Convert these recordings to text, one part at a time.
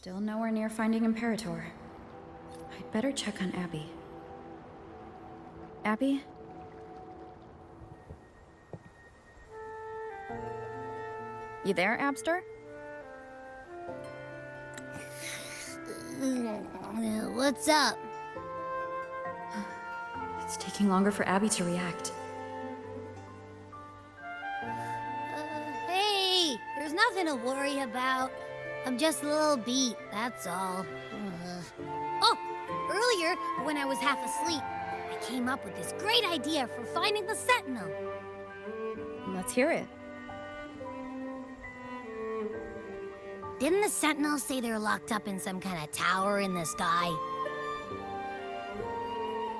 Still nowhere near finding Imperator. I'd better check on Abby. Abby? You there, Abster? What's up? It's taking longer for Abby to react. Hey, there's nothing to worry about. I'm just a little beat, that's all. Oh, earlier, when I was half asleep, I came up with this great idea for finding the Sentinel. Let's hear it. Didn't the Sentinel say they're locked up in some kind of tower in the sky?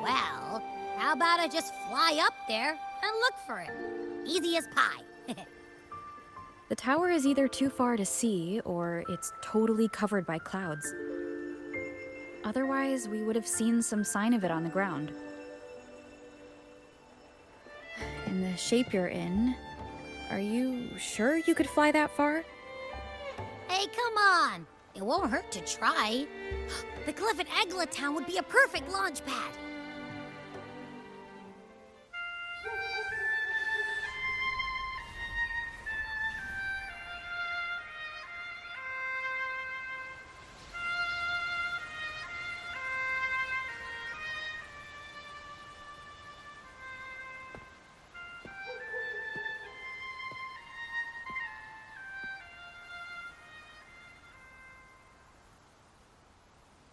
Well, how about I just fly up there and look for it? Easy as pie. The tower is either too far to see, or it's totally covered by clouds. Otherwise, we would have seen some sign of it on the ground. In the shape you're in, are you sure you could fly that far? Hey, come on! It won't hurt to try. The cliff at Egla Town would be a perfect launch pad.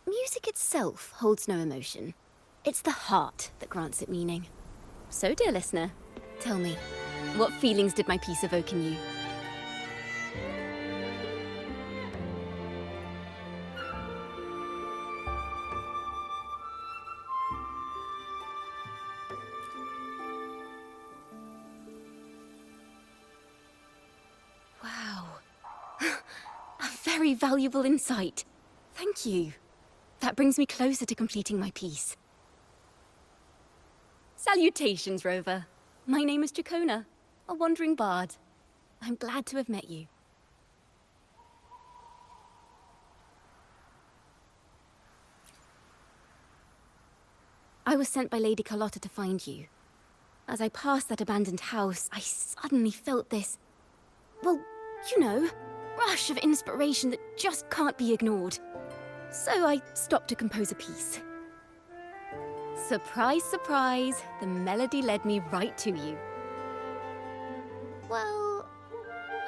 Music itself holds no emotion. It's the heart that grants it meaning. So, dear listener, tell me, what feelings did my piece evoke in you? Wow. A very valuable insight. Thank you. That brings me closer to completing my piece. Salutations, Rover. My name is Dracona, a wandering bard. I'm glad to have met you. I was sent by Lady Carlotta to find you. As I passed that abandoned house, I suddenly felt this, well, you know, rush of inspiration that just can't be ignored. So I stopped to compose a piece. Surprise, surprise, the melody led me right to you. Well,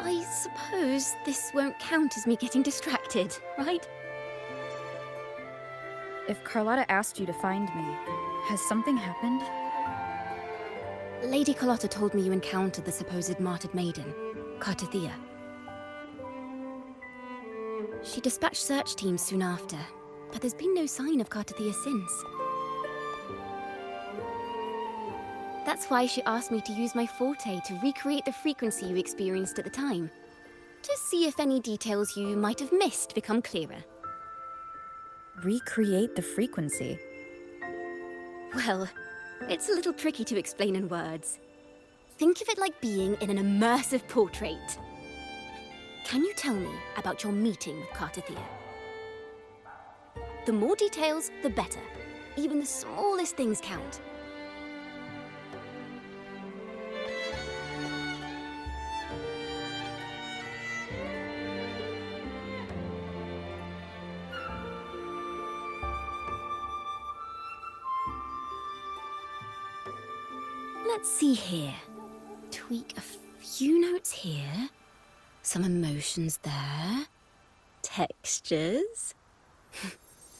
I suppose this won't count as me getting distracted, right? If Carlotta asked you to find me, has something happened? Lady Carlotta told me you encountered the supposed martyred maiden, Cartethyia. She dispatched search teams soon after, but there's been no sign of Cartethyia since. That's why she asked me to use my forte to recreate the frequency you experienced at the time, to see if any details you might have missed become clearer. Recreate the frequency? Well, it's a little tricky to explain in words. Think of it like being in an immersive portrait. Can you tell me about your meeting with Cartethyia? The more details, the better. Even the smallest things count. Let's see here. Tweak a few notes here. Some emotions there. Textures.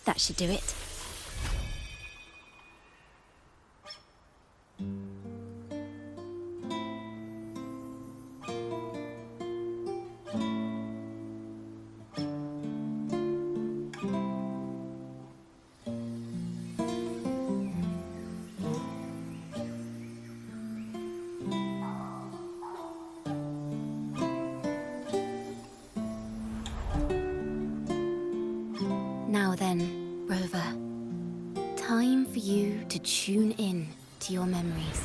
That should do it. Now then, Rover. Time for you to tune in to your memories.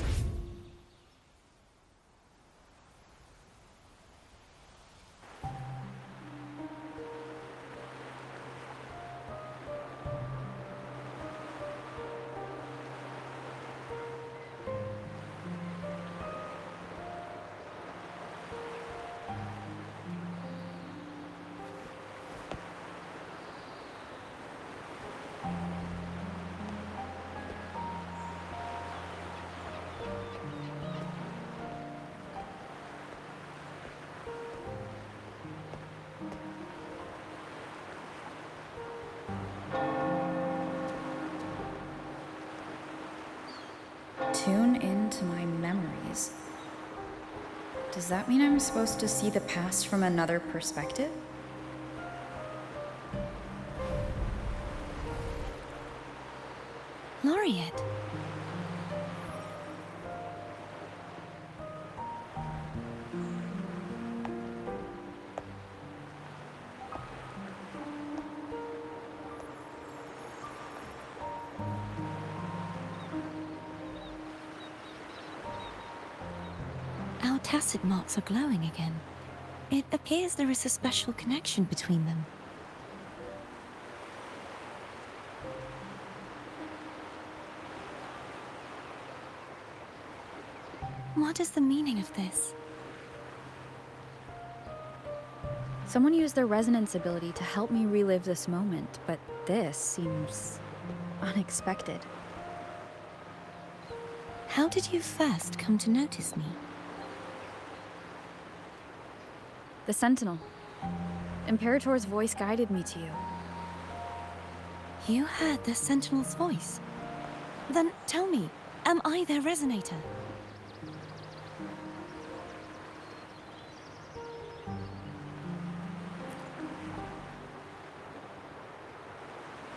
Tune into my memories. Does that mean I'm supposed to see the past from another perspective? Laureate. Our tacit marks are glowing again. It appears there is a special connection between them. What is the meaning of this? Someone used their resonance ability to help me relive this moment, but this seems unexpected. How did you first come to notice me? The Sentinel. Imperator's voice guided me to you. You heard the Sentinel's voice? Then tell me, am I their resonator?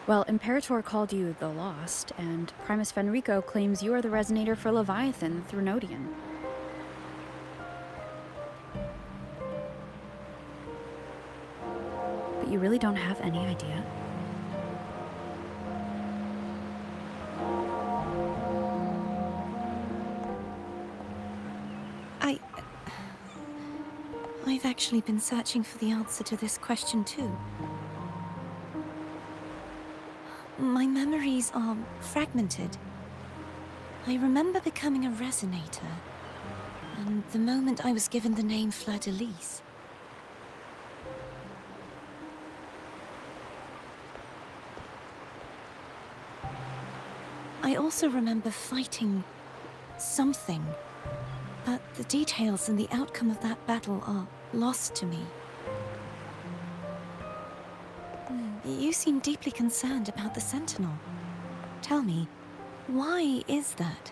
Well, Imperator called you the Lost, and Primus Fenrico claims you are the resonator for Leviathan through Nodian. But you really don't have any idea? I've actually been searching for the answer to this question too. My memories are fragmented. I remember becoming a resonator, and the moment I was given the name Fleur-de-Lis. I also remember fighting something, but the details and the outcome of that battle are lost to me. You seem deeply concerned about the Sentinel. Tell me, why is that?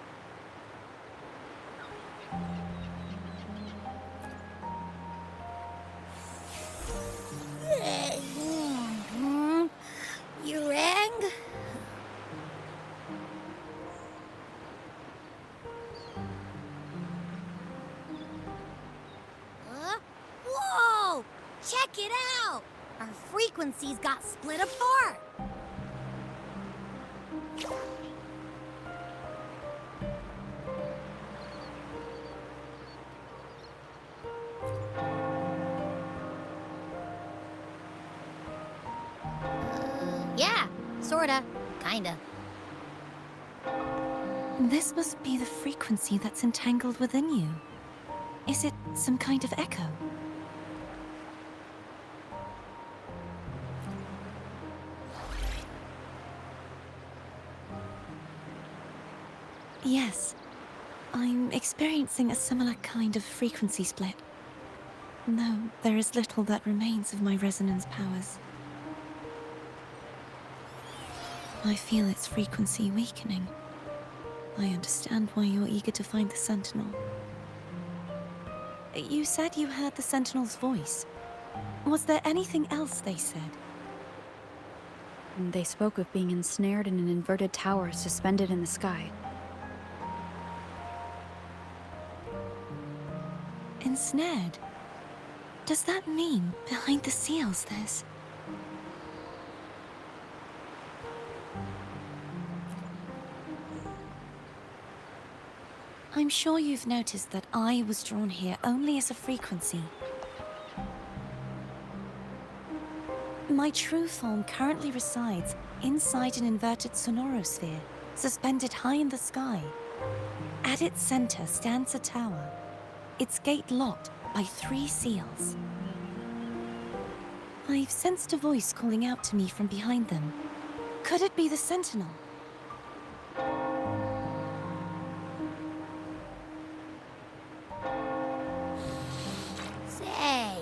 You rang? Whoa! Check it out! Our frequencies got split apart! Yeah, sorta. Kinda. This must be the frequency that's entangled within you. Is it some kind of echo? Yes, I'm experiencing a similar kind of frequency split. Though there is little that remains of my resonance powers. I feel its frequency weakening. I understand why you're eager to find the Sentinel. You said you heard the Sentinel's voice. Was there anything else they said? They spoke of being ensnared in an inverted tower suspended in the sky. Ensnared? Does that mean behind the seals there's... I'm sure you've noticed that I was drawn here only as a frequency. My true form currently resides inside an inverted sonorosphere, suspended high in the sky. At its center stands a tower, its gate locked by 3 seals. I've sensed a voice calling out to me from behind them. Could it be the Sentinel? Say,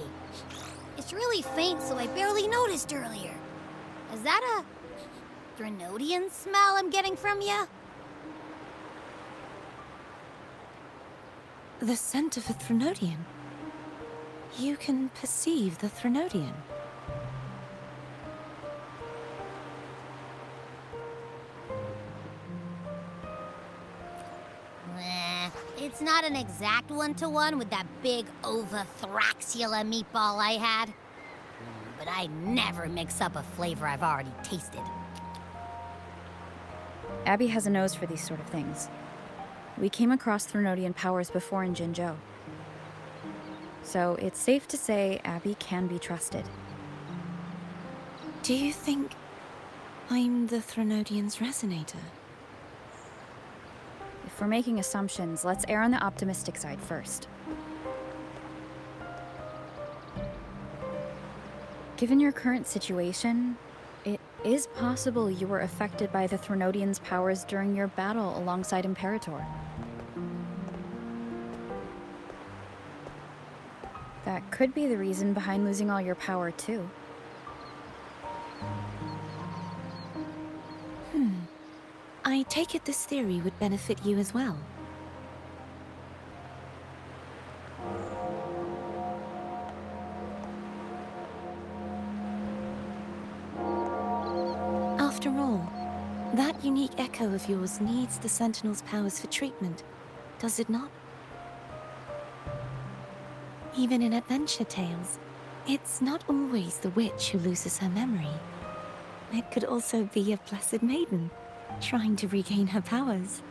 it's really faint, so I barely noticed earlier. Is that a Drenodian smell I'm getting from you? The scent of a Threnodian. You can perceive the Threnodian. It's not an exact one-to-one with that big Ovathraxula meatball I had. But I never mix up a flavor I've already tasted. Abby has a nose for these sort of things. We came across Threnodian powers before in Jinzhou. So it's safe to say Abby can be trusted. Do you think I'm the Threnodian's resonator? If we're making assumptions, let's err on the optimistic side first. Given your current situation, it is possible you were affected by the Threnodian's powers during your battle alongside Imperator. That could be the reason behind losing all your power, too. I take it this theory would benefit you as well. After all, that unique echo of yours needs the Sentinel's powers for treatment, does it not? Even in adventure tales, it's not always the witch who loses her memory. It could also be a blessed maiden, trying to regain her powers.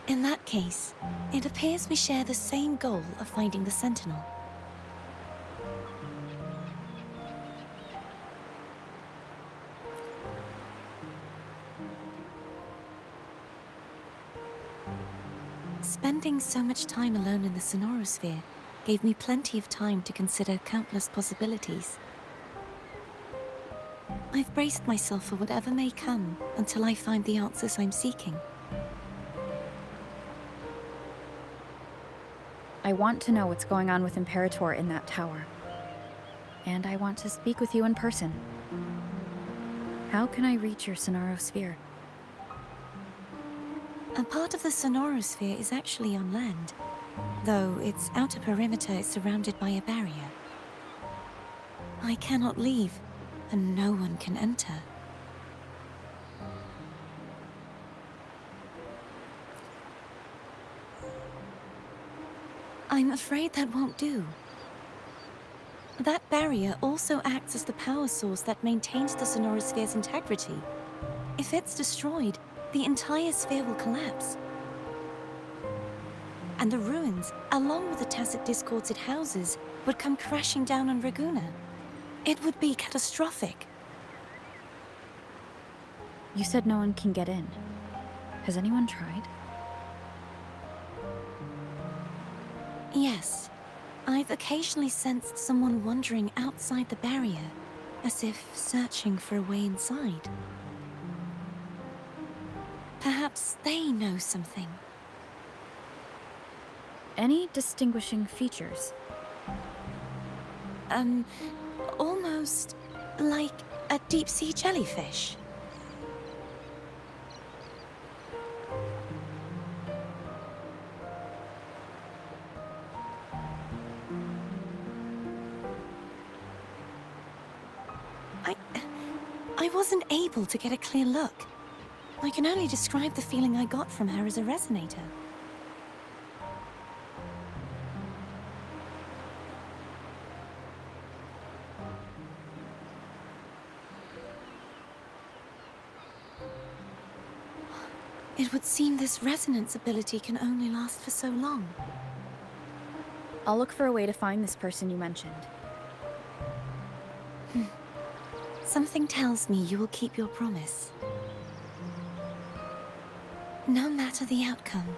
In that case, it appears we share the same goal of finding the Sentinel. Spending so much time alone in the Sonorosphere gave me plenty of time to consider countless possibilities. I've braced myself for whatever may come until I find the answers I'm seeking. I want to know what's going on with Imperator in that tower. And I want to speak with you in person. How can I reach your Sonorosphere? A part of the Sonorosphere is actually on land, though its outer perimeter is surrounded by a barrier. I cannot leave, and no one can enter. I'm afraid that won't do. That barrier also acts as the power source that maintains the Sonorosphere's integrity. If it's destroyed, the entire sphere will collapse. And the ruins, along with the tacit discords it houses, would come crashing down on Raguna. It would be catastrophic. You said no one can get in. Has anyone tried? Yes. I've occasionally sensed someone wandering outside the barrier, as if searching for a way inside. Perhaps they know something. Any distinguishing features? Almost like a deep-sea jellyfish. I wasn't able to get a clear look. I can only describe the feeling I got from her as a resonator. It would seem this resonance ability can only last for so long. I'll look for a way to find this person you mentioned. Something tells me you will keep your promise. No matter the outcome,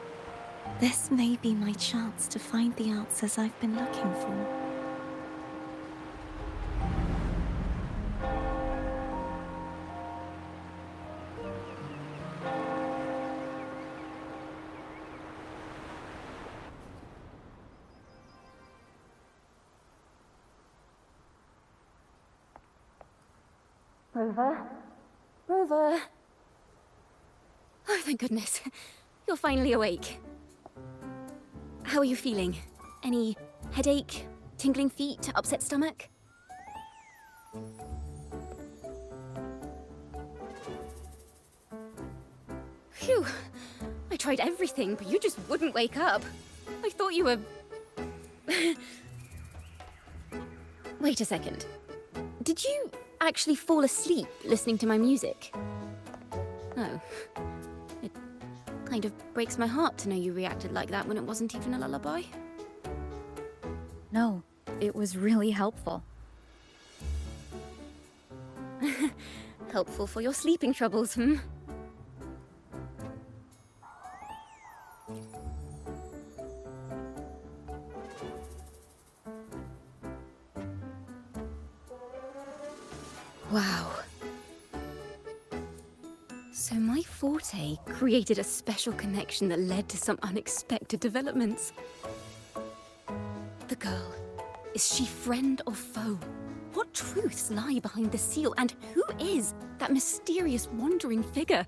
this may be my chance to find the answers I've been looking for. Rover? Rover? Oh, thank goodness. you're finally awake. How are you feeling? Any headache, tingling feet, upset stomach? Phew. I tried everything, but you just wouldn't wake up. I thought you were... Wait a second. Did you actually fall asleep listening to my music? Oh. It kind of breaks my heart to know you reacted like that when it wasn't even a lullaby. No, it was really helpful. Helpful for your sleeping troubles, hmm? Wow. So my forte created a special connection that led to some unexpected developments. The girl, is she friend or foe? What truths lie behind the seal, and who is that mysterious wandering figure?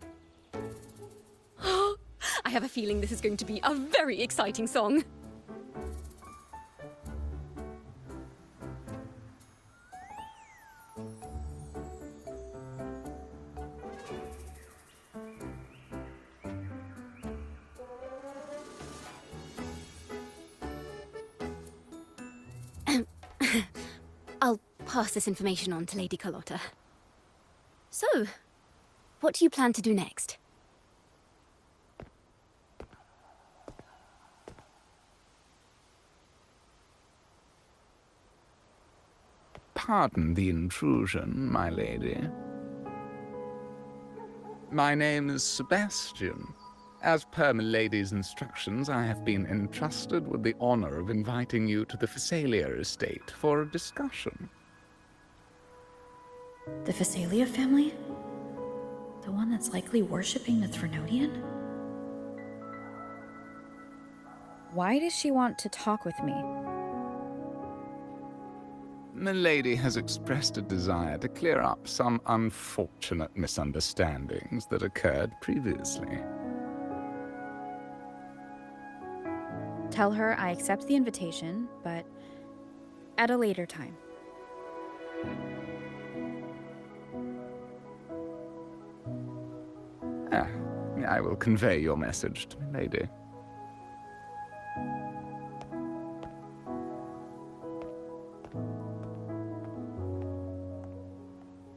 I have a feeling this is going to be a very exciting song. I'll pass this information on to Lady Carlotta. So, what do you plan to do next? Pardon the intrusion, my lady. My name is Sebastian. As per milady's instructions, I have been entrusted with the honor of inviting you to the Phasalia estate for a discussion. The Phasalia family? The one that's likely worshipping the Threnodian? Why does she want to talk with me? Milady has expressed a desire to clear up some unfortunate misunderstandings that occurred previously. Tell her I accept the invitation, but at a later time. I will convey your message to Milady.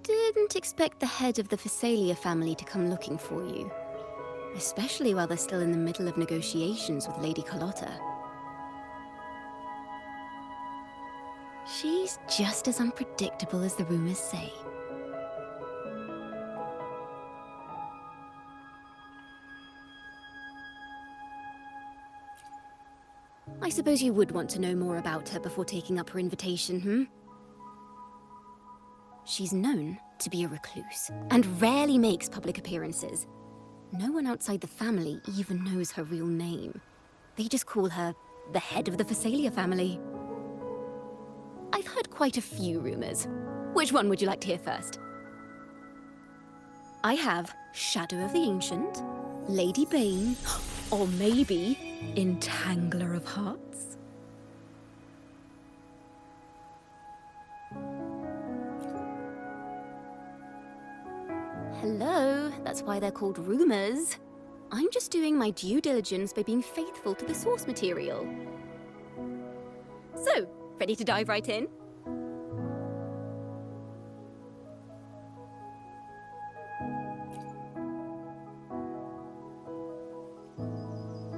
Didn't expect the head of the Phasalia family to come looking for you. Especially while they're still in the middle of negotiations with Lady Carlotta. She's just as unpredictable as the rumors say. I suppose you would want to know more about her before taking up her invitation, hmm? She's known to be a recluse, and rarely makes public appearances. No one outside the family even knows her real name. They just call her the head of the Phasalia family. I've heard quite a few rumors. Which one would you like to hear first? I have Shadow of the Ancient, Lady Bane, or maybe Entangler of Hearts? Hello, that's why they're called rumors. I'm just doing my due diligence by being faithful to the source material. So, ready to dive right in?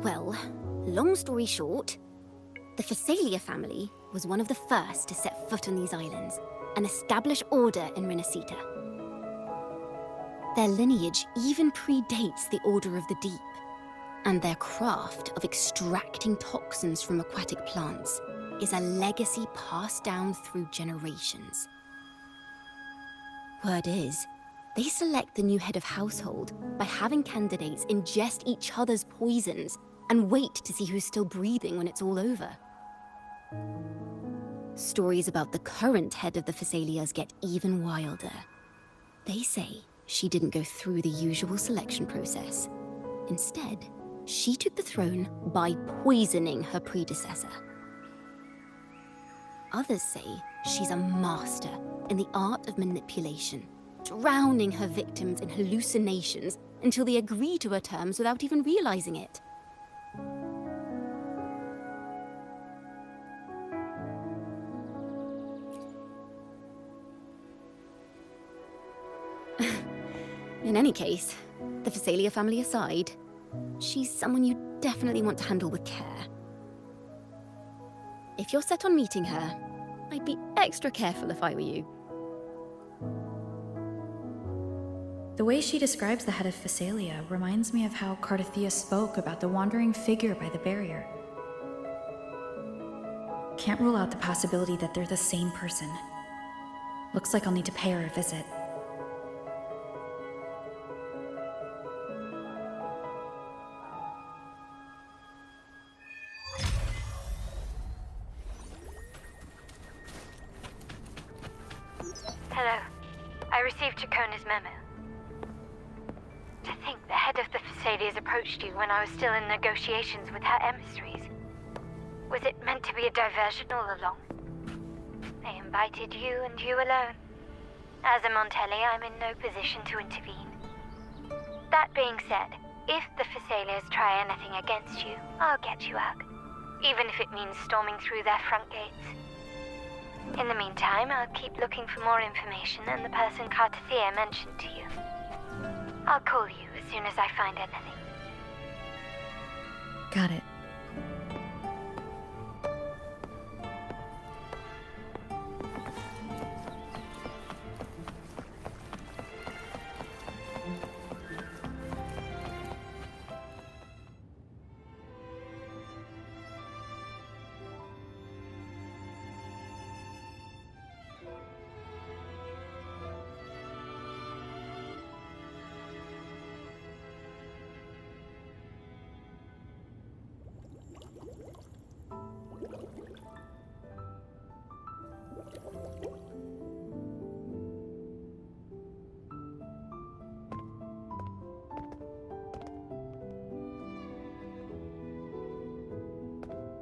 Well, long story short, the Phasalia family was one of the first to set foot on these islands and establish order in Renascita. Their lineage even predates the Order of the Deep, and their craft of extracting toxins from aquatic plants is a legacy passed down through generations. Word is, they select the new head of household by having candidates ingest each other's poisons and wait to see who's still breathing when it's all over. Stories about the current head of the Phasalias get even wilder. They say she didn't go through the usual selection process. Instead, She took the throne by poisoning her predecessor. Others say she's a master in the art of manipulation, drowning her victims in hallucinations until they agree to her terms without even realizing it. In any case, the Phasalia family aside, she's someone you definitely want to handle with care. If you're set on meeting her, I'd be extra careful if I were you. The way she describes the head of Phasalia reminds me of how Cartethyia spoke about the wandering figure by the barrier. Can't rule out the possibility that they're the same person. Looks like I'll need to pay her a visit. Hello. I received Chacona's memo. To think the head of the Phasalias approached you when I was still in negotiations with her emissaries. Was it meant to be a diversion all along? They invited you and you alone. As a Montelli, I'm in no position to intervene. That being said, if the Phasalias try anything against you, I'll get you out. Even if it means storming through their front gates. In the meantime, I'll keep looking for more information and the person Cartethyia mentioned to you. I'll call you as soon as I find anything. Got it.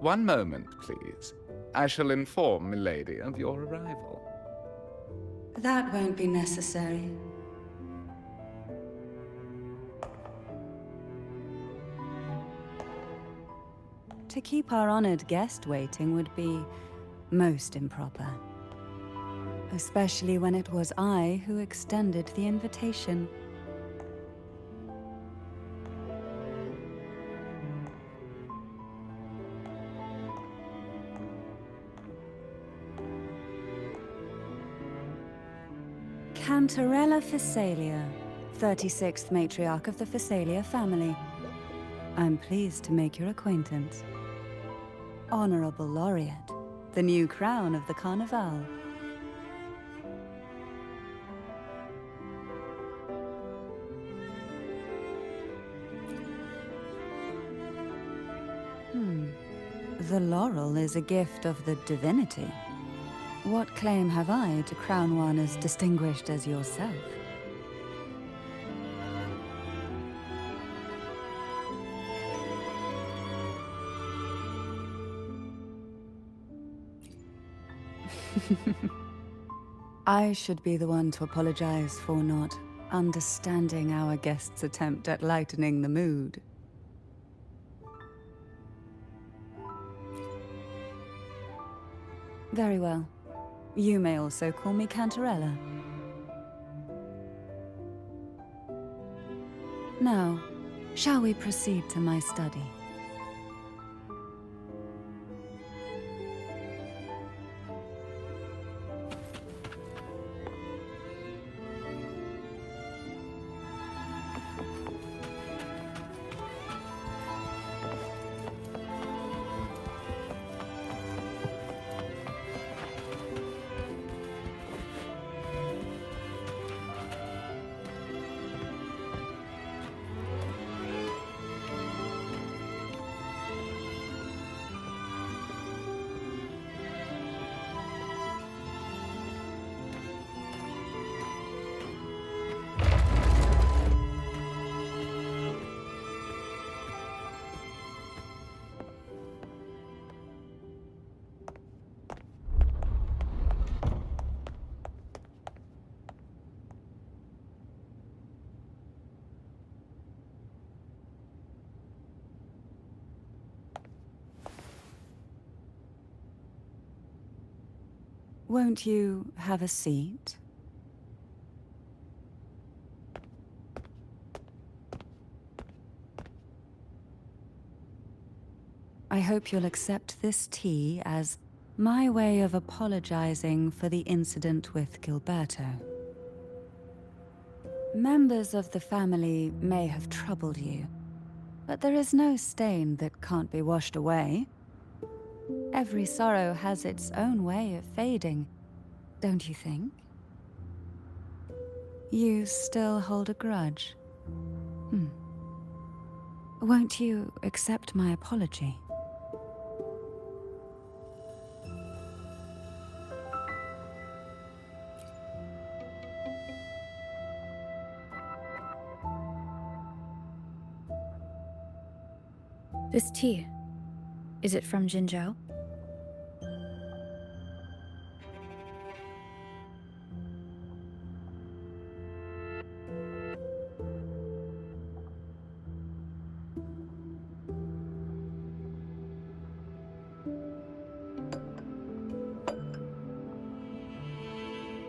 One moment, please. I shall inform Milady of your arrival. That won't be necessary. To keep our honored guest waiting would be most improper. Especially when it was I who extended the invitation. Cantarella Phasalia, 36th matriarch of the Phasalia family. I'm pleased to make your acquaintance. Honorable Laureate, the new crown of the Carnival. The laurel is a gift of the divinity. What claim have I to crown one as distinguished as yourself? I should be the one to apologize for not understanding our guest's attempt at lightening the mood. Very well. You may also call me Cantarella. Now, shall we proceed to my study? Won't you have a seat? I hope you'll accept this tea as my way of apologizing for the incident with Gilberto. Members of the family may have troubled you, but there is no stain that can't be washed away. Every sorrow has its own way of fading, don't you think? You still hold a grudge? Won't you accept my apology? This tea, is it from Jinzhou?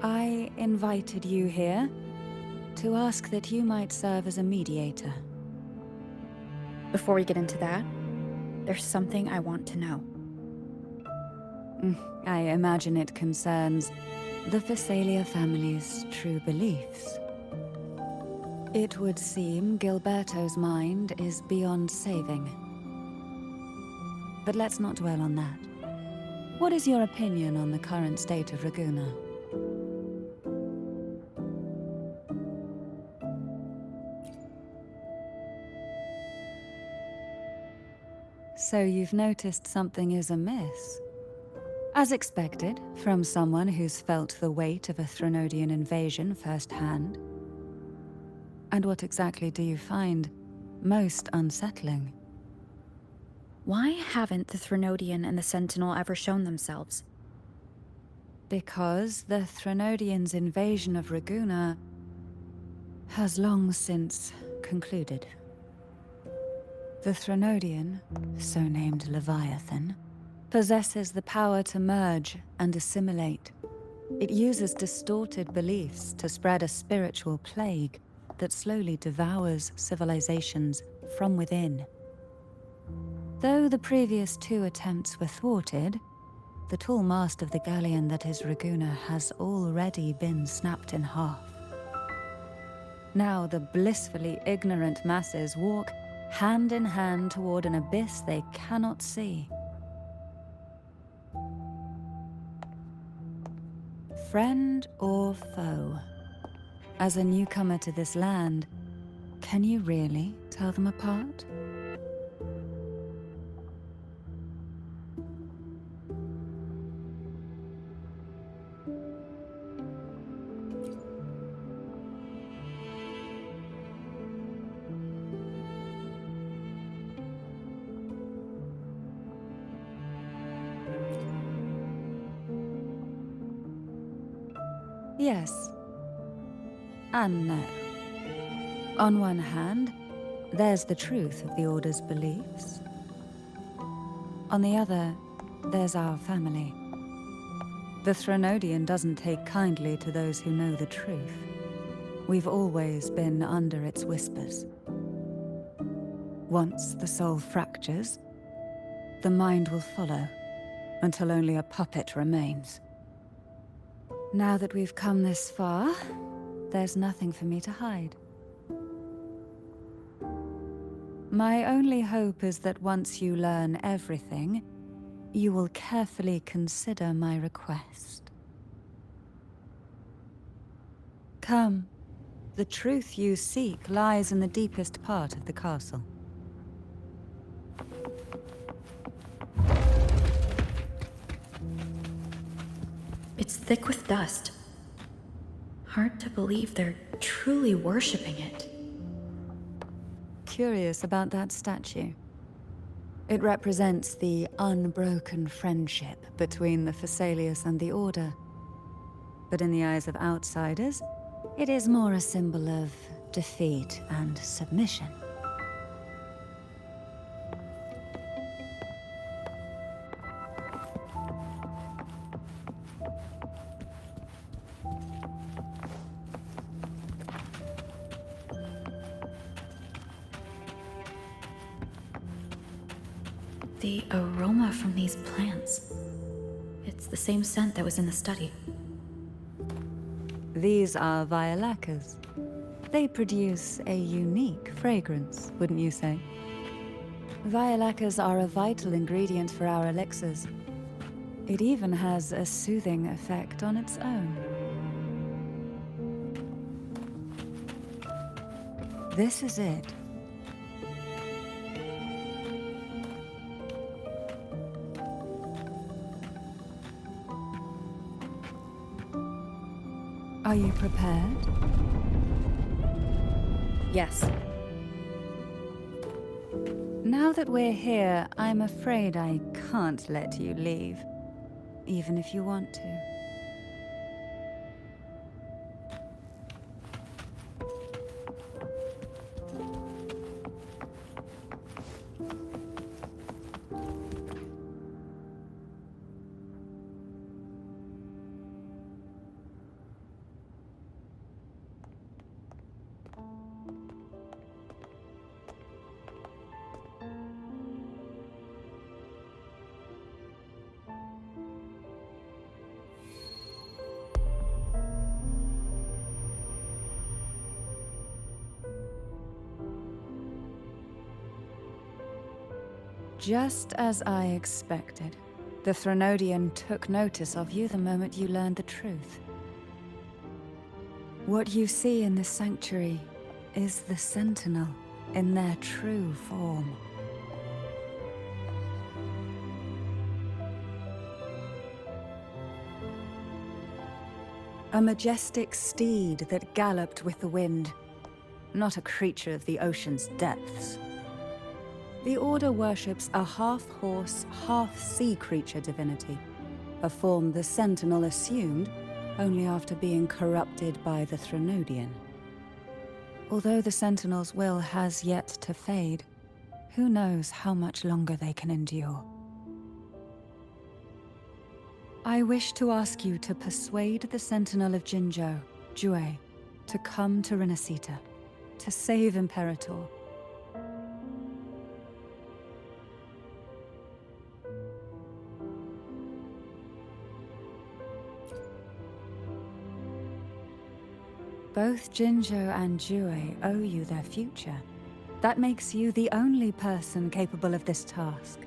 I invited you here to ask that you might serve as a mediator. Before we get into that, there's something I want to know. I imagine it concerns the Phasalia family's true beliefs. It would seem Gilberto's mind is beyond saving. But let's not dwell on that. What is your opinion on the current state of Raguna? So you've noticed something is amiss. As expected, from someone who's felt the weight of a Threnodian invasion firsthand. And what exactly do you find most unsettling? Why haven't the Threnodian and the Sentinel ever shown themselves? Because the Threnodians' invasion of Raguna has long since concluded. The Threnodian, so named Leviathan, possesses the power to merge and assimilate. It uses distorted beliefs to spread a spiritual plague that slowly devours civilizations from within. Though the previous two attempts were thwarted, the tall mast of the galleon that is Raguna has already been snapped in half. Now the blissfully ignorant masses walk hand in hand toward an abyss they cannot see. Friend or foe? As a newcomer to this land, can you really tell them apart? Yes. And no. On one hand, there's the truth of the Order's beliefs. On the other, there's our family. The Threnodian doesn't take kindly to those who know the truth. We've always been under its whispers. Once the soul fractures, the mind will follow, until only a puppet remains. Now that we've come this far, there's nothing for me to hide. My only hope is that once you learn everything, you will carefully consider my request. Come. The truth you seek lies in the deepest part of the castle. It's thick with dust. Hard to believe they're truly worshipping it. Curious about that statue. It represents the unbroken friendship between the Phasaelius and the Order. But in the eyes of outsiders, it is more a symbol of defeat and submission. The aroma from these plants. It's the same scent that was in the study. These are violacas. They produce a unique fragrance, wouldn't you say? Violacas are a vital ingredient for our elixirs. It even has a soothing effect on its own. This is it. Are you prepared? Yes. Now that we're here, I'm afraid I can't let you leave, even if you want to. Just as I expected. The Threnodian took notice of you the moment you learned the truth. What you see in this sanctuary is the Sentinel in their true form. A majestic steed that galloped with the wind, not a creature of the ocean's depths. The Order worships a half-horse, half-sea creature divinity, a form the Sentinel assumed only after being corrupted by the Threnodian. Although the Sentinel's will has yet to fade, who knows how much longer they can endure. I wish to ask you to persuade the Sentinel of Jinzhou, Jue, to come to Renascita, to save Imperator. Both Jinzhou and Jue owe you their future. That makes you the only person capable of this task.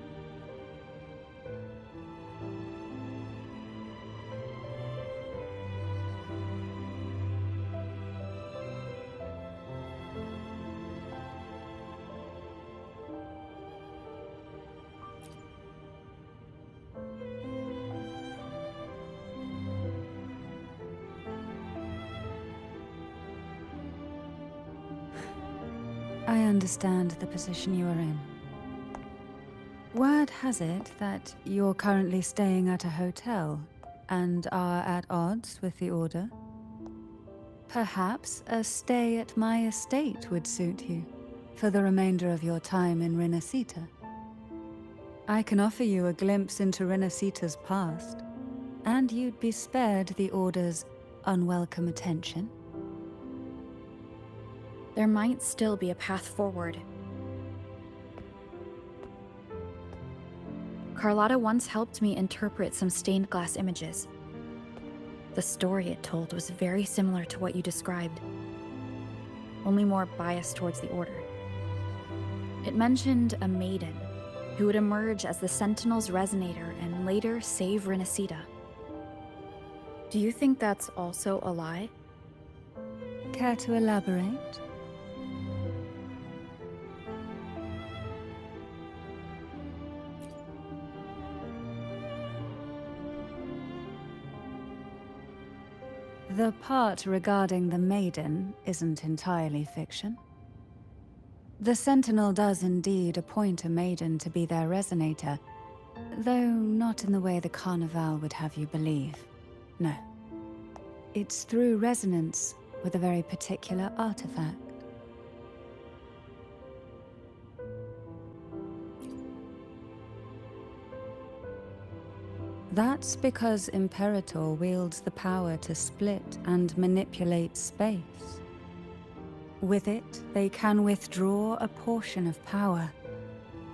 I understand the position you are in. Word has it that you're currently staying at a hotel and are at odds with the Order. Perhaps a stay at my estate would suit you for the remainder of your time in Renascita. I can offer you a glimpse into Renascita's past, and you'd be spared the Order's unwelcome attention. There might still be a path forward. Carlotta once helped me interpret some stained glass images. The story it told was very similar to what you described, only more biased towards the Order. It mentioned a Maiden who would emerge as the Sentinel's resonator and later save Renascita. Do you think that's also a lie? Care to elaborate? The part regarding the Maiden isn't entirely fiction. The Sentinel does indeed appoint a Maiden to be their resonator, though not in the way the Carnival would have you believe. No. It's through resonance with a very particular artifact. That's because Imperator wields the power to split and manipulate space. With it, they can withdraw a portion of power,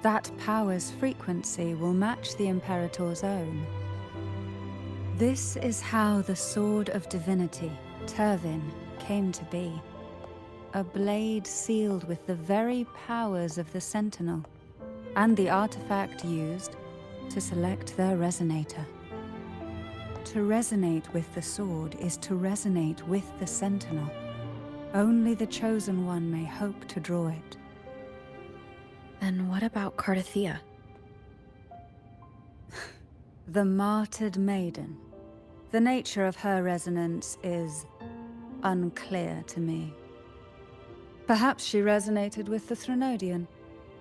That power's frequency will match the Imperator's own. This is how the Sword of Divinity, Turvin, came to be. A blade sealed with the very powers of the Sentinel, and the artifact used to select their resonator. To resonate with the sword is to resonate with the Sentinel. Only the Chosen One may hope to draw it. Then what about Cartethyia? The martyred maiden. The nature of her resonance is unclear to me. Perhaps she resonated with the Threnodian,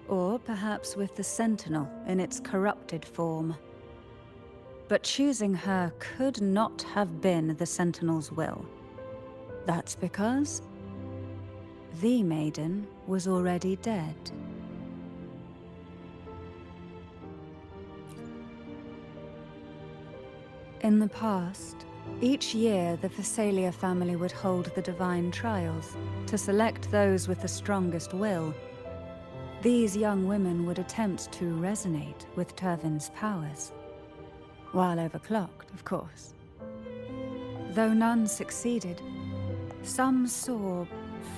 or perhaps with the Sentinel in its corrupted form. But choosing her could not have been the Sentinel's will. That's because the Maiden was already dead. In the past, each year the Phasalia family would hold the Divine Trials to select those with the strongest will. These young women would attempt to resonate with Turvin's powers. While overclocked, of course. Though none succeeded, some saw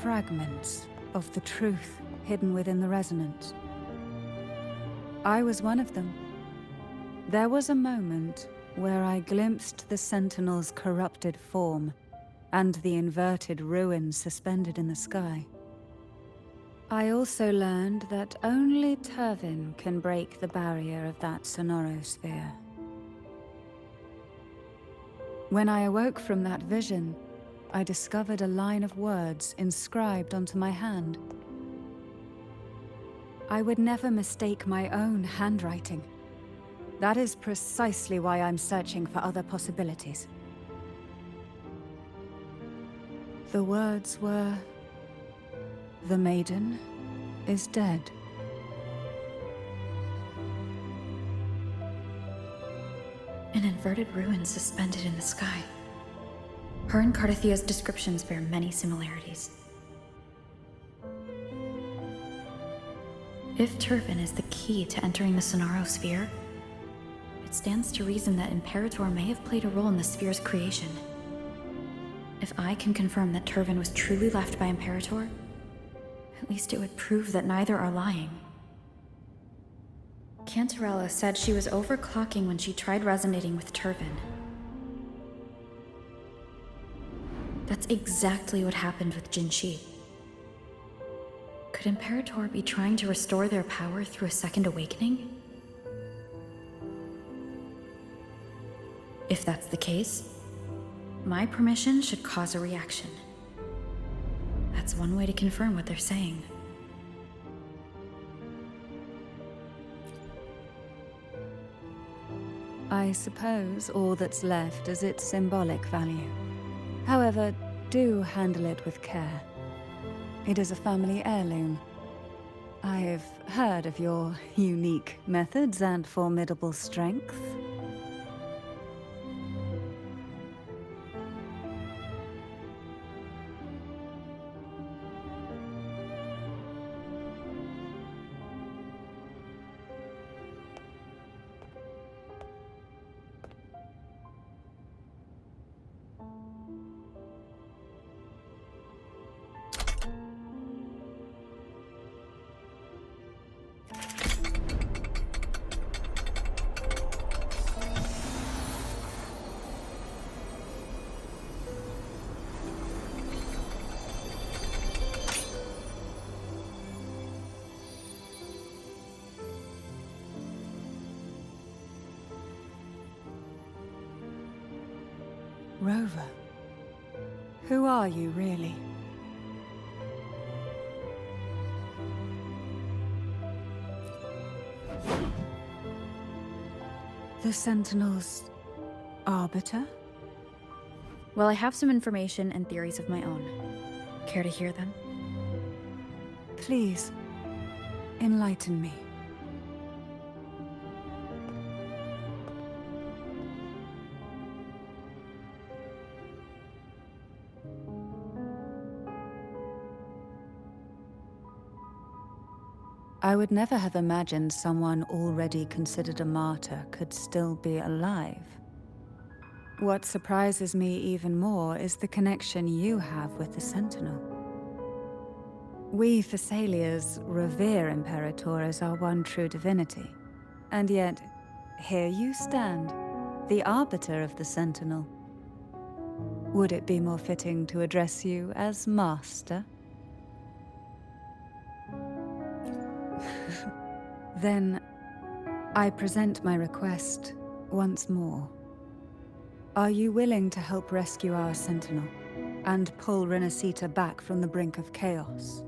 fragments of the truth hidden within the resonance. I was one of them. There was a moment where I glimpsed the Sentinel's corrupted form and the inverted ruins suspended in the sky. I also learned that only Turvin can break the barrier of that sonorosphere. When I awoke from that vision, I discovered a line of words inscribed onto my hand. I would never mistake my own handwriting. That is precisely why I'm searching for other possibilities. The words were, "The Maiden is dead." An inverted ruin suspended in the sky. Her and Cartethyia's descriptions bear many similarities. If Turvin is the key to entering the sonorosphere, it stands to reason that Imperator may have played a role in the sphere's creation. If I can confirm that Turvin was truly left by Imperator, at least it would prove that neither are lying. Cantarella said she was overclocking when she tried resonating with Turvin. That's exactly what happened with Jinshi. Could Imperator be trying to restore their power through a second awakening? If that's the case, my permission should cause a reaction. That's one way to confirm what they're saying. I suppose all that's left is its symbolic value. However, do handle it with care. It is a family heirloom. I've heard of your unique methods and formidable strength. Rover, who are you really? The Sentinel's arbiter? Well, I have some information and theories of my own. Care to hear them? Please, enlighten me. I would never have imagined someone already considered a martyr could still be alive. What surprises me even more is the connection you have with the Sentinel. We Thessalians revere Imperator as our one true divinity, and yet, here you stand, the arbiter of the Sentinel. Would it be more fitting to address you as Master? Then, I present my request once more. Are you willing to help rescue our Sentinel, and pull Renascita back from the brink of chaos?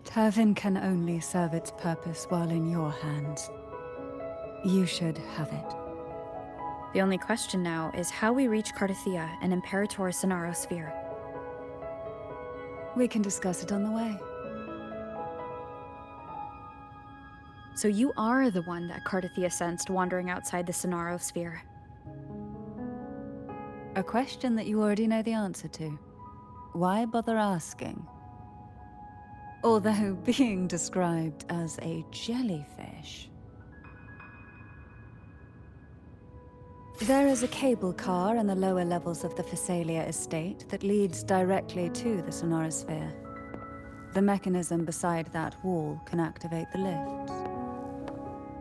Turvin can only serve its purpose while in your hands. You should have it. The only question now is how we reach Cartethyia and Imperator's Sonaro Sphere. We can discuss it on the way. So you are the one that Cartethyia sensed wandering outside the Sonaro Sphere. A question that you already know the answer to. Why bother asking? Although being described as a jellyfish. There is a cable car in the lower levels of the Physalia estate that leads directly to the Sonorosphere. The mechanism beside that wall can activate the lifts.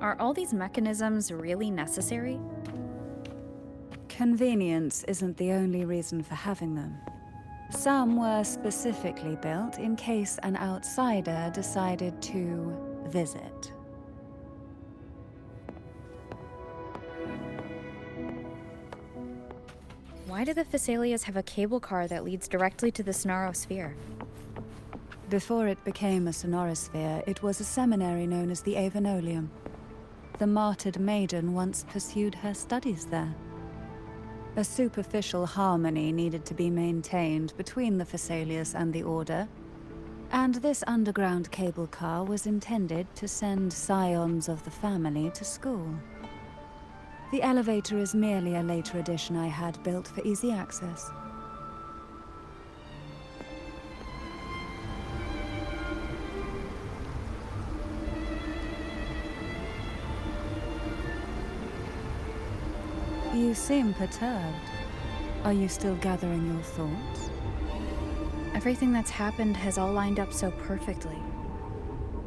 Are all these mechanisms really necessary? Convenience isn't the only reason for having them. Some were specifically built in case an outsider decided to visit. Why do the Thessalians have a cable car that leads directly to the Sonaro Sphere? Before it became a sonorosphere, it was a seminary known as the Avenolium. The martyred Maiden once pursued her studies there. A superficial harmony needed to be maintained between the Thessalians and the Order, and this underground cable car was intended to send scions of the family to school. The elevator is merely a later addition I had built for easy access. You seem perturbed. Are you still gathering your thoughts? Everything that's happened has all lined up so perfectly.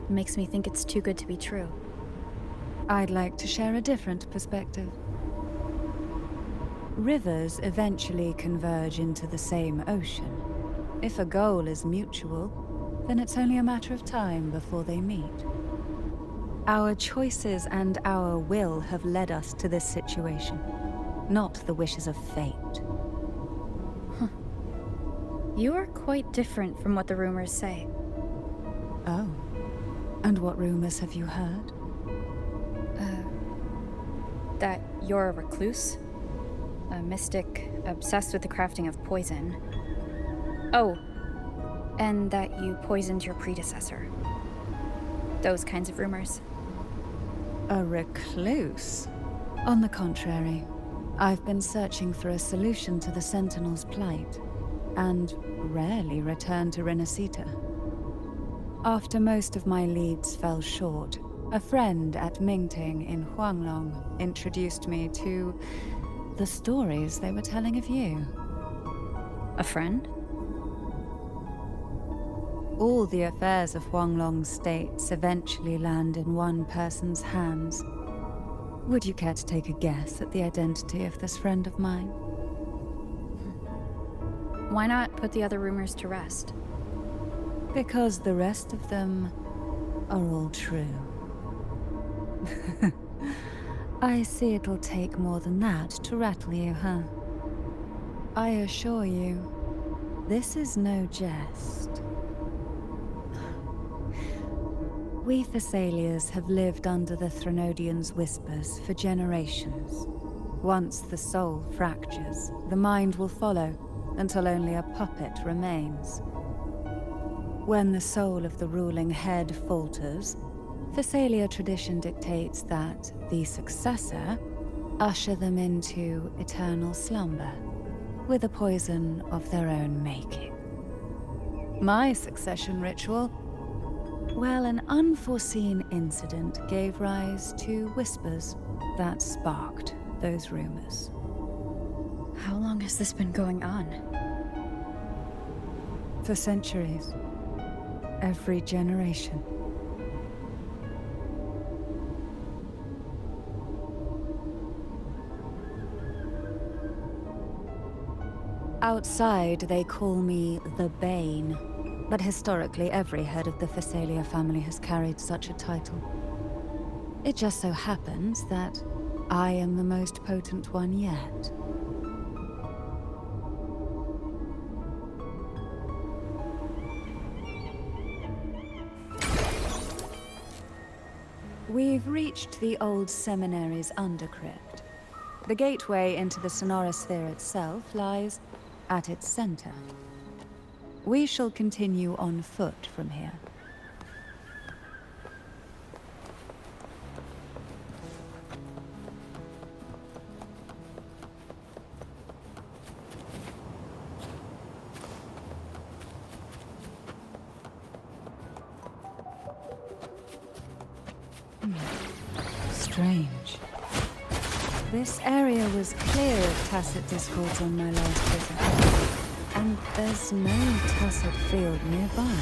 It makes me think it's too good to be true. I'd like to share a different perspective. Rivers eventually converge into the same ocean. If a goal is mutual, then it's only a matter of time before they meet. Our choices and our will have led us to this situation, not the wishes of fate. You are quite different from what the rumors say. Oh. And what rumors have you heard? That you're a recluse, a mystic obsessed with the crafting of poison. Oh, and that you poisoned your predecessor. Those kinds of rumors. A recluse? On the contrary, I've been searching for a solution to the Sentinel's plight, and rarely return to Renascita. After most of my leads fell short, a friend at Mingting in Huanglong introduced me to the stories they were telling of you. A friend? All the affairs of Huanglong's states eventually land in one person's hands. Would you care to take a guess at the identity of this friend of mine? Why not put the other rumors to rest? Because the rest of them are all true. I see it'll take more than that to rattle you, huh? I assure you, this is no jest. We Thessalians have lived under the Threnodians' whispers for generations. Once the soul fractures, the mind will follow, until only a puppet remains. When the soul of the ruling head falters, Phasalia tradition dictates that the successor usher them into eternal slumber with a poison of their own making. My succession ritual, well, an unforeseen incident gave rise to whispers that sparked those rumors. How long has this been going on? For centuries. Every generation. Outside, they call me the Bane, but historically every head of the Phasalia family has carried such a title. It just so happens that I am the most potent one yet. We've reached the old seminary's undercrypt. The gateway into the sonorosphere itself lies at its center. We shall continue on foot from here. Strange. This area was clear of tacit discords on my last visit. And there's no tacit field nearby.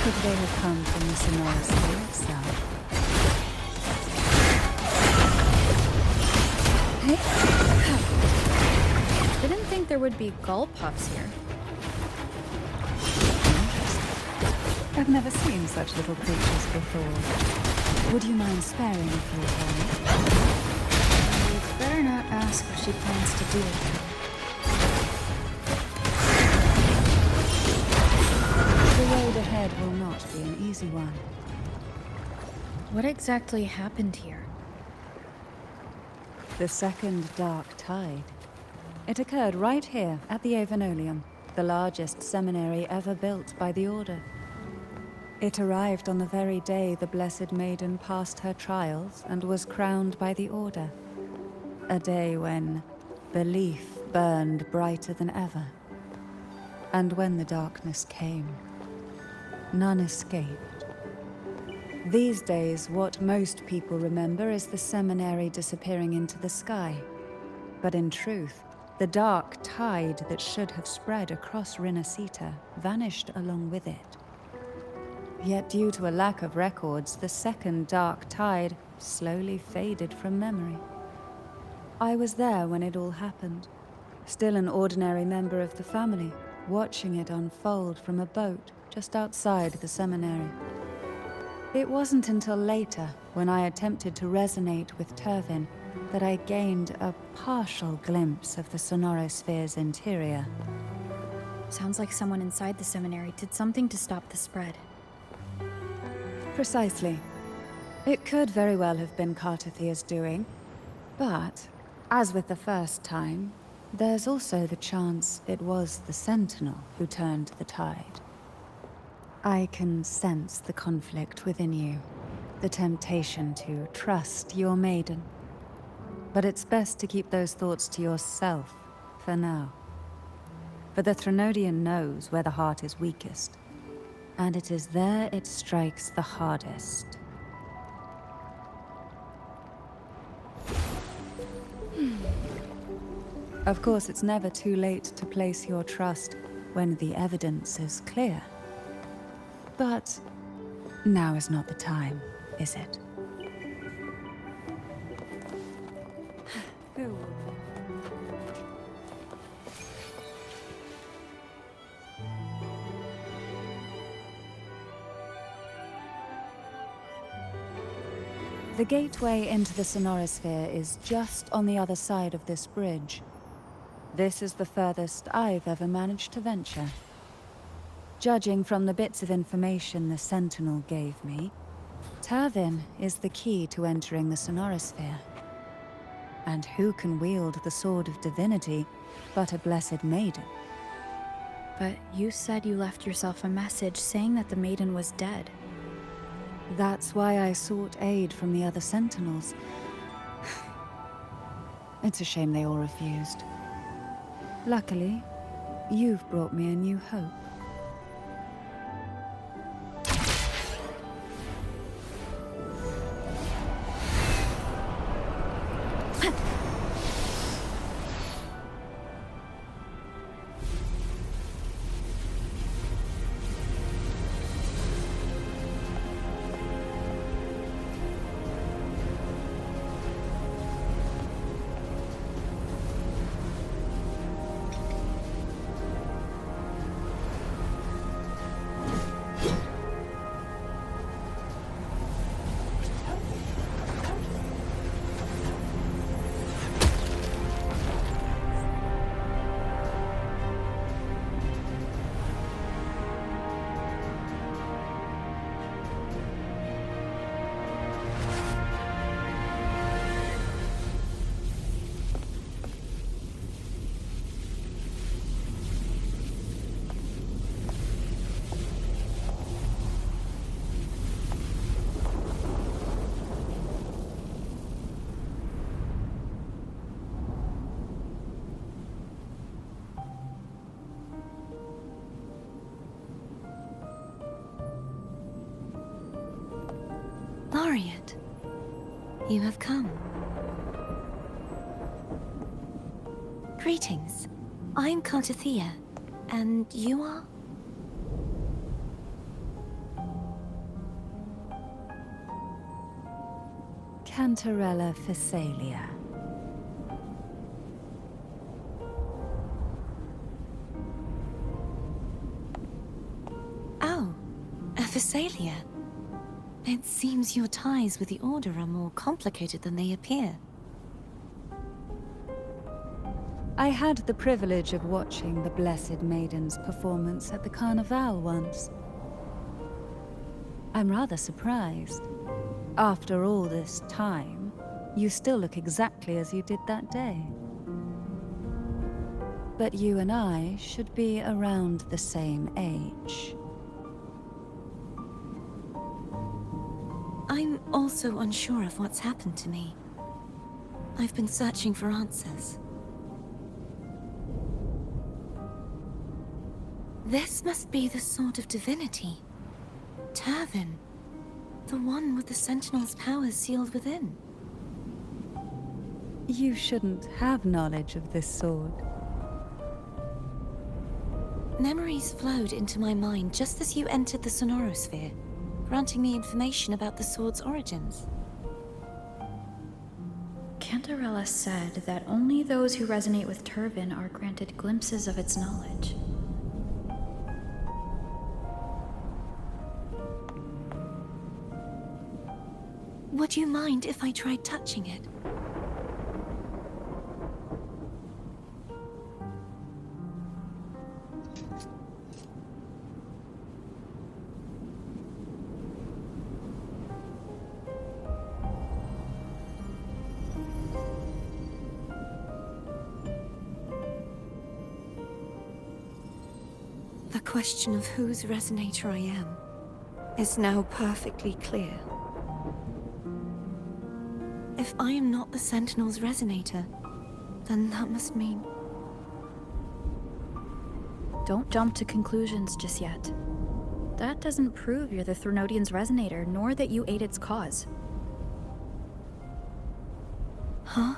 Could they have come from the sonorosphere itself? Hey. Didn't think there would be gull puffs here. I've never seen such little creatures before. Would you mind sparing me for a while? You'd better not ask what she plans to do with them. The road ahead will not be an easy one. What exactly happened here? The second dark tide. It occurred right here at the Avenolium, the largest seminary ever built by the Order. It arrived on the very day the Blessed Maiden passed her trials and was crowned by the Order. A day when belief burned brighter than ever. And when the darkness came, none escaped. These days, what most people remember is the seminary disappearing into the sky. But in truth, the dark tide that should have spread across Renascita vanished along with it. Yet due to a lack of records, the second dark tide slowly faded from memory. I was there when it all happened, still an ordinary member of the family, watching it unfold from a boat just outside the seminary. It wasn't until later, when I attempted to resonate with Turvin, that I gained a partial glimpse of the sonorosphere's interior. Sounds like someone inside the seminary did something to stop the spread. Precisely. It could very well have been Cartethyia's doing, but, as with the first time, there's also the chance it was the Sentinel who turned the tide. I can sense the conflict within you, the temptation to trust your maiden. But it's best to keep those thoughts to yourself, for now. For the Threnodian knows where the heart is weakest, and it is there it strikes the hardest. Of course, it's never too late to place your trust when the evidence is clear. But now is not the time, is it? The gateway into the sonorosphere is just on the other side of this bridge. This is the furthest I've ever managed to venture. Judging from the bits of information the Sentinel gave me, Turvin is the key to entering the sonorosphere. And who can wield the Sword of Divinity but a Blessed Maiden? But you said you left yourself a message saying that the Maiden was dead. That's why I sought aid from the other sentinels. It's a shame they all refused. Luckily, you've brought me a new hope. Laureate, you have come. Greetings. I'm Cartethyia, and you are? Cantarella Physalia. Oh, a Physalia. It seems your ties with the Order are more complicated than they appear. I had the privilege of watching the Blessed Maiden's performance at the Carnival once. I'm rather surprised. After all this time, you still look exactly as you did that day. But you and I should be around the same age. I'm also unsure of what's happened to me. I've been searching for answers. This must be the Sword of Divinity. Turvin. The one with the Sentinel's powers sealed within. You shouldn't have knowledge of this sword. Memories flowed into my mind just as you entered the Sonorosphere, granting me information about the sword's origins. Cantarella said that only those who resonate with Turvin are granted glimpses of its knowledge. Would you mind if I tried touching it? The question of whose resonator I am is now perfectly clear. If I am not the Sentinel's resonator, then that must mean... Don't jump to conclusions just yet. That doesn't prove you're the Threnodian's resonator, nor that you aid its cause. Huh?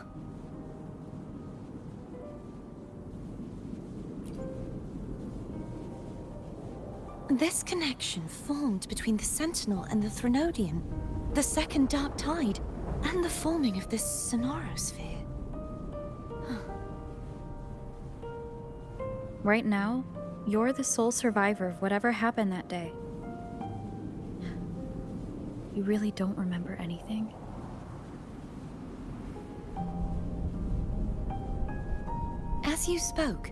This connection formed between the Sentinel and the Threnodian, the second Dark Tide, and the forming of this Sonorosphere. Right now, you're the sole survivor of whatever happened that day. You really don't remember anything? As you spoke,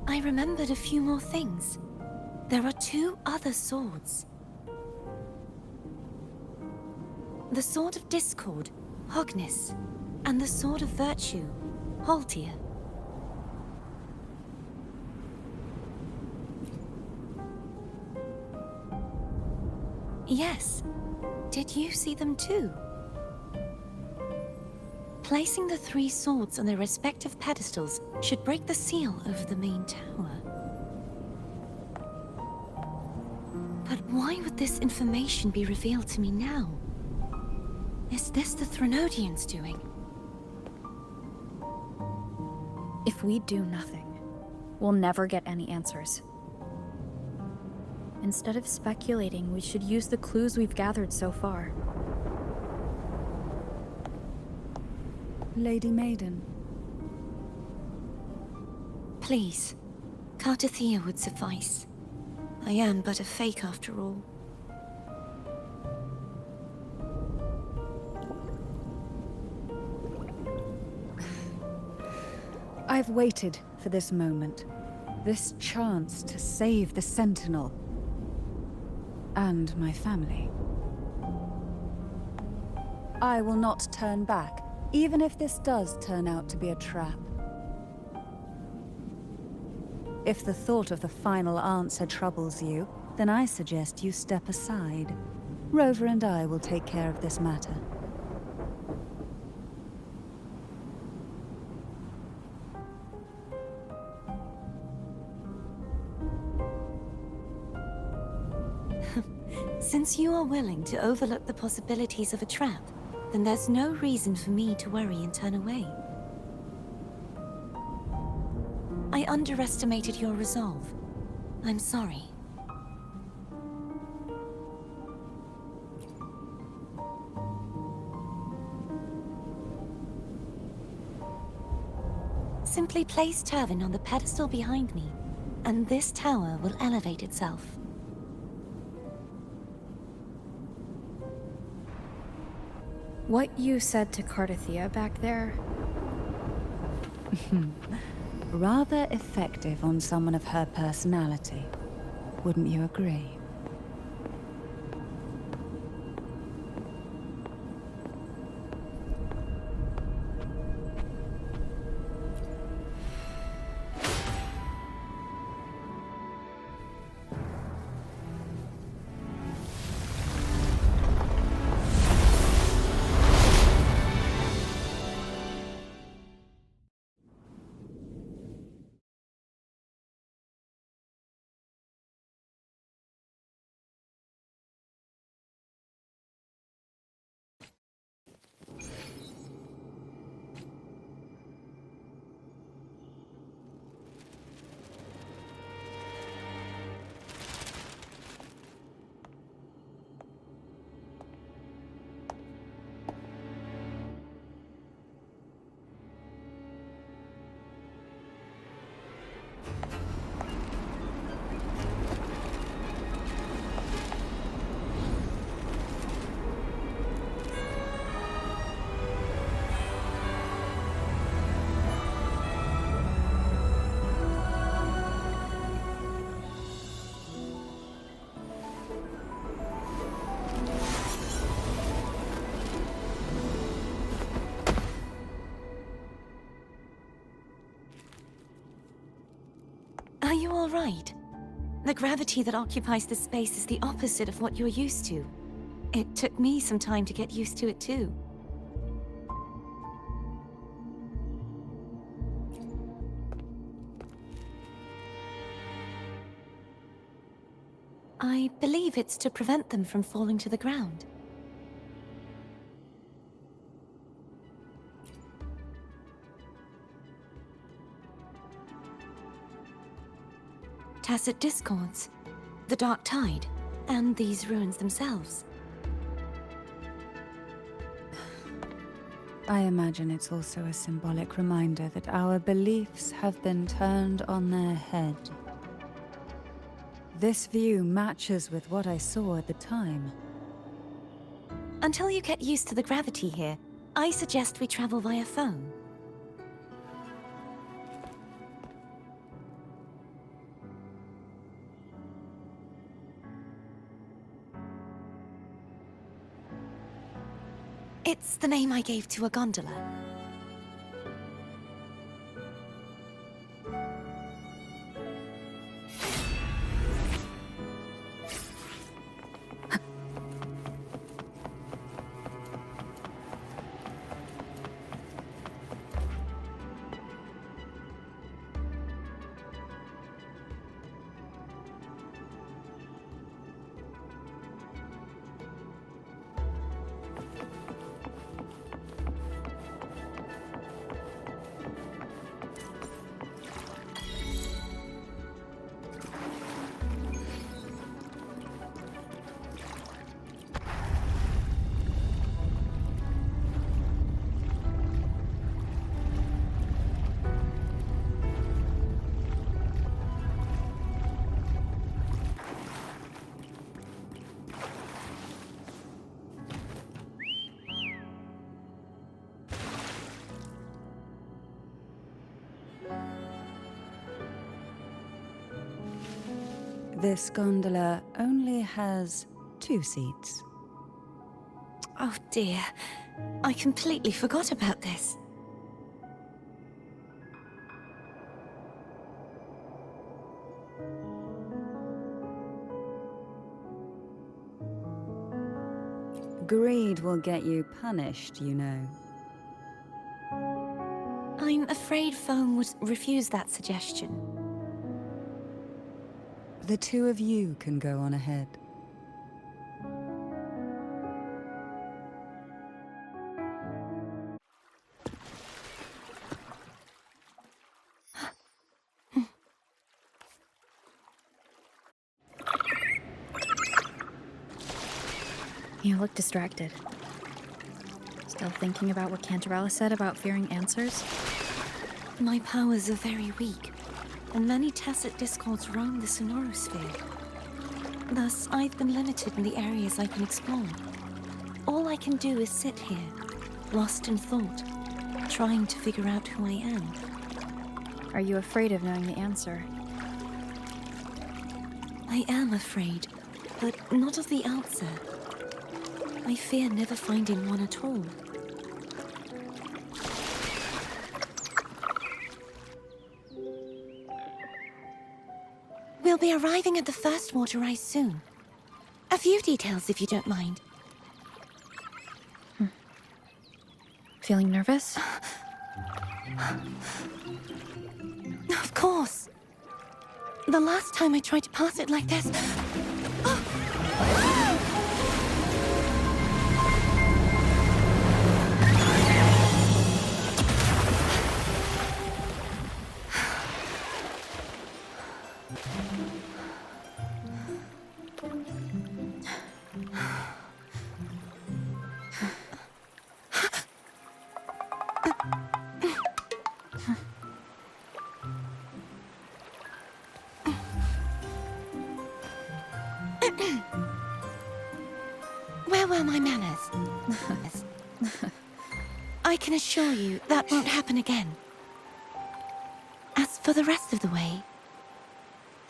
I remembered a few more things. There are two other swords. The Sword of Discord, Hognis, and the Sword of Virtue, Haltia. Yes, Did you see them too? Placing the 3 swords on their respective pedestals should break the seal over the main tower. But why would this information be revealed to me now? Is this the Threnodians' doing? If we do nothing, we'll never get any answers. Instead of speculating, we should use the clues we've gathered so far. Lady Maiden. Please, Cartethyia would suffice. I am but a fake after all. I've waited for this moment. This chance to save the Sentinel. And my family. I will not turn back, even if this does turn out to be a trap. If the thought of the final answer troubles you, then I suggest you step aside. Rover and I will take care of this matter. Since you are willing to overlook the possibilities of a trap, then there's no reason for me to worry and turn away. I underestimated your resolve. I'm sorry. Simply place Turvin on the pedestal behind me, and this tower will elevate itself. What you said to Cartethyia back there? Rather effective on someone of her personality. Wouldn't you agree? Are you all right? The gravity that occupies this space is the opposite of what you're used to. It took me some time to get used to it too. I believe it's to prevent them from falling to the ground. Tacit discords, the dark tide, and these ruins themselves. I imagine it's also a symbolic reminder that our beliefs have been turned on their head. This view matches with what I saw at the time. Until you get used to the gravity here, I suggest we travel via phone. It's the name I gave to a gondola. This gondola only has 2 seats. Oh dear, I completely forgot about this. Greed will get you punished, you know. I'm afraid Foam would refuse that suggestion. The 2 of you can go on ahead. You look distracted. Still thinking about what Cantarella said about fearing answers? My powers are very weak, and many tacit discords roam the sonorosphere. Thus, I've been limited in the areas I can explore. All I can do is sit here, lost in thought, trying to figure out who I am. Are you afraid of knowing the answer? I am afraid, but not of the answer. I fear never finding one at all. We'll be arriving at the first water rise soon. A few details, if you don't mind. Feeling nervous? Of course. The last time I tried to pass it like this... Where were my manners? I can assure you that won't happen again. As for the rest of the way,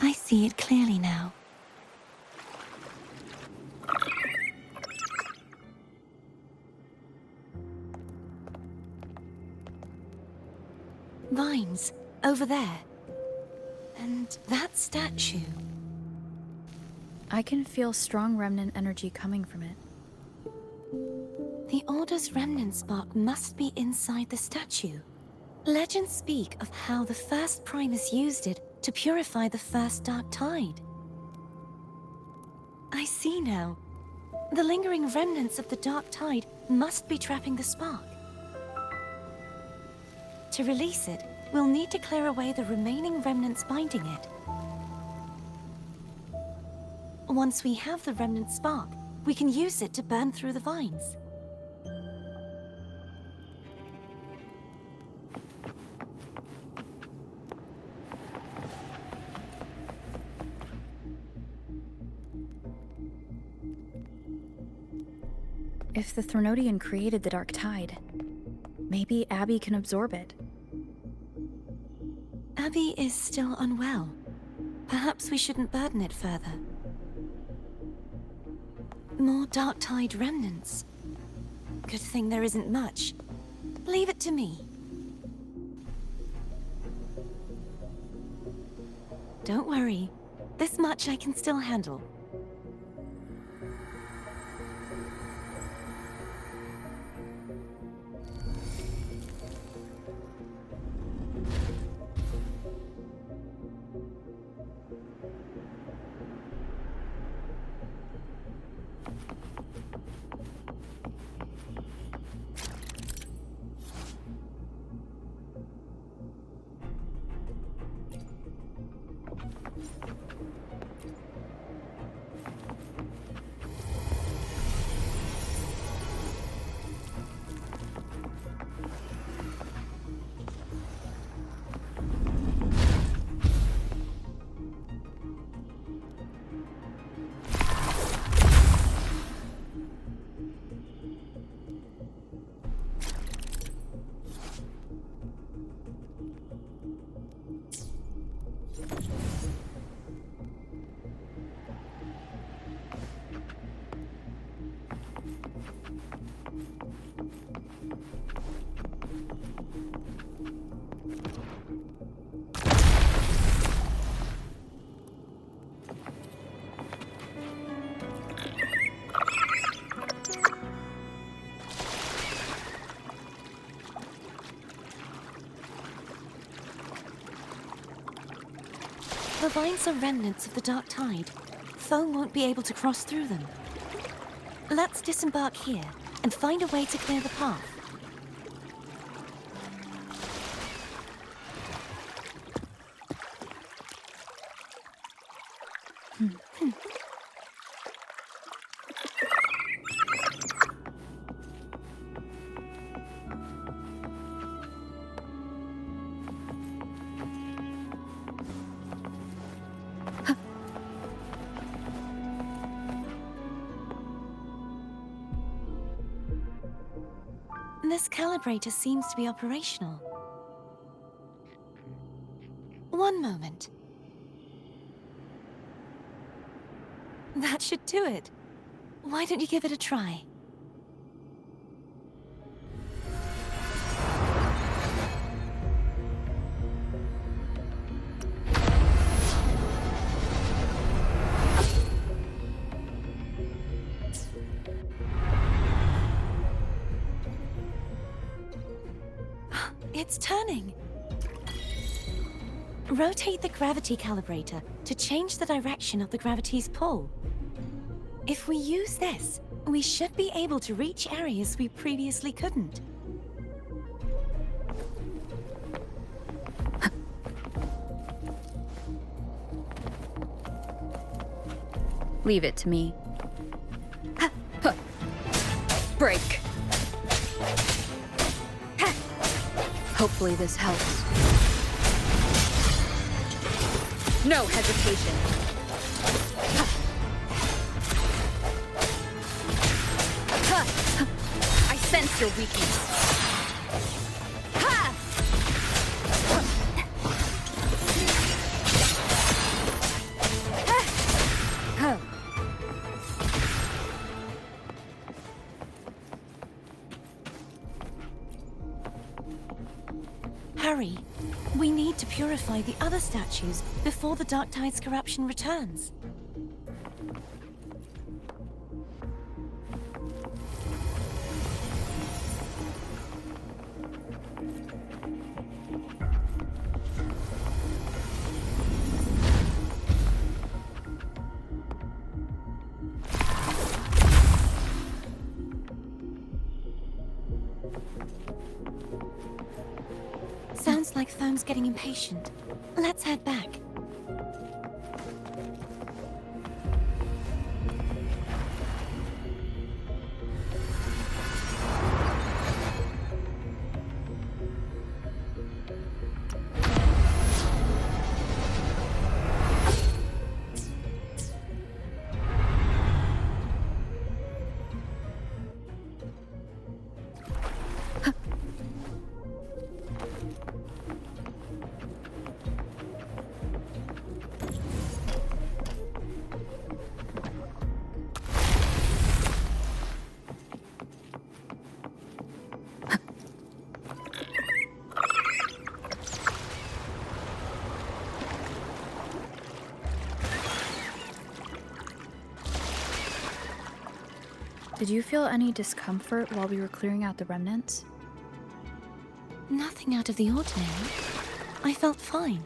I see it clearly now. Vines, over there. And that statue. I can feel strong remnant energy coming from it. The Order's remnant spark must be inside the statue. Legends speak of how the first Primus used it to purify the first dark tide. I see now. The lingering remnants of the dark tide must be trapping the spark. To release it, we'll need to clear away the remaining remnants binding it. Once we have the remnant spark, we can use it to burn through the vines. If the Threnodian created the Dark Tide, maybe Abby can absorb it. Abby is still unwell. Perhaps we shouldn't burden it further. More Dark Tide remnants. Good thing there isn't much. Leave it to me. Don't worry. This much I can still handle. The vines are remnants of the dark tide. Foe won't be able to cross through them. Let's disembark here and find a way to clear the path. This calibrator seems to be operational. One moment. That should do it. Why don't you give it a try? It's turning. Rotate the gravity calibrator to change the direction of the gravity's pull. If we use this, we should be able to reach areas we previously couldn't. Leave it to me. Break. Hopefully this helps. No hesitation. I sense your weakness. Hurry. We need to purify the other statues before the Dark Tide's corruption returns. Sounds like Thome's getting impatient. Let's head back. Did you feel any discomfort while we were clearing out the remnants? Nothing out of the ordinary. I felt fine.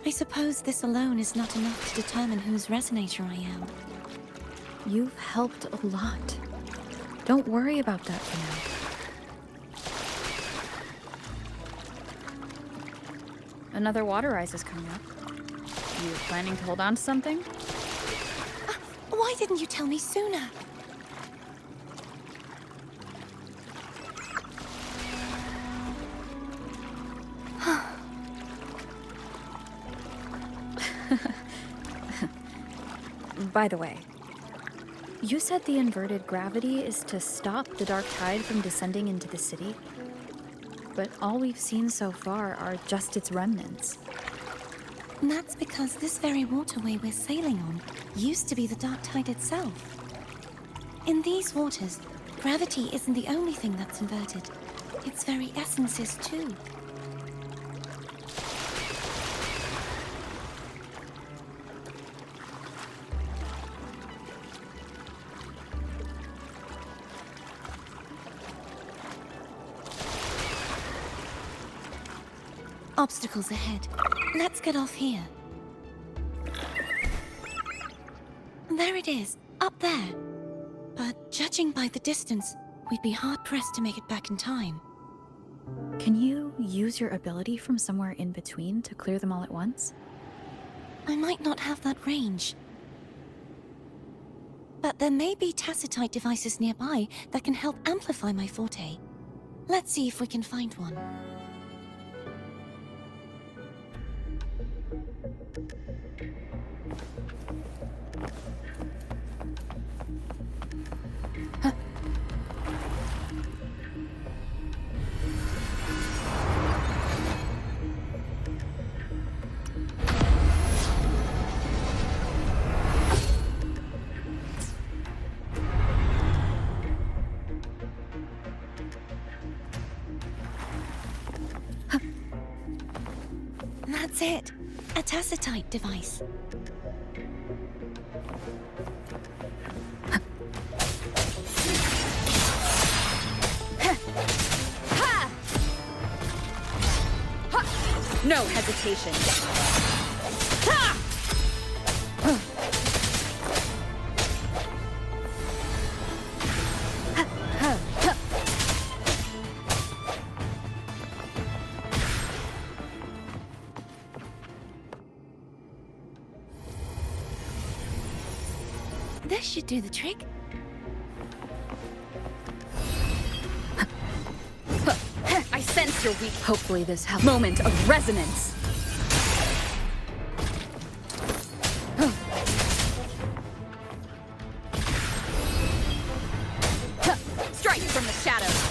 I suppose this alone is not enough to determine whose resonator I am. You've helped a lot. Don't worry about that for now. Another water rise is coming up. You planning to hold on to something? Why didn't you tell me sooner? By the way, you said the inverted gravity is to stop the dark tide from descending into the city, but all we've seen so far are just its remnants. And that's because this very waterway we're sailing on used to be the dark tide itself. In these waters, gravity isn't the only thing that's inverted. Its very essence is too. Obstacles ahead. Let's get off here. There it is, up there. But judging by the distance, we'd be hard-pressed to make it back in time. Can you use your ability from somewhere in between to clear them all at once? I might not have that range. But there may be tacitite devices nearby that can help amplify my forte. Let's see if we can find one. That's it. A tacitite device. No hesitation. This should do the trick. I sense your weak. Hopefully this helps. Moment of resonance. Strike from the shadows.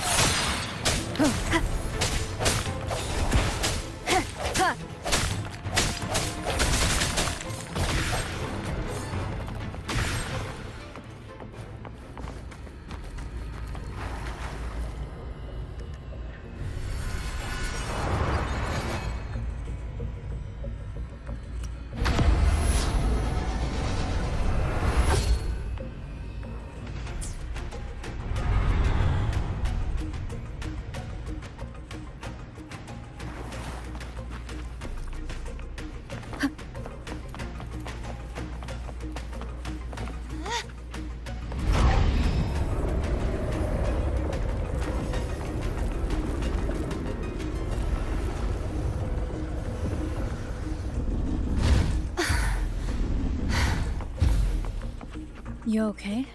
You okay?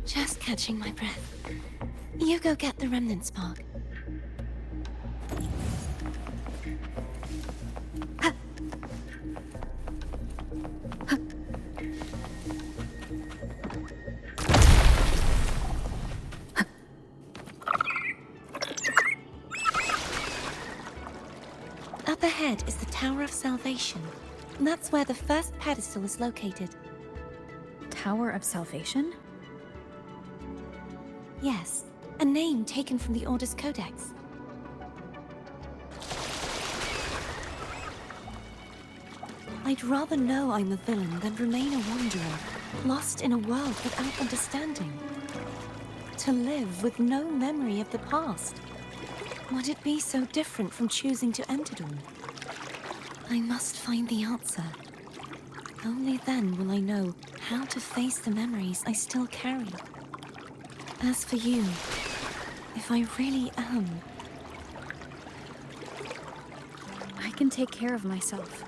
Just catching my breath. You go get the remnant spark. Up ahead is the Tower of Salvation. That's where the first pedestal is located. Tower of Salvation? Yes, a name taken from the Order's Codex. I'd rather know I'm a villain than remain a wanderer, lost in a world without understanding. To live with no memory of the past. Would it be so different from choosing to end it all? I must find the answer. Only then will I know how to face the memories I still carry. As for you, if I really am... I can take care of myself.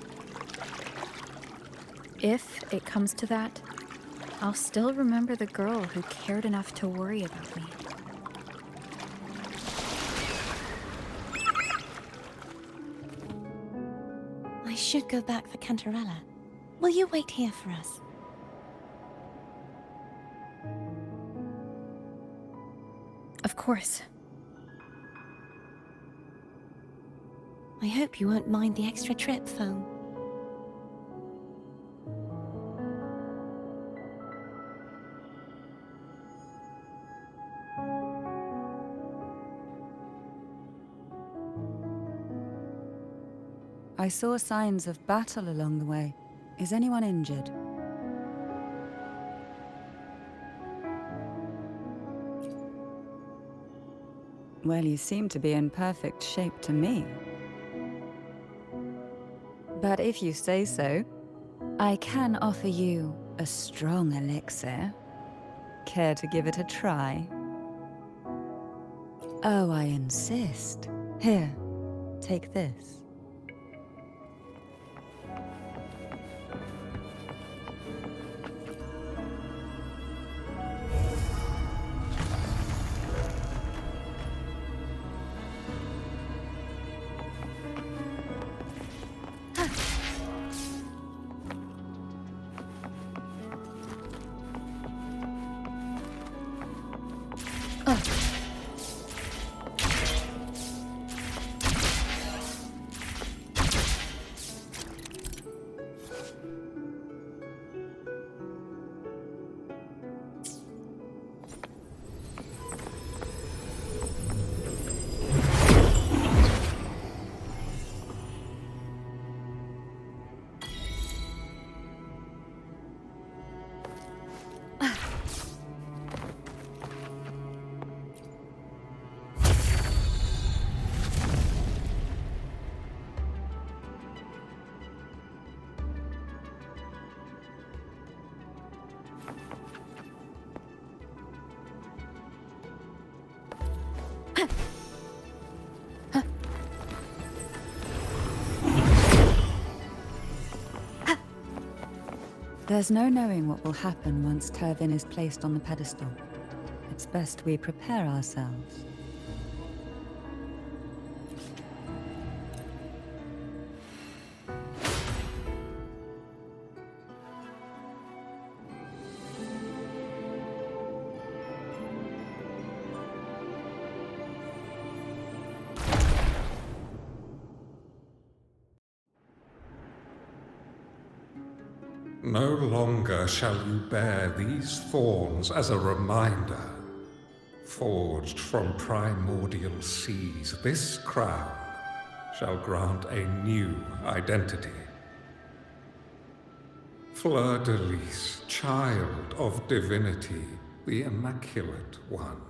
If it comes to that, I'll still remember the girl who cared enough to worry about me. I should go back for Cantarella. Will you wait here for us? Of course. I hope you won't mind the extra trip, Foam. I saw signs of battle along the way. Is anyone injured? Well, you seem to be in perfect shape to me. But if you say so, I can offer you a strong elixir. Care to give it a try? Oh, I insist. Here, take this. There's no knowing what will happen once Turvin is placed on the pedestal. It's best we prepare ourselves. No longer shall you bear these thorns as a reminder. Forged from primordial seas, this crown shall grant a new identity. Fleur-de-lis, child of divinity, the Immaculate One,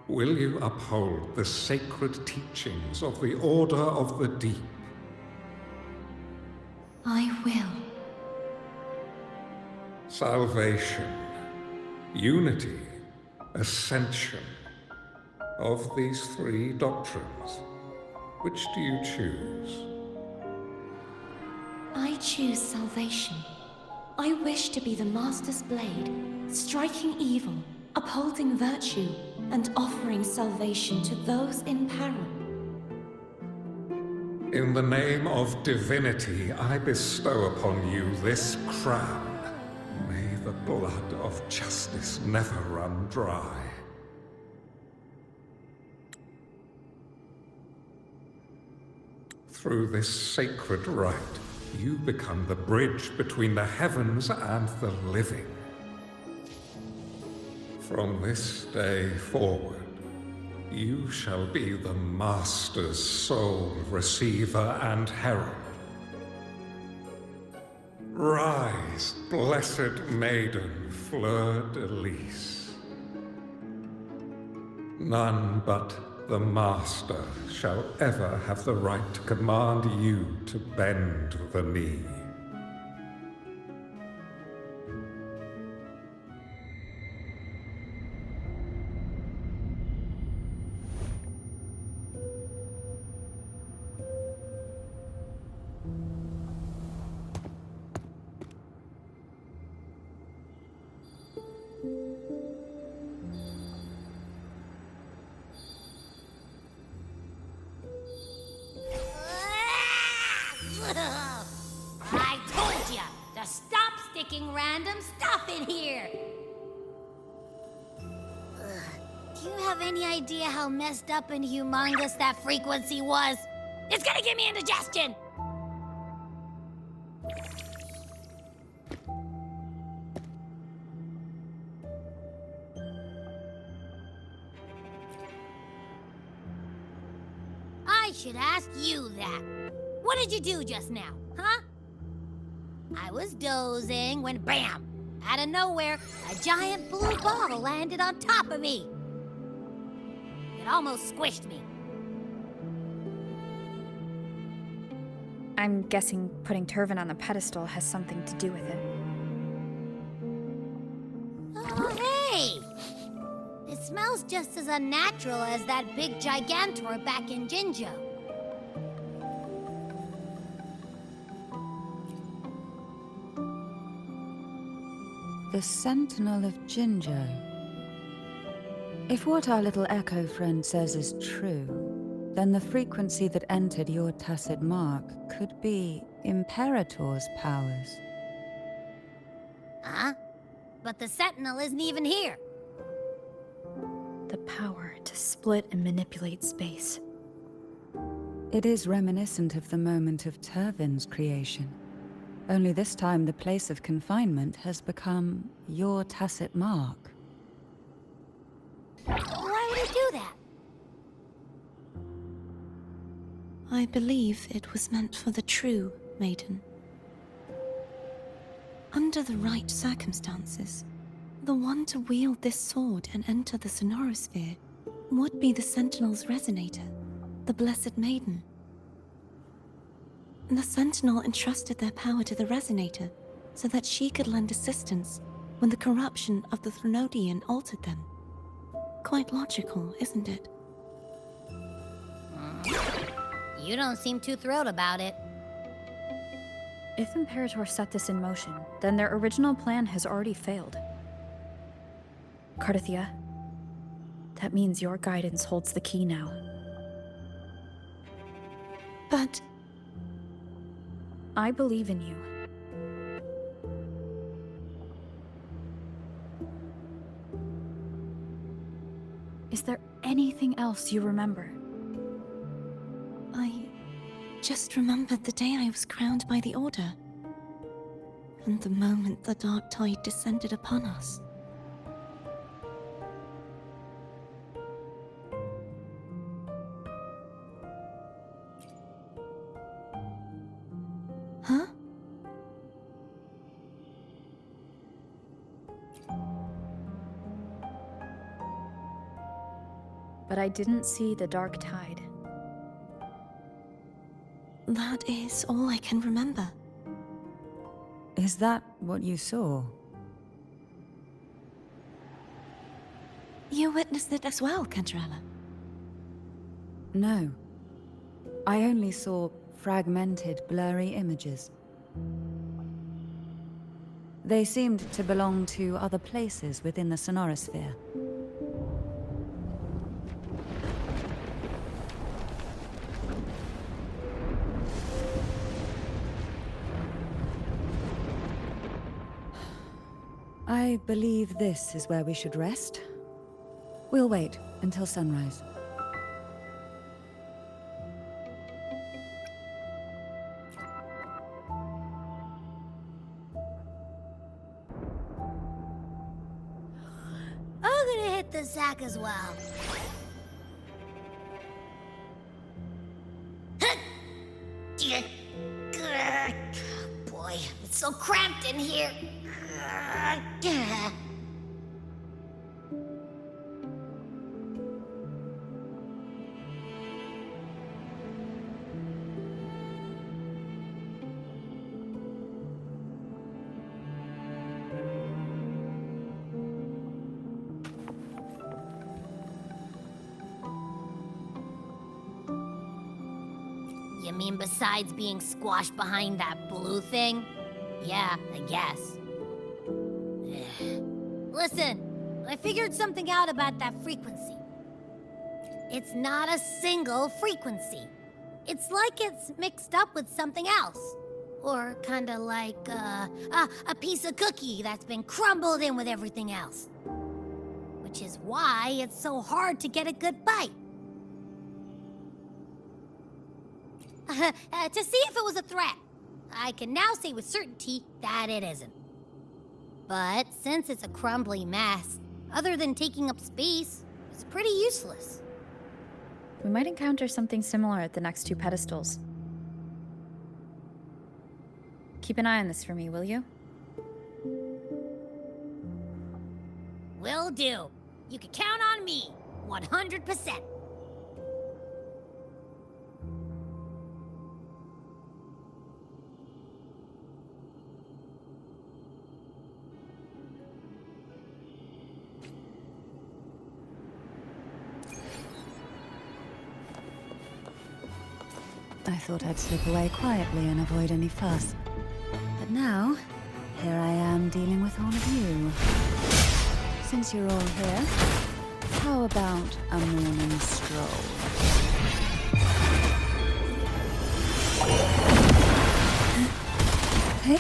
will you uphold the sacred teachings of the Order of the Deep? I will. Salvation, unity, ascension. Of these three doctrines, which do you choose? I choose salvation. I wish to be the Master's blade, striking evil, upholding virtue, and offering salvation to those in peril. In the name of divinity, I bestow upon you this crown. May the blood of justice never run dry. Through this sacred rite, you become the bridge between the heavens and the living. From this day forward, you shall be the Master's sole receiver and herald. Rise, blessed maiden Fleur-de-lis. None but the Master shall ever have the right to command you to bend the knee. I told ya to stop sticking random stuff in here! Do you have any idea how messed up and humongous that frequency was? It's gonna give me indigestion! I should ask you that. What did you do just now, huh? I was dozing when bam! Out of nowhere, a giant blue ball landed on top of me. It almost squished me. I'm guessing putting Turvin on the pedestal has something to do with it. Oh, hey! It smells just as unnatural as that big gigantor back in Jinjo. The Sentinel of Jinjo. If what our little echo friend says is true, then the frequency that entered your tacit mark could be Imperator's powers. Huh? But the Sentinel isn't even here. The power to split and manipulate space. It is reminiscent of the moment of Turvin's creation. Only this time the place of confinement has become your tacit mark. Why would it do that? I believe it was meant for the true Maiden. Under the right circumstances, the one to wield this sword and enter the sonorosphere would be the Sentinel's resonator, the Blessed Maiden. The Sentinel entrusted their power to the resonator so that she could lend assistance when the corruption of the Threnodian altered them. Quite logical, isn't it? You don't seem too thrilled about it. If Imperator set this in motion, then their original plan has already failed. Cartethyia, that means your guidance holds the key now. But I believe in you. Is there anything else you remember? I just remembered the day I was crowned by the Order, and the moment the dark tide descended upon us. Huh? But I didn't see the dark tide. That is all I can remember. Is that what you saw? You witnessed it as well, Cantarella. No. I only saw fragmented, blurry images. They seemed to belong to other places within the sonorosphere. I believe this is where we should rest. We'll wait until sunrise. I'm gonna hit the sack as well. Boy, it's so cramped in here. You mean besides being squashed behind that blue thing? Yeah, I guess. Listen, I figured something out about that frequency. It's not a single frequency. It's like it's mixed up with something else. Or kinda like, a piece of cookie that's been crumbled in with everything else. Which is why it's so hard to get a good bite. To see if it was a threat. I can now say with certainty that it isn't. But since it's a crumbly mess, other than taking up space, it's pretty useless. We might encounter something similar at the next two pedestals. Keep an eye on this for me, will you? Will do. You can count on me, 100%. I thought I'd slip away quietly and avoid any fuss. But now, here I am dealing with all of you. Since you're all here, how about a morning stroll? Hey?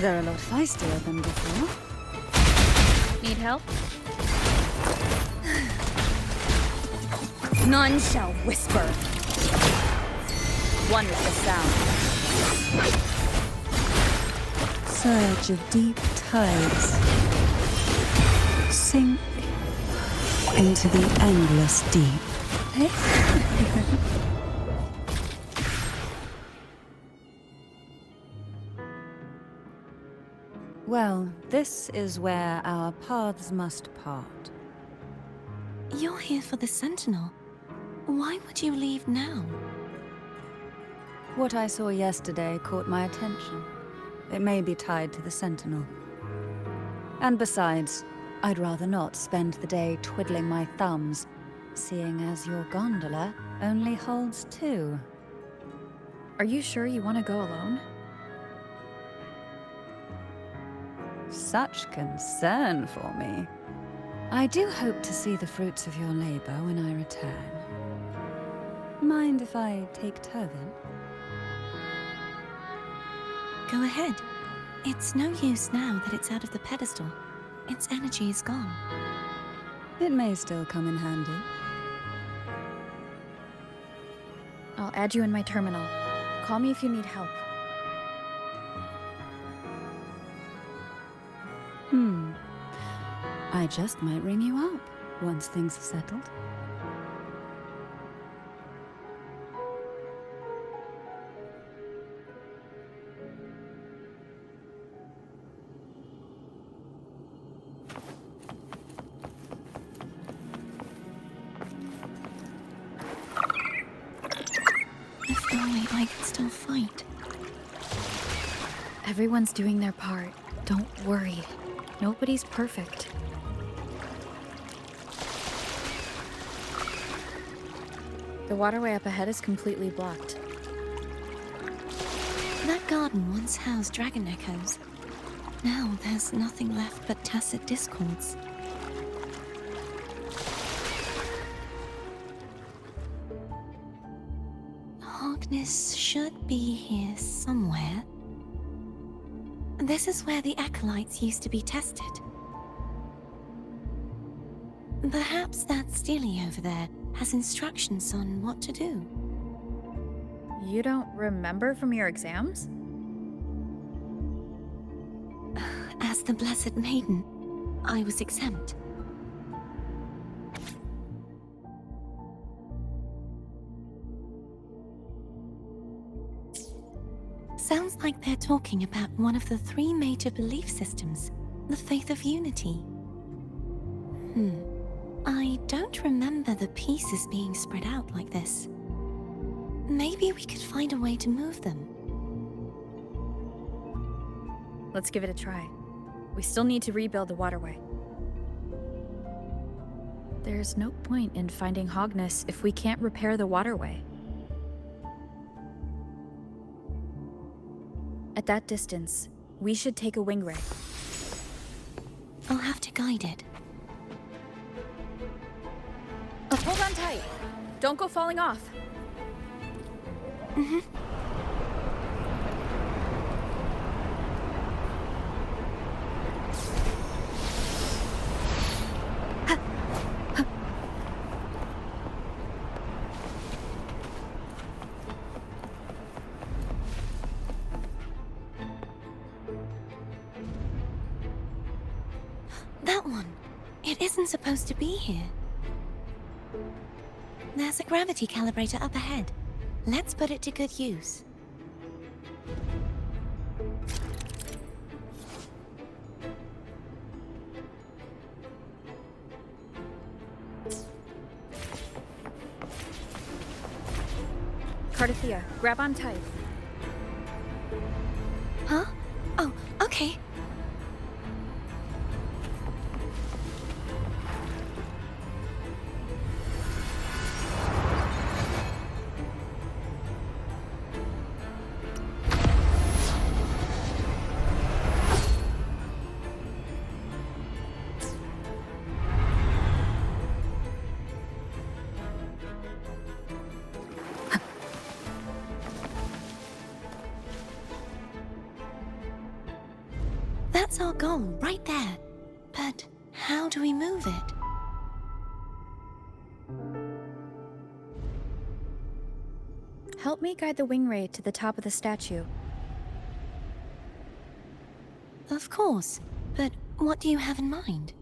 They're a lot feistier than before. Need help? None shall whisper. One is the sound. Surge of deep tides. Sink into the endless deep. Hey? Well, this is where our paths must part. You're here for the Sentinel. Why would you leave now? What I saw yesterday caught my attention. It may be tied to the Sentinel. And besides, I'd rather not spend the day twiddling my thumbs, seeing as your gondola only holds 2. Are you sure you want to go alone? Such concern for me. I do hope to see the fruits of your labor when I return. Mind if I take Turvin? Go ahead. It's no use now that it's out of the pedestal. Its energy is gone. It may still come in handy. I'll add you in my terminal. Call me if you need help. I just might ring you up once things are settled. If only I could still fight. Everyone's doing their part. Don't worry. Nobody's perfect. The waterway up ahead is completely blocked. That garden once housed dragon echoes. Now there's nothing left but tacit discords. Hogness should be here somewhere. This is where the acolytes used to be tested. Perhaps that Steely over there has instructions on what to do. You don't remember from your exams? As the Blessed Maiden, I was exempt. Sounds like they're talking about one of the 3 major belief systems, the faith of unity. I don't remember the pieces being spread out like this. Maybe we could find a way to move them. Let's give it a try. We still need to rebuild the waterway. There's no point in finding Hogness if we can't repair the waterway. At that distance, we should take a wing ray. I'll have to guide it. Hold on tight. Don't go falling off. That one. It isn't supposed to be here. There's a gravity calibrator up ahead. Let's put it to good use. Cartethyia, grab on tight. Huh? Oh, okay. That's our goal, right there. But how do we move it? Help me guide the wing ray to the top of the statue. Of course, but what do you have in mind?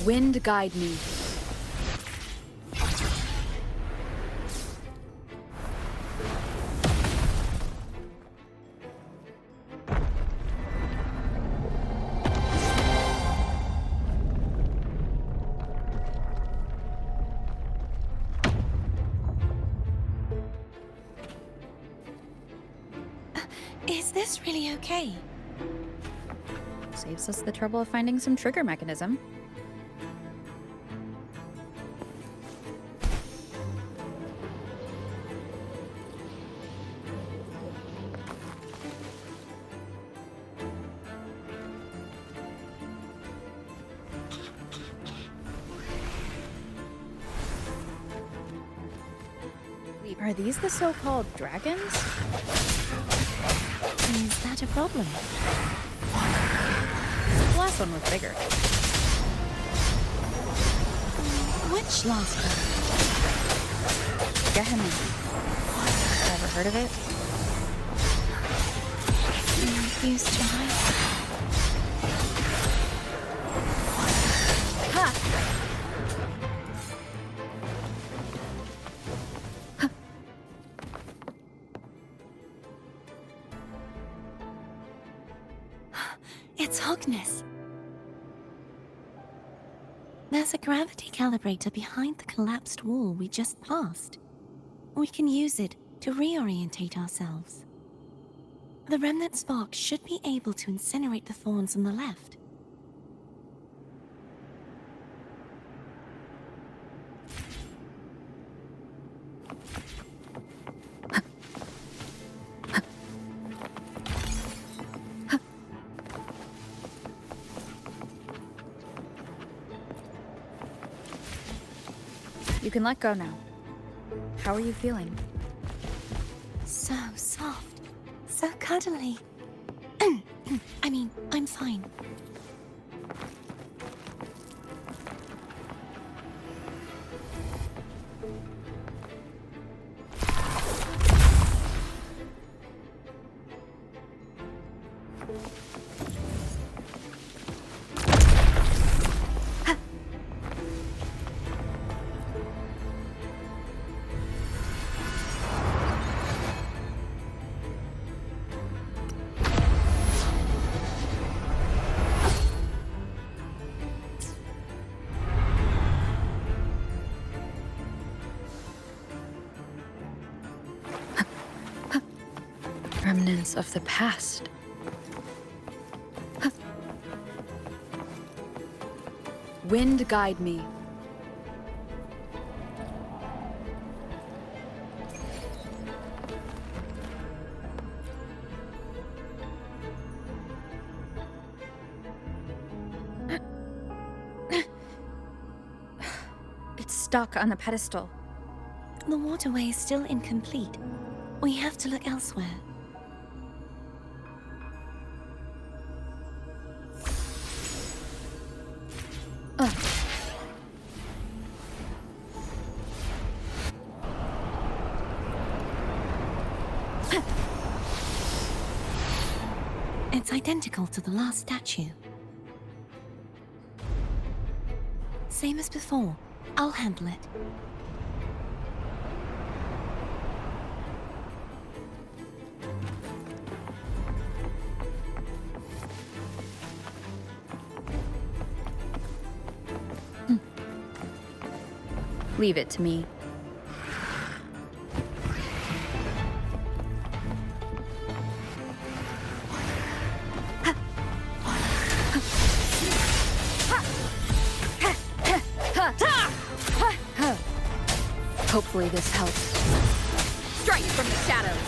Wind guide me. Is this really okay? Saves us the trouble of finding some trigger mechanism. Are these the so-called dragons? Is that a problem? The last one was bigger. Which last one? Gehenna. Ever heard of it? Used to hide. It's Hogness. There's a gravity calibrator behind the collapsed wall we just passed. We can use it to reorientate ourselves. The remnant spark should be able to incinerate the thorns on the left. You can let go now. How are you feeling? So soft. So cuddly. I mean, I'm fine. Remnants of the past. Wind guide me. It's stuck on the pedestal. The waterway is still incomplete. We have to look elsewhere. It's identical to the last statue. Same as before. I'll handle it. Leave it to me. Hopefully this helps. Strike from the shadows!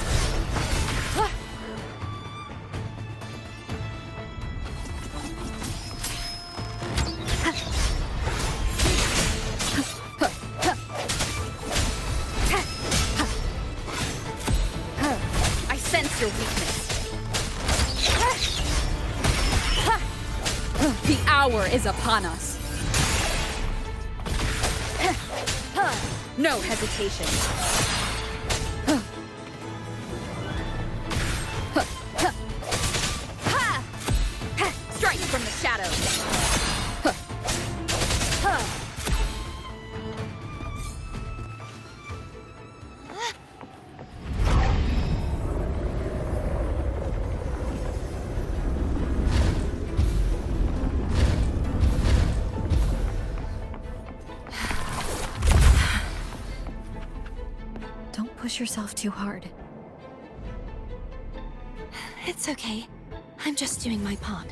hour is upon us. No hesitation. Strike from the shadows. Don't push yourself too hard. It's okay. I'm just doing my part.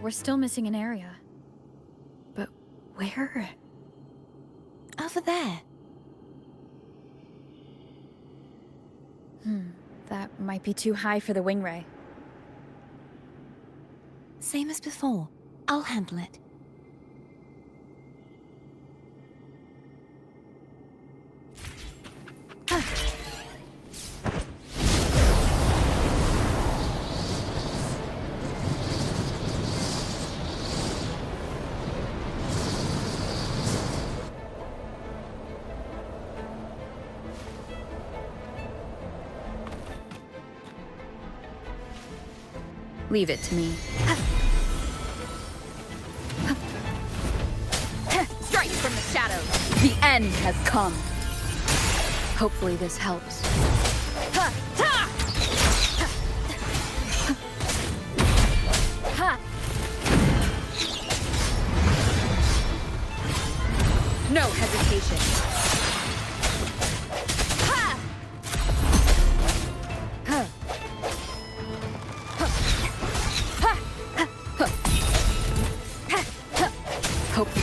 We're still missing an area. But where? Over there. That might be too high for the wing ray. Same as before. I'll handle it. Leave it to me. Strike from the shadows! The end has come! Hopefully this helps. No hesitation.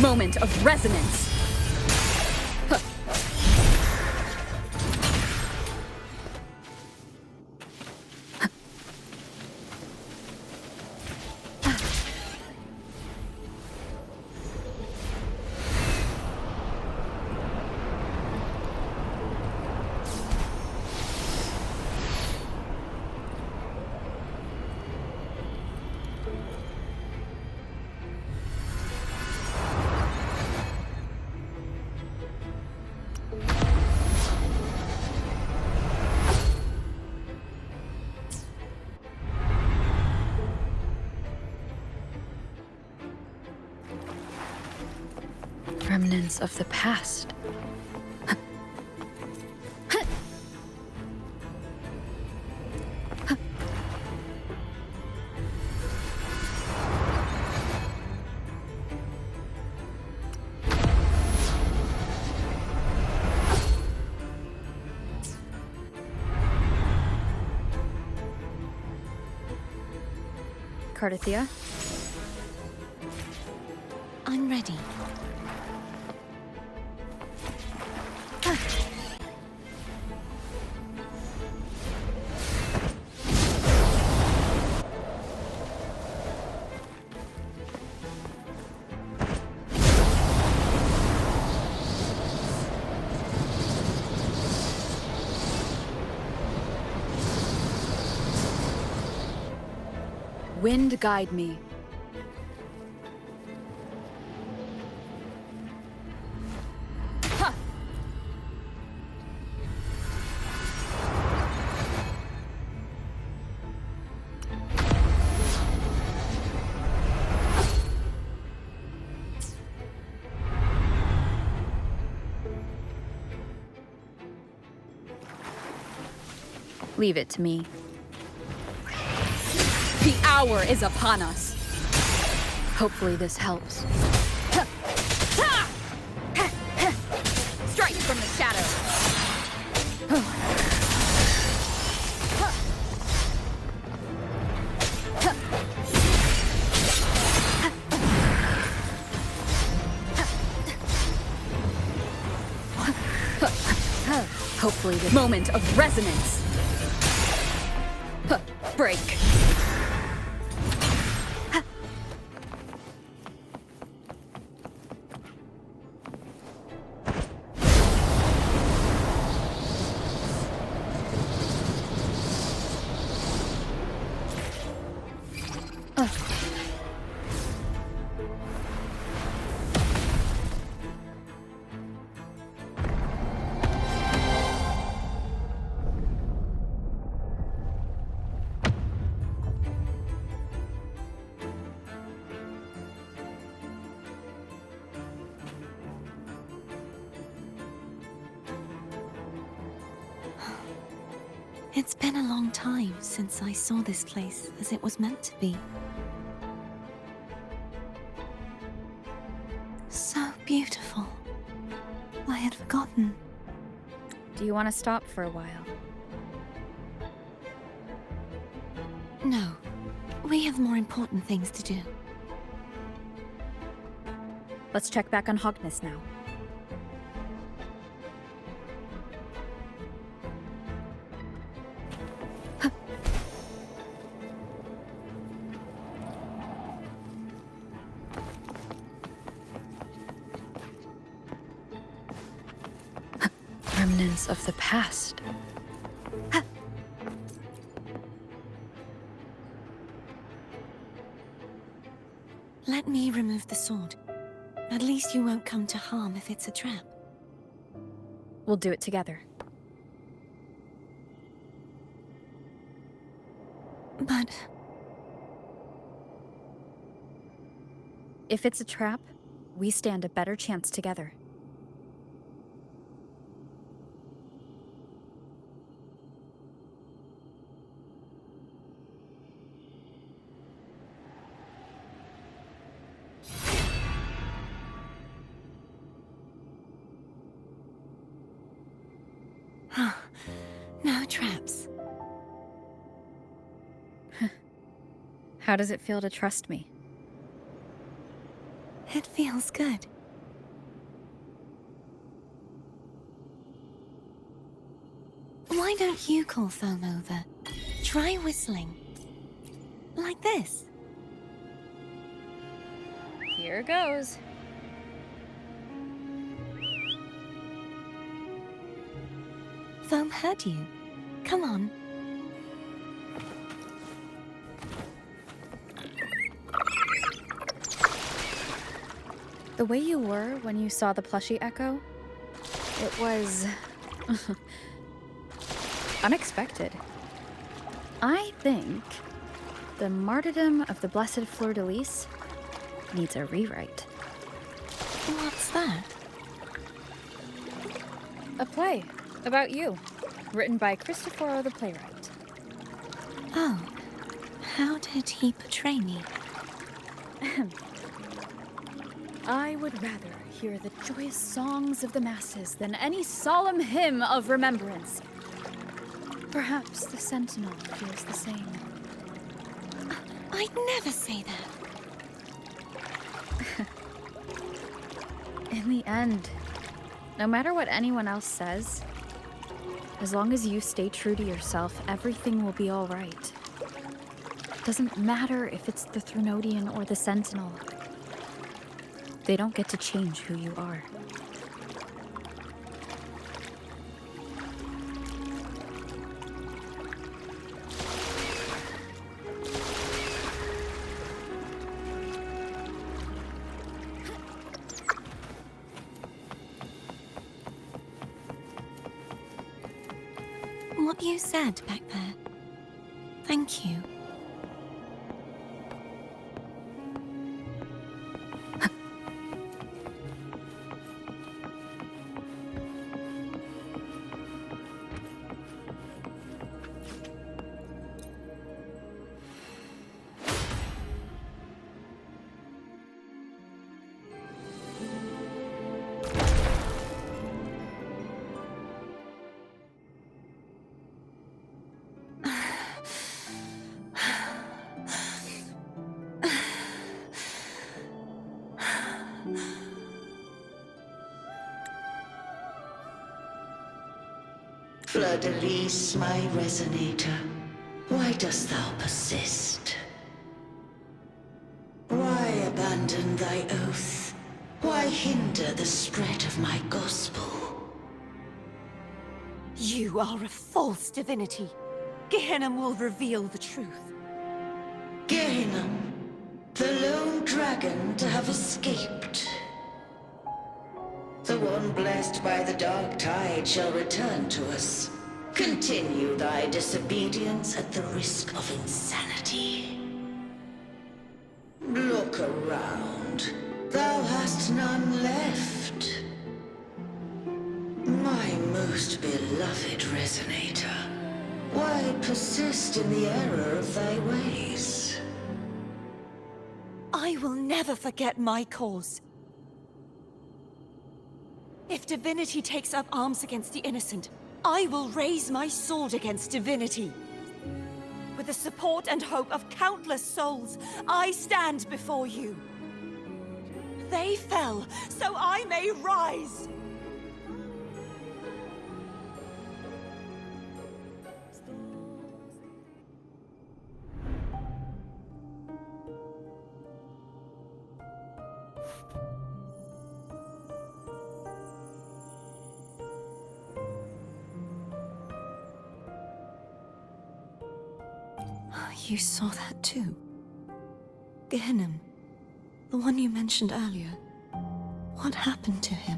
Moment of resonance. Remnants of the past. Cartethyia? I'm ready. Wind guide me. Leave it to me. The hour is upon us. Hopefully this helps. Strike from the shadows. Hopefully this... Moment of resonance. Break. It's been a long time since I saw this place as it was meant to be. So beautiful. I had forgotten. Do you want to stop for a while? No. We have more important things to do. Let's check back on Hogness now. Remnants of the past. Let me remove the sword. At least you won't come to harm if it's a trap. We'll do it together. But if it's a trap, we stand a better chance together. no traps. How does it feel to trust me? It feels good. Why don't you call Foam over? Try whistling. Like this. Here goes. Foam heard you. Come on. The way you were when you saw the plushie echo, it was unexpected. I think the martyrdom of the Blessed Fleur-de-Lis needs a rewrite. What's that? A play about you, written by Cristoforo the playwright. Oh, how did he portray me? I would rather hear the joyous songs of the masses than any solemn hymn of remembrance. Perhaps the Sentinel feels the same. I'd never say that. In the end, no matter what anyone else says, as long as you stay true to yourself, everything will be all right. It doesn't matter if it's the Threnodian or the Sentinel. They don't get to change who you are. What you said back there. Thank you. Fleur-de-lis, my resonator, why dost thou persist? Why abandon thy oath? Why hinder the spread of my gospel? You are a false divinity. Gehenna will reveal the truth. Gehenna, the lone dragon to have escaped. The one blessed by the dark tide shall return to us. Continue thy disobedience at the risk of insanity. Look around. Thou hast none left. My most beloved resonator, why persist in the error of thy ways? I will never forget my cause. If divinity takes up arms against the innocent, I will raise my sword against divinity. With the support and hope of countless souls, I stand before you. They fell, so I may rise! You saw that too? Gehenna, the one you mentioned earlier. What happened to him?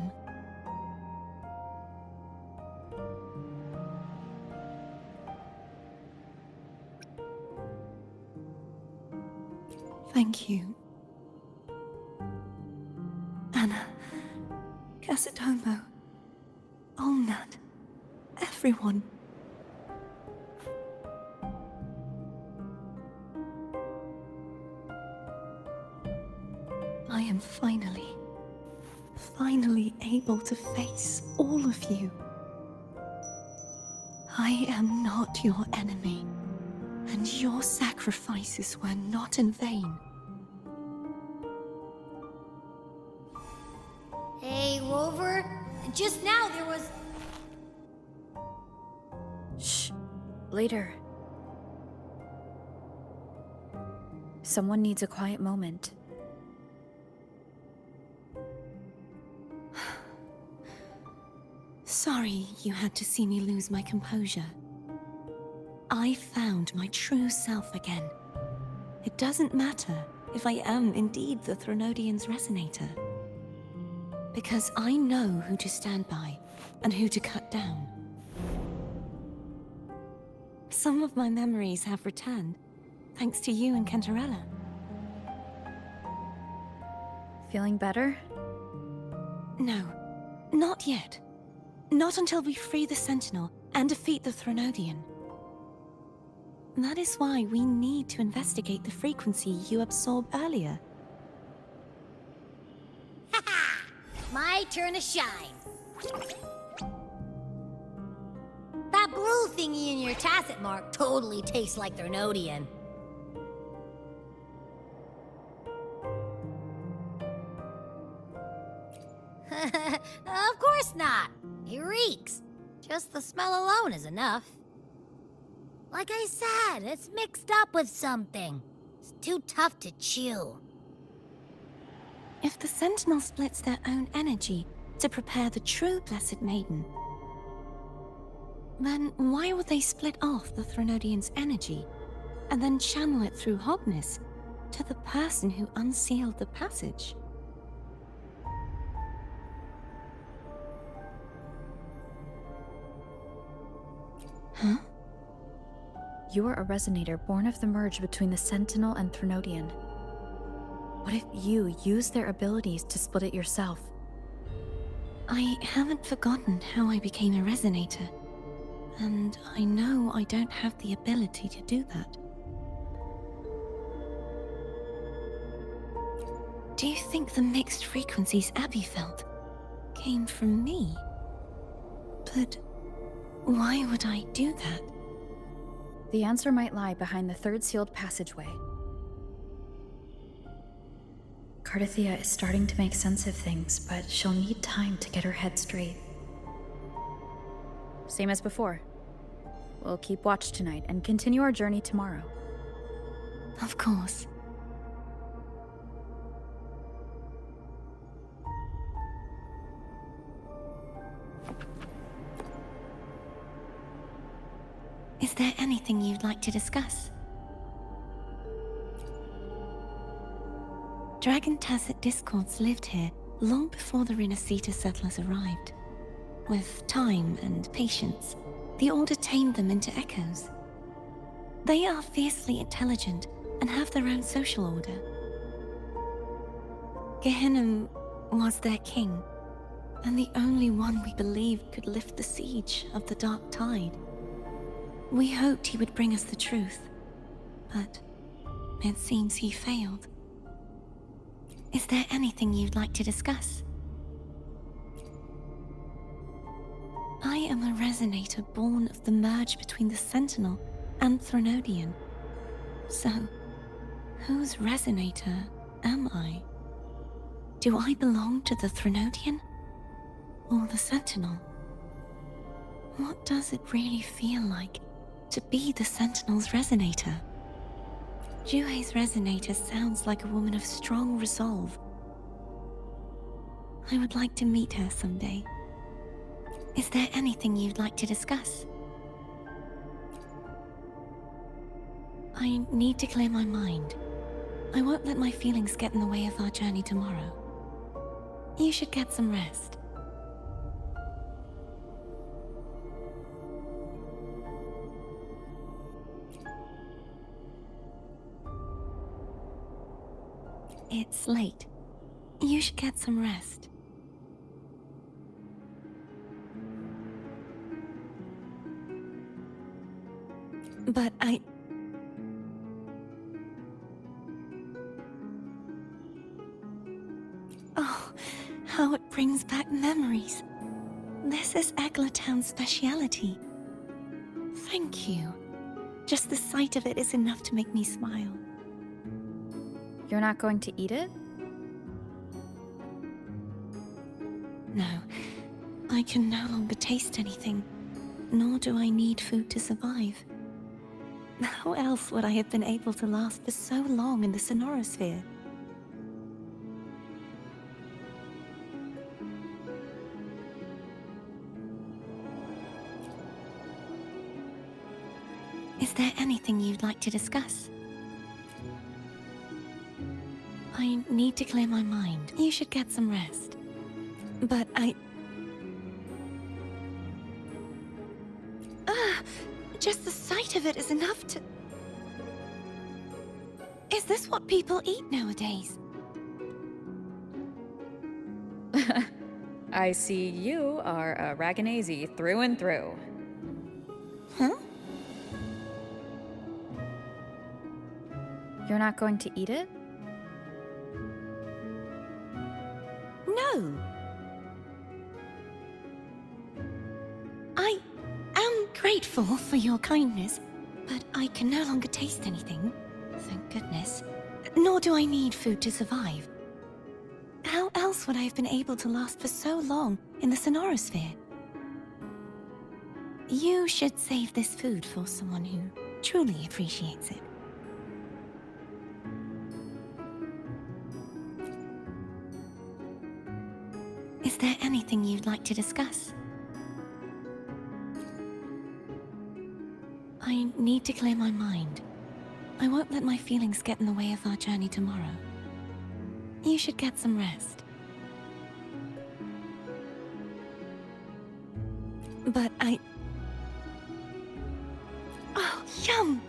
Thank you. Anna, Casitomo, Olnat, everyone. I am finally able to face all of you. I am not your enemy, and your sacrifices were not in vain. Hey, Rover. Just now there was... Shh. Later. Someone needs a quiet moment. Sorry you had to see me lose my composure. I found my true self again. It doesn't matter if I am indeed the Threnodian's resonator. Because I know who to stand by and who to cut down. Some of my memories have returned, thanks to you and Cantarella. Feeling better? No, not yet. Not until we free the Sentinel and defeat the Threnodian. That is why we need to investigate the frequency you absorbed earlier. My turn to shine. That blue thingy in your tacit mark totally tastes like Threnodian. Of course not. It reeks. Just the smell alone is enough. Like I said, it's mixed up with something. It's too tough to chew. If the Sentinel splits their own energy to prepare the true Blessed Maiden, then why would they split off the Threnodian's energy and then channel it through Hogness to the person who unsealed the passage? Huh? You are a resonator born of the merge between the Sentinel and Threnodian. What if you use their abilities to split it yourself? I haven't forgotten how I became a resonator, and I know I don't have the ability to do that. Do you think the mixed frequencies Abby felt came from me? But why would I do that? The answer might lie behind the third sealed passageway. Cartethyia is starting to make sense of things, but she'll need time to get her head straight. Same as before. We'll keep watch tonight and continue our journey tomorrow. Of course. Is there anything you'd like to discuss? Dragon Tacet discords lived here long before the Renascita settlers arrived. With time and patience, the Order tamed them into echoes. They are fiercely intelligent and have their own social order. Gehinnom was their king, and the only one we believed could lift the siege of the Dark Tide. We hoped he would bring us the truth, but it seems he failed. Is there anything you'd like to discuss? I am a resonator born of the merge between the Sentinel and Threnodian. So, whose resonator am I? Do I belong to the Threnodian? Or the Sentinel? What does it really feel like to be the Sentinel's resonator? Juhe's resonator sounds like a woman of strong resolve. I would like to meet her someday. Is there anything you'd like to discuss? I need to clear my mind. I won't let my feelings get in the way of our journey tomorrow. You should get some rest. It's late. You should get some rest. But Oh, how it brings back memories. This is Eglatown's speciality. Thank you. Just the sight of it is enough to make me smile. You're not going to eat it? No, I can no longer taste anything, nor do I need food to survive. How else would I have been able to last for so long in the sonorosphere? Is there anything you'd like to discuss? I need to clear my mind. You should get some rest. But just the sight of it is enough to... Is this what people eat nowadays? I see you are a Raganazi through and through. Huh? You're not going to eat it? No. I am grateful for your kindness, but I can no longer taste anything. Thank goodness. Nor do I need food to survive. How else would I have been able to last for so long in the sonorosphere? You should save this food for someone who truly appreciates it. Is there anything you'd like to discuss? I need to clear my mind. I won't let my feelings get in the way of our journey tomorrow. You should get some rest. But Oh, yum!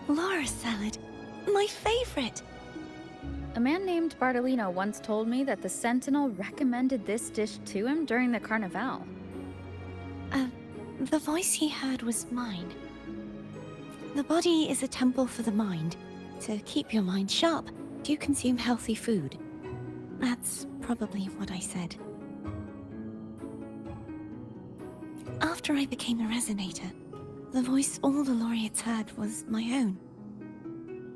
Laura salad. My favorite! A man named Bartolino once told me that the Sentinel recommended this dish to him during the Carnival. The voice he heard was mine. The body is a temple for the mind. To keep your mind sharp, do consume healthy food. That's probably what I said. After I became a resonator, the voice all the laureates heard was my own.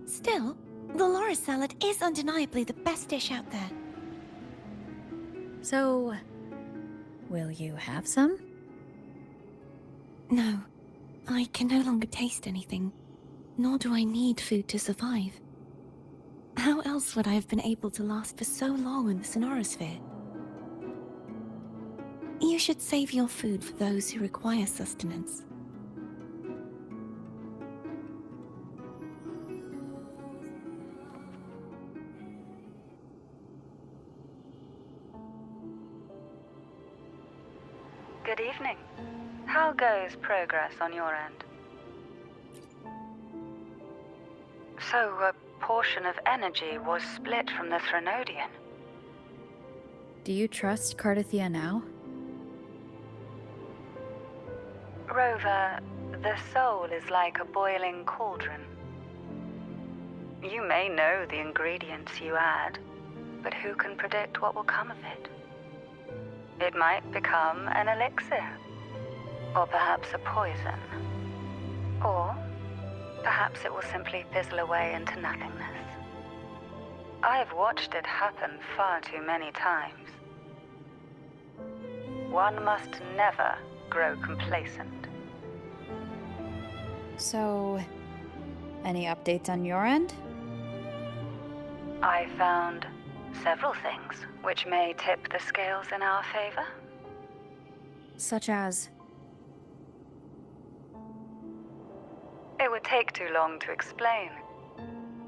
Still, the Laura salad is undeniably the best dish out there. So, will you have some? No, I can no longer taste anything, nor do I need food to survive. How else would I have been able to last for so long in the sonorosphere? You should save your food for those who require sustenance. Good evening. How goes progress on your end? So, a portion of energy was split from the Threnodian. Do you trust Cartethyia now? Rover, the soul is like a boiling cauldron. You may know the ingredients you add, but who can predict what will come of it? It might become an elixir, or perhaps a poison, or perhaps it will simply fizzle away into nothingness. I've watched it happen far too many times. One must never grow complacent. So, any updates on your end? I found several things which may tip the scales in our favor. Such as? It would take too long to explain.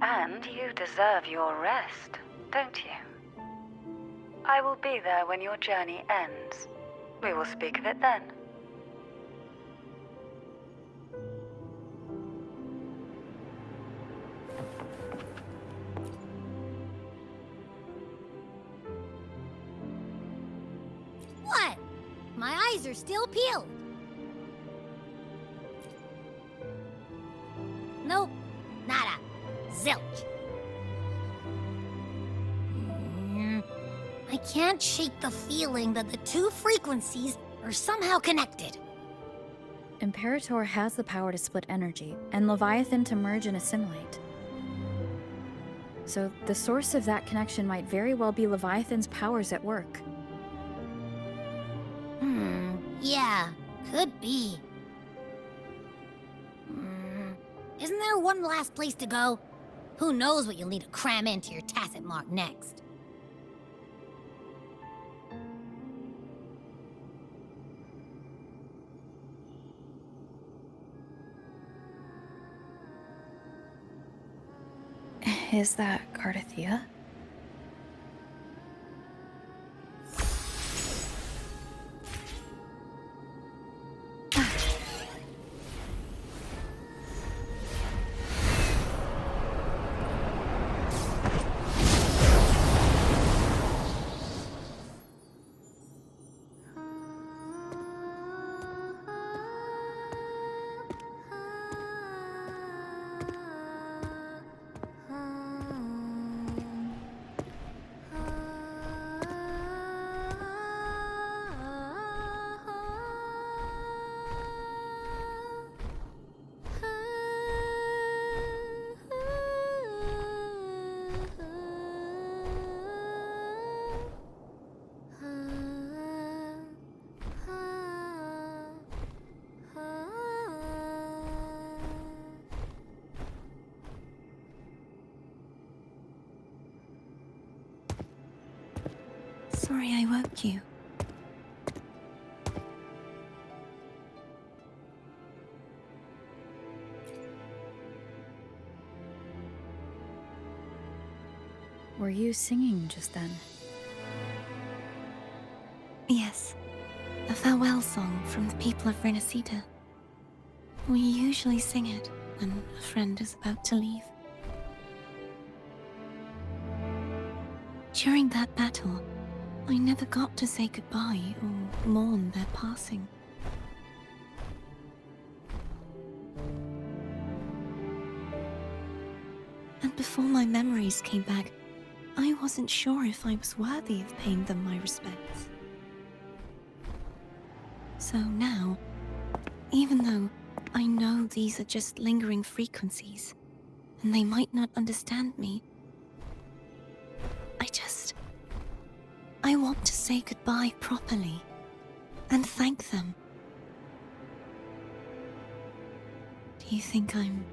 And you deserve your rest, don't you? I will be there when your journey ends. We will speak of it then. What? My eyes are still peeled. Nope. Nada. Zilch. I can't shake the feeling that the two frequencies are somehow connected. Imperator has the power to split energy, and Leviathan to merge and assimilate. So the source of that connection might very well be Leviathan's powers at work. Yeah, could be. Isn't there one last place to go? Who knows what you'll need to cram into your tacit mark next? Is that Cartethyia? Sorry I woke you. Were you singing just then? Yes, a farewell song from the people of Renascita. We usually sing it when a friend is about to leave. During that battle, I never got to say goodbye or mourn their passing. And before my memories came back, I wasn't sure if I was worthy of paying them my respects. So now, even though I know these are just lingering frequencies, and they might not understand me, I want to say goodbye properly, and thank them. You think I'm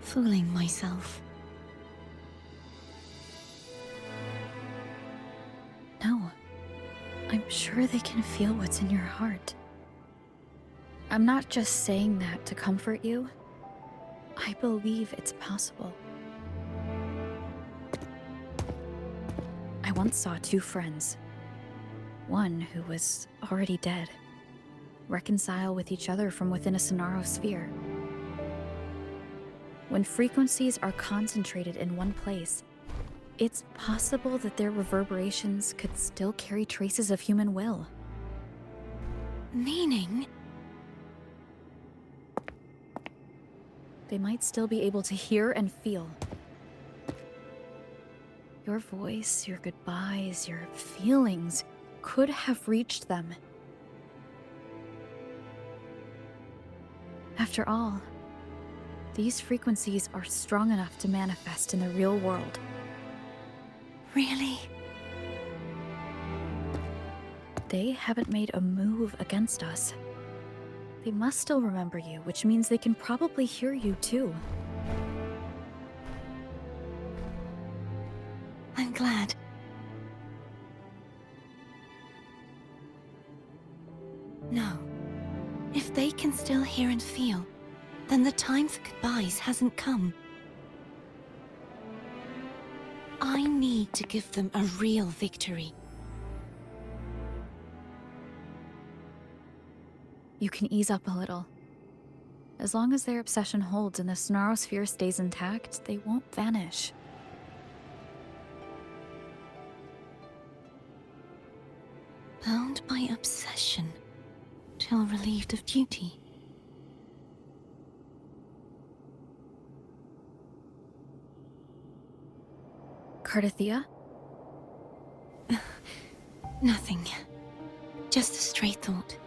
fooling myself? No. I'm sure they can feel what's in your heart. I'm not just saying that to comfort you. I believe it's possible. I once saw two friends. One who was already dead. Reconcile with each other from within a Sonaro sphere. When frequencies are concentrated in one place, it's possible that their reverberations could still carry traces of human will. Meaning? They might still be able to hear and feel. Your voice, your goodbyes, your feelings could have reached them. After all, these frequencies are strong enough to manifest in the real world. Really? They haven't made a move against us. They must still remember you, which means they can probably hear you too. I'm glad. No. If they can still hear and feel, then the time for goodbyes hasn't come. I need to give them a real victory. You can ease up a little. As long as their obsession holds and the Sonaro sphere stays intact, they won't vanish. Bound by obsession, till relieved of duty. Cartethyia? Nothing. Just a stray thought.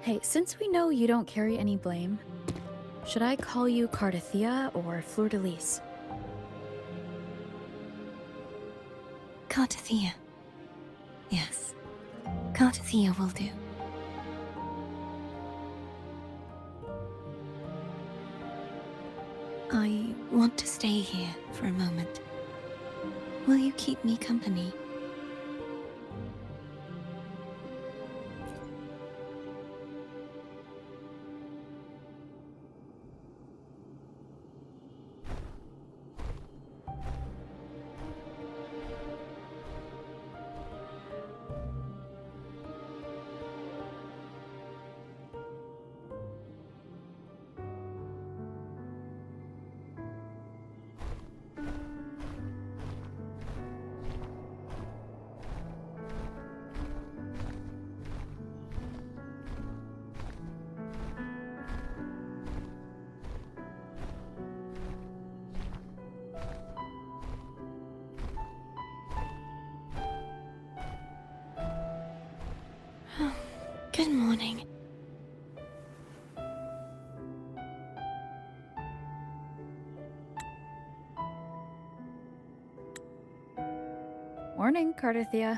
Hey, since we know you don't carry any blame, should I call you Cartethyia or Fleur-de-Lis? Cartethyia. Yes. Cartethyia will do. I want to stay here for a moment. Will you keep me company? Good morning. Morning, Cartethyia.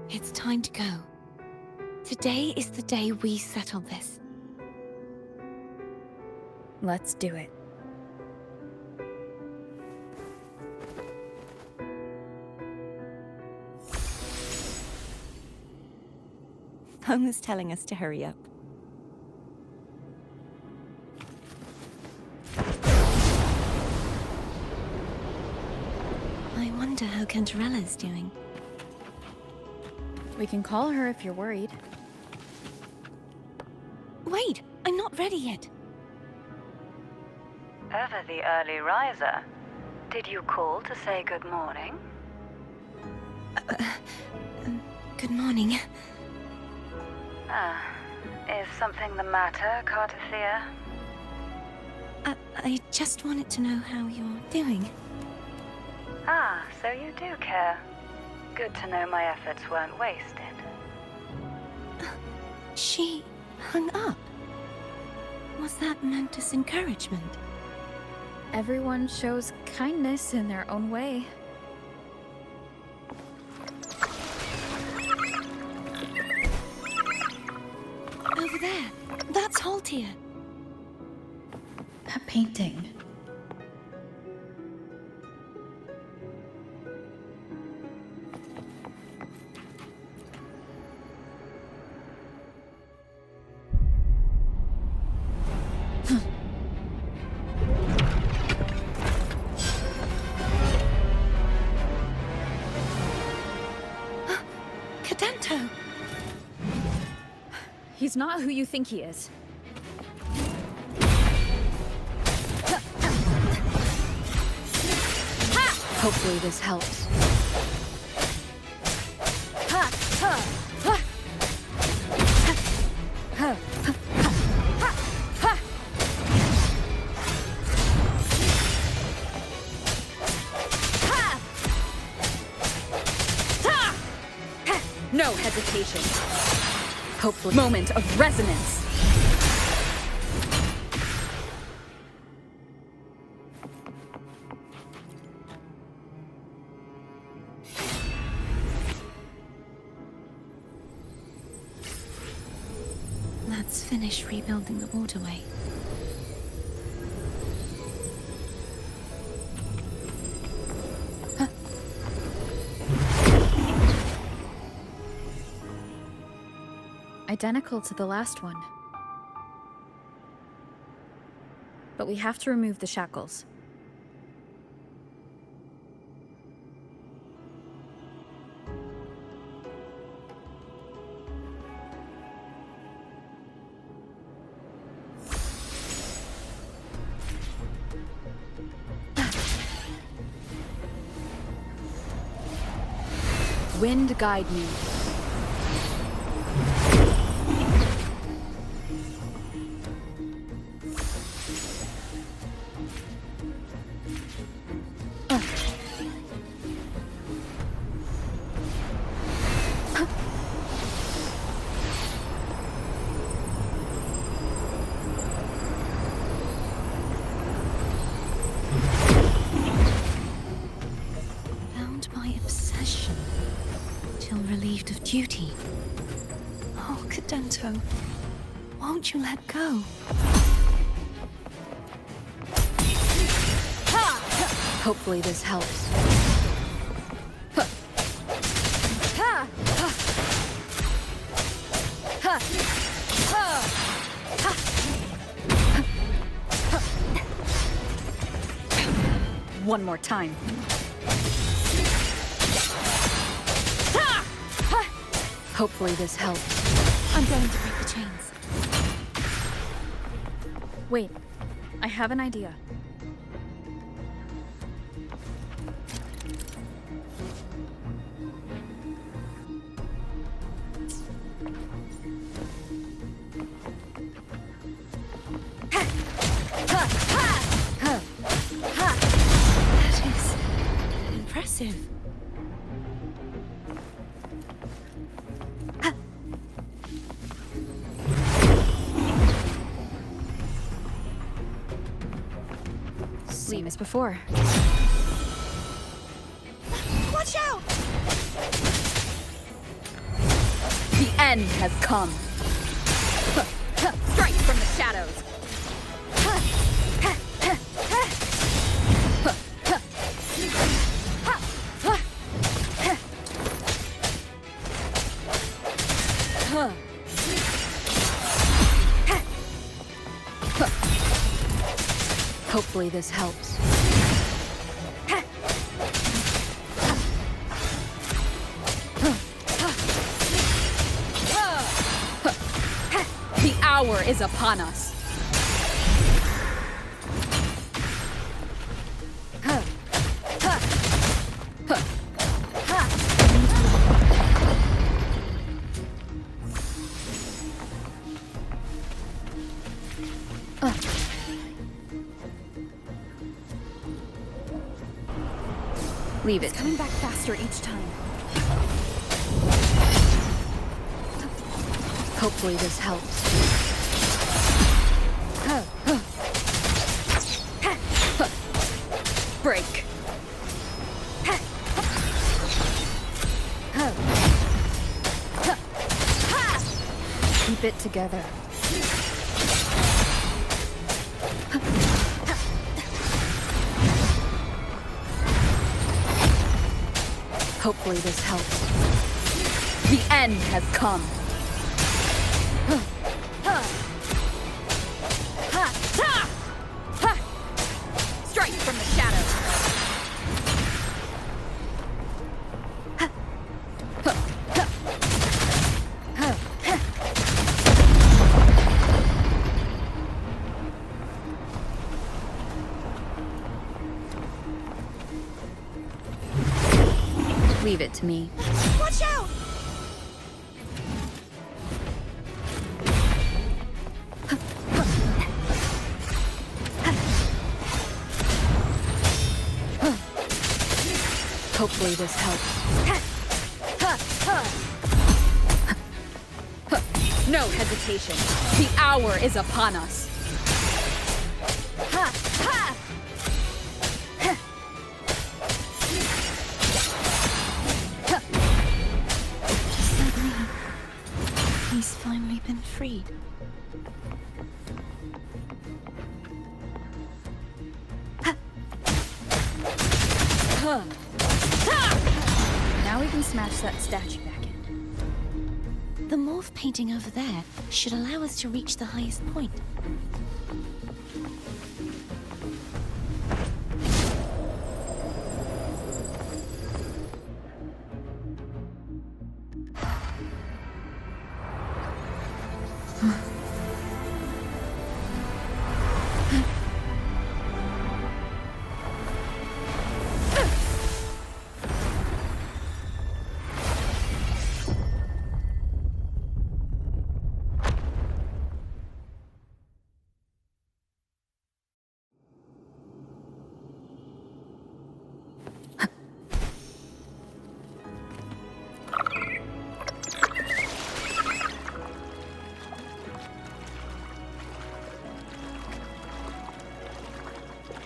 It's time to go. Today is the day we settle this. Let's do it. Home is telling us to hurry up. I wonder how Cantarella's doing. We can call her if you're worried. Wait, I'm not ready yet. Ever the early riser. Did you call to say good morning? Good morning. Is something the matter, Cartethyia? I just wanted to know how you're doing. Ah, so you do care. Good to know my efforts weren't wasted. She hung up. Was that meant as encouragement? Everyone shows kindness in their own way. Over there. That's Haltia. That painting. Cadento! He's not who you think he is. Hopefully this helps. No hesitation. Hopefully. Moment of resonance. Let's finish rebuilding the waterway. Identical to the last one. But we have to remove the shackles. Wind guide me. Bound by obsession, till relieved of duty. Oh, Cadento, won't you let go? Hopefully this helps. One more time. Hopefully this helps. I'm going to break the chains. Wait, I have an idea. That is impressive. Same as before. Watch out! The end has come. Strike from the shadows. Hopefully this helps. The hour is upon us. Leave it. It's coming back faster each time. Hopefully this helps. Break. Keep it together. Hopefully this helps. The end has come. Strike from the shadows. Leave it to me. Watch out! Hopefully this helps. No hesitation. The hour is upon us. He's finally been freed. Now we can smash that statue back in. The morph painting over there should allow us to reach the highest point.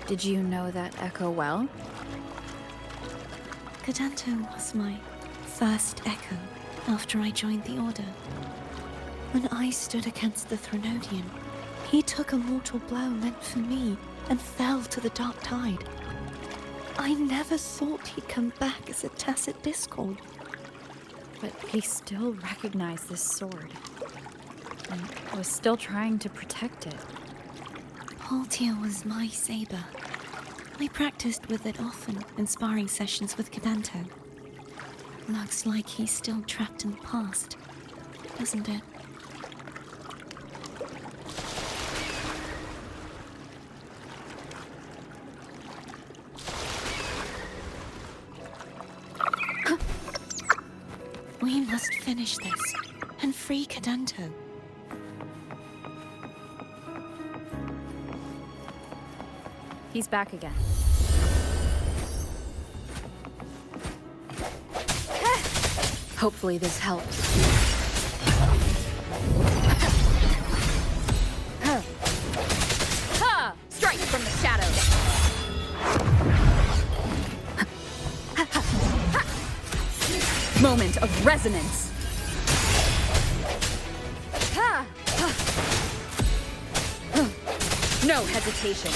Did you know that echo well? Cadanto was my first echo after I joined the Order. When I stood against the Threnodian, he took a mortal blow meant for me and fell to the dark tide. I never thought he'd come back as a tacit discord. But he still recognized this sword. And was still trying to protect it. Haltia was my saber. I practiced with it often in sparring sessions with Cadanto. Looks like he's still trapped in the past, doesn't it? We must finish this and free Cadanto. He's back again. Hopefully this helps. Strike from the shadows. Moment of resonance. No hesitation.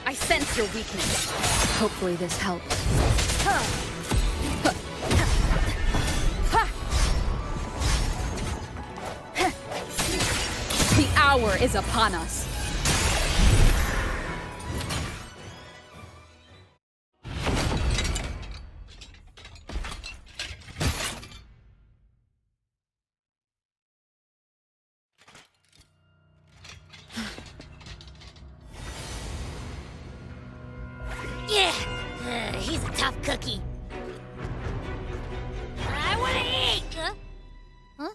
I sense your weakness. Hopefully this helps. The hour is upon us. He's a tough cookie. I want to eat! Huh?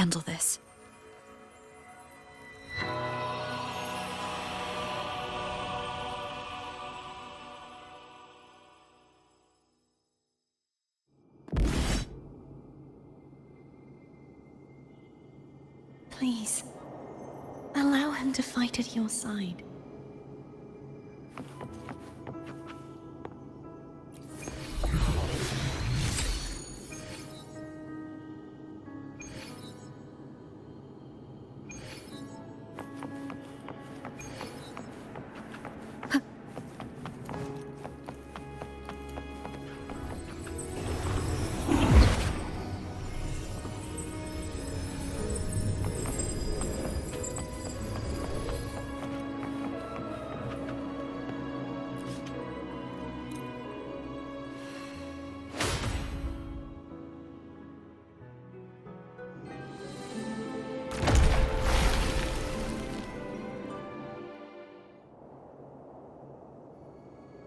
handle this. Please, allow him to fight at your side.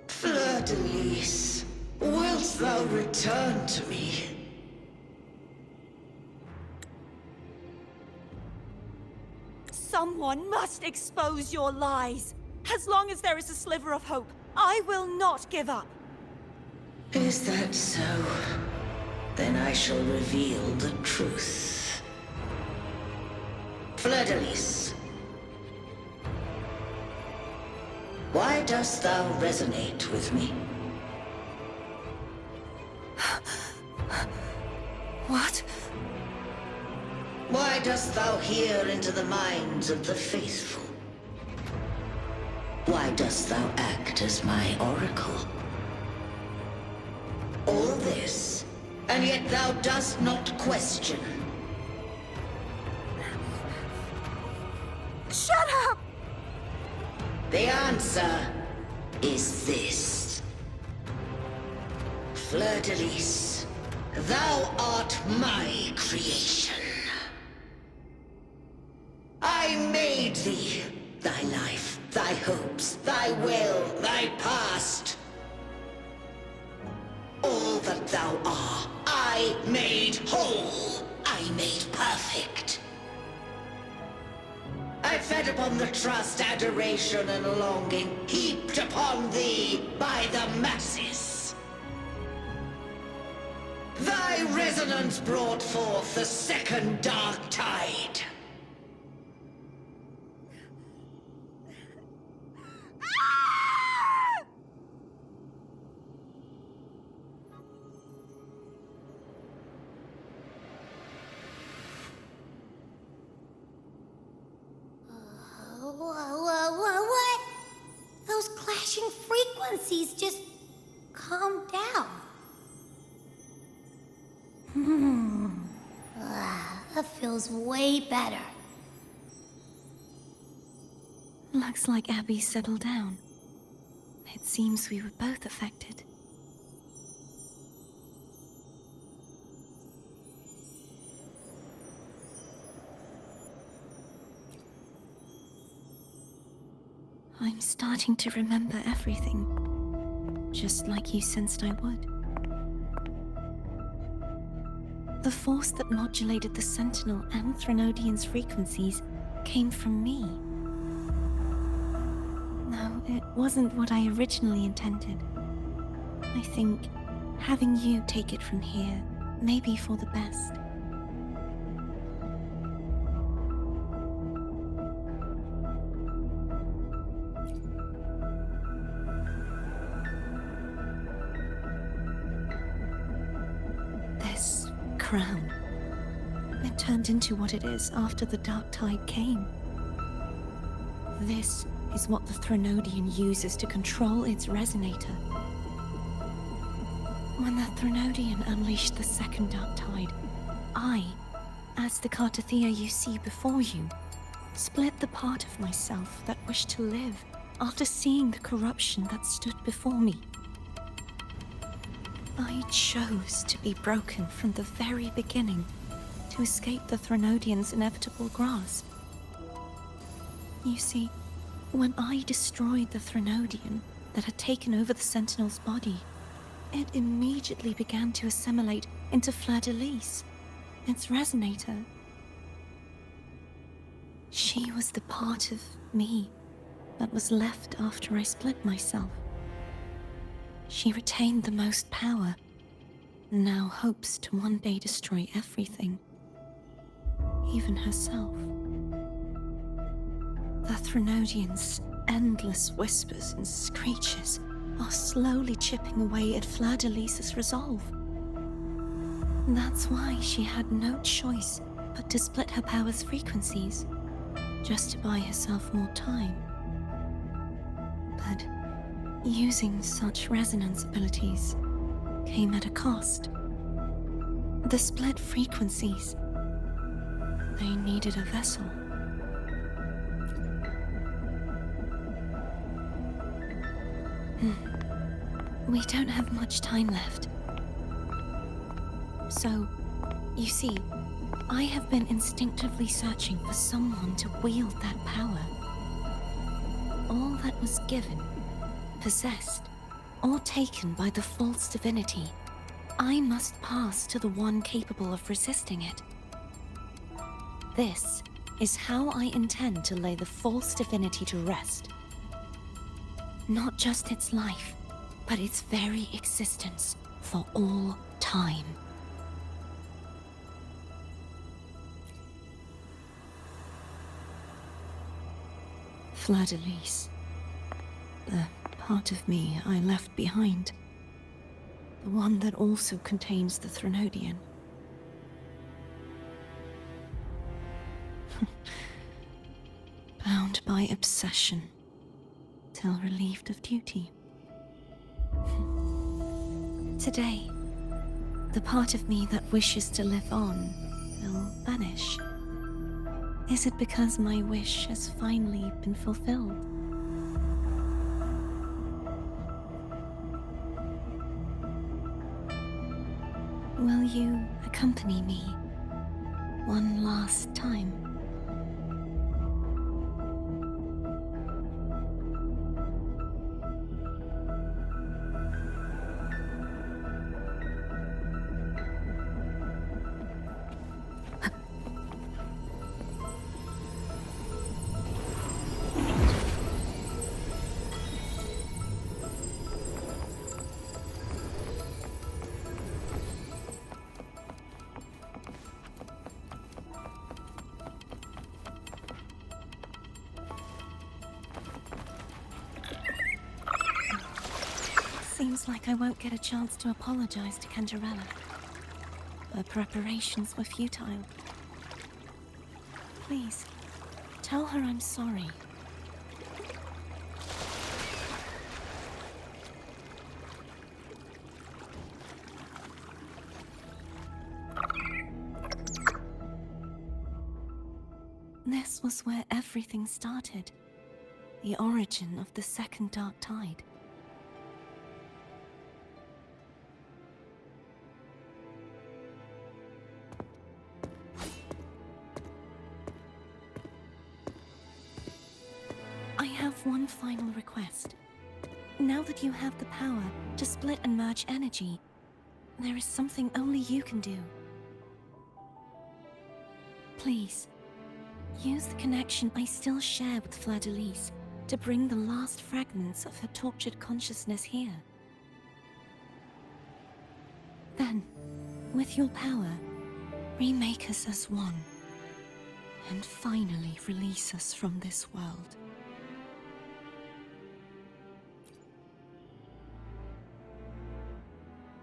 Fleur-de-lis, wilt thou return to me? Someone must expose your lies. As long as there is a sliver of hope, I will not give up. Is that so? Then I shall reveal the truth. Fleur-de-lis, why dost thou resonate with me? What? Why dost thou hear into the minds of the faithful? Why dost thou act as my oracle? All this, and yet thou dost not question. Shut up! The answer is this. Fleur-de-lis, thou art my creation. I made thee, thy life, thy hopes, thy will, thy past. All that thou art, I made whole. I made perfect. I fed upon the trust, adoration, and longing heaped upon thee by the masses. Thy resonance brought forth the second dark tide. What? Those clashing frequencies just calm down. That feels way better. Looks like Abby settled down. It seems we were both affected. I'm starting to remember everything, just like you sensed I would. The force that modulated the Sentinel and Threnodian's frequencies came from me. No, it wasn't what I originally intended. I think having you take it from here may be for the best. This crown, it turned into what it is after the Dark Tide came. This is what the Threnodian uses to control its resonator. When the Threnodian unleashed the second Dark Tide, I, as the Cartethyia you see before you, split the part of myself that wished to live after seeing the corruption that stood before me. I chose to be broken from the very beginning to escape the Threnodian's inevitable grasp. You see, when I destroyed the Threnodian that had taken over the Sentinel's body, it immediately began to assimilate into Fleur-de-lis, its resonator. She was the part of me that was left after I split myself. She retained the most power, and now hopes to one day destroy everything, even herself. The Threnodians' endless whispers and screeches are slowly chipping away at Fleur-de-Lis's resolve. That's why she had no choice but to split her power's frequencies, just to buy herself more time. But using such resonance abilities came at a cost. The split frequencies, they needed a vessel. We don't have much time left. So, you see, I have been instinctively searching for someone to wield that power. All that was given, possessed, or taken by the false divinity, I must pass to the one capable of resisting it. This is how I intend to lay the false divinity to rest. Not just its life, but its very existence for all time. Fleur-de-Lis, the part of me I left behind, the one that also contains the Threnodian. Bound by obsession, till relieved of duty. Today, the part of me that wishes to live on will vanish. Is it because my wish has finally been fulfilled? Will you accompany me one last time? Seems like I won't get a chance to apologize to Cantarella. Her preparations were futile. Please, tell her I'm sorry. This was where everything started. The origin of the second dark tide. One final request. Now that you have the power to split and merge energy, there is something only you can do. Please, use the connection I still share with Fleur-de-Lis to bring the last fragments of her tortured consciousness here. Then, with your power, remake us as one, and finally release us from this world.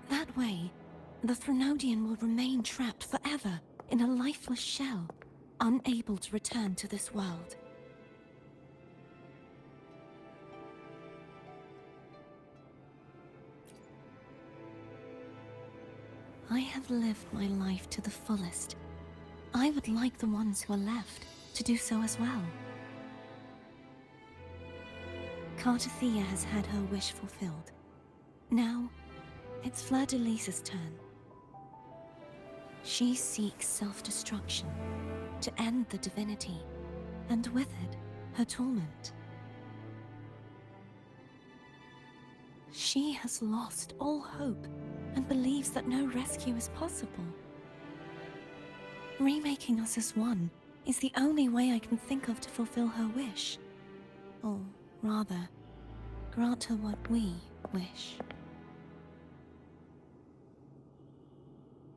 That way, the Threnodian will remain trapped forever in a lifeless shell, unable to return to this world. I have lived my life to the fullest. I would like the ones who are left to do so as well. Cartethyia has had her wish fulfilled. Now, it's Fleur-de-Lis's turn. She seeks self-destruction to end the divinity, and with it, her torment. She has lost all hope and believes that no rescue is possible. Remaking us as one is the only way I can think of to fulfill her wish. Or rather, grant her what we wish.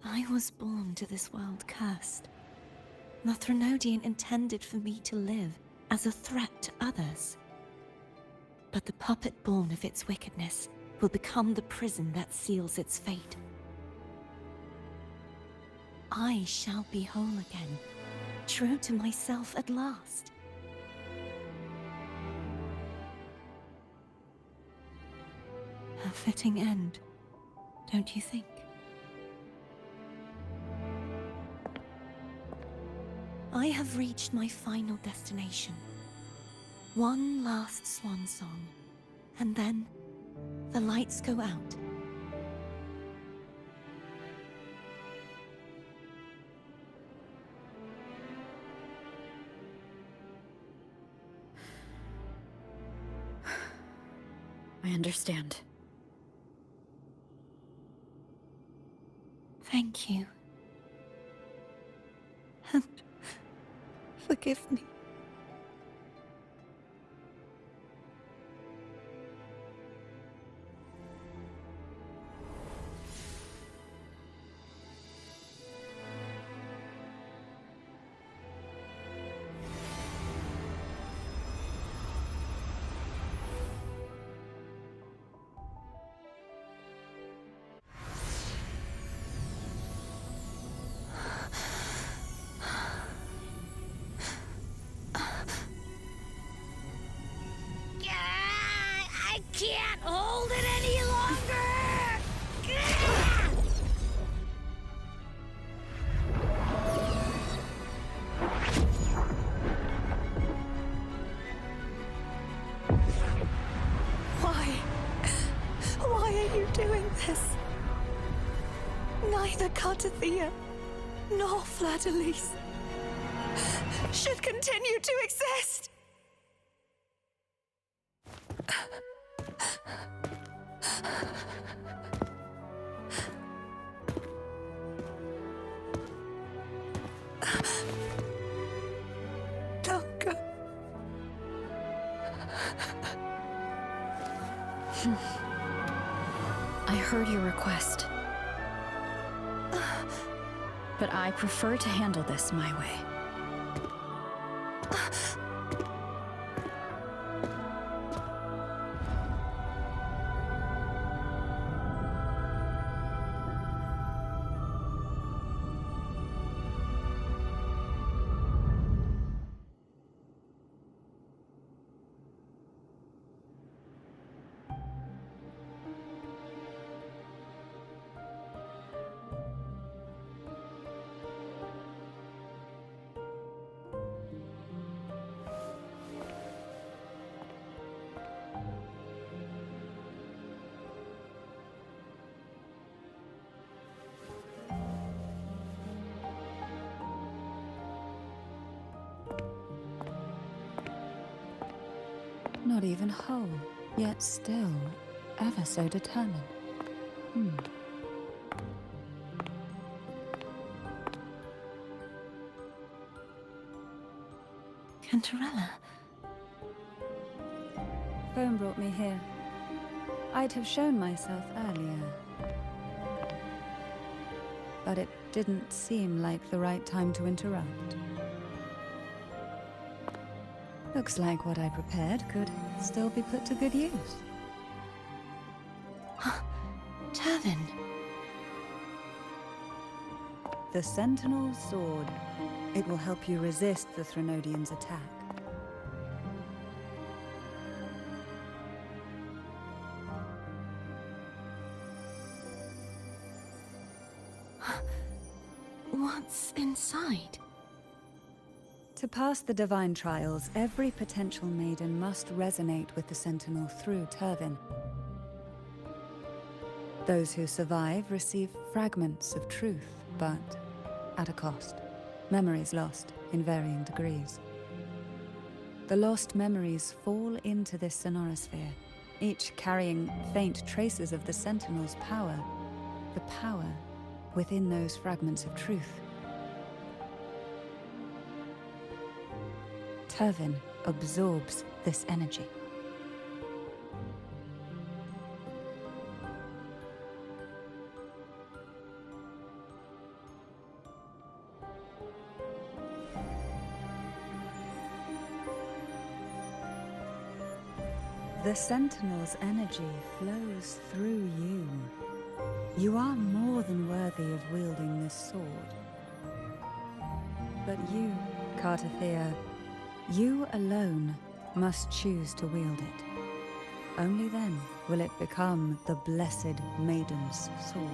I was born to this world cursed. The Threnodian intended for me to live as a threat to others. But the puppet born of its wickedness will become the prison that seals its fate. I shall be whole again, true to myself at last. A fitting end, don't you think? I have reached my final destination. One last swan song, and then the lights go out. I understand. Thank you. And forgive me. I can't hold it any longer! Why are you doing this? Neither Cartethyia nor Fleur-de-Lis should continue to exist! Don't go. I heard your request. But I prefer to handle this my way. Not even whole, yet still ever so determined. Cantarella. Phone brought me here. I'd have shown myself earlier. But it didn't seem like the right time to interrupt. Looks like what I prepared could still be put to good use. Turvin. The Sentinel's sword. It will help you resist the Threnodian's attack. What's inside? To pass the divine trials, every potential maiden must resonate with the Sentinel through Turvin. Those who survive receive fragments of truth, but at a cost. Memories lost in varying degrees. The lost memories fall into this sonorosphere, each carrying faint traces of the Sentinel's power, the power within those fragments of truth. Tervin absorbs this energy. The Sentinel's energy flows through you. You are more than worthy of wielding this sword. But you, Cartethyia, you alone must choose to wield it. Only then will it become the Blessed Maiden's sword.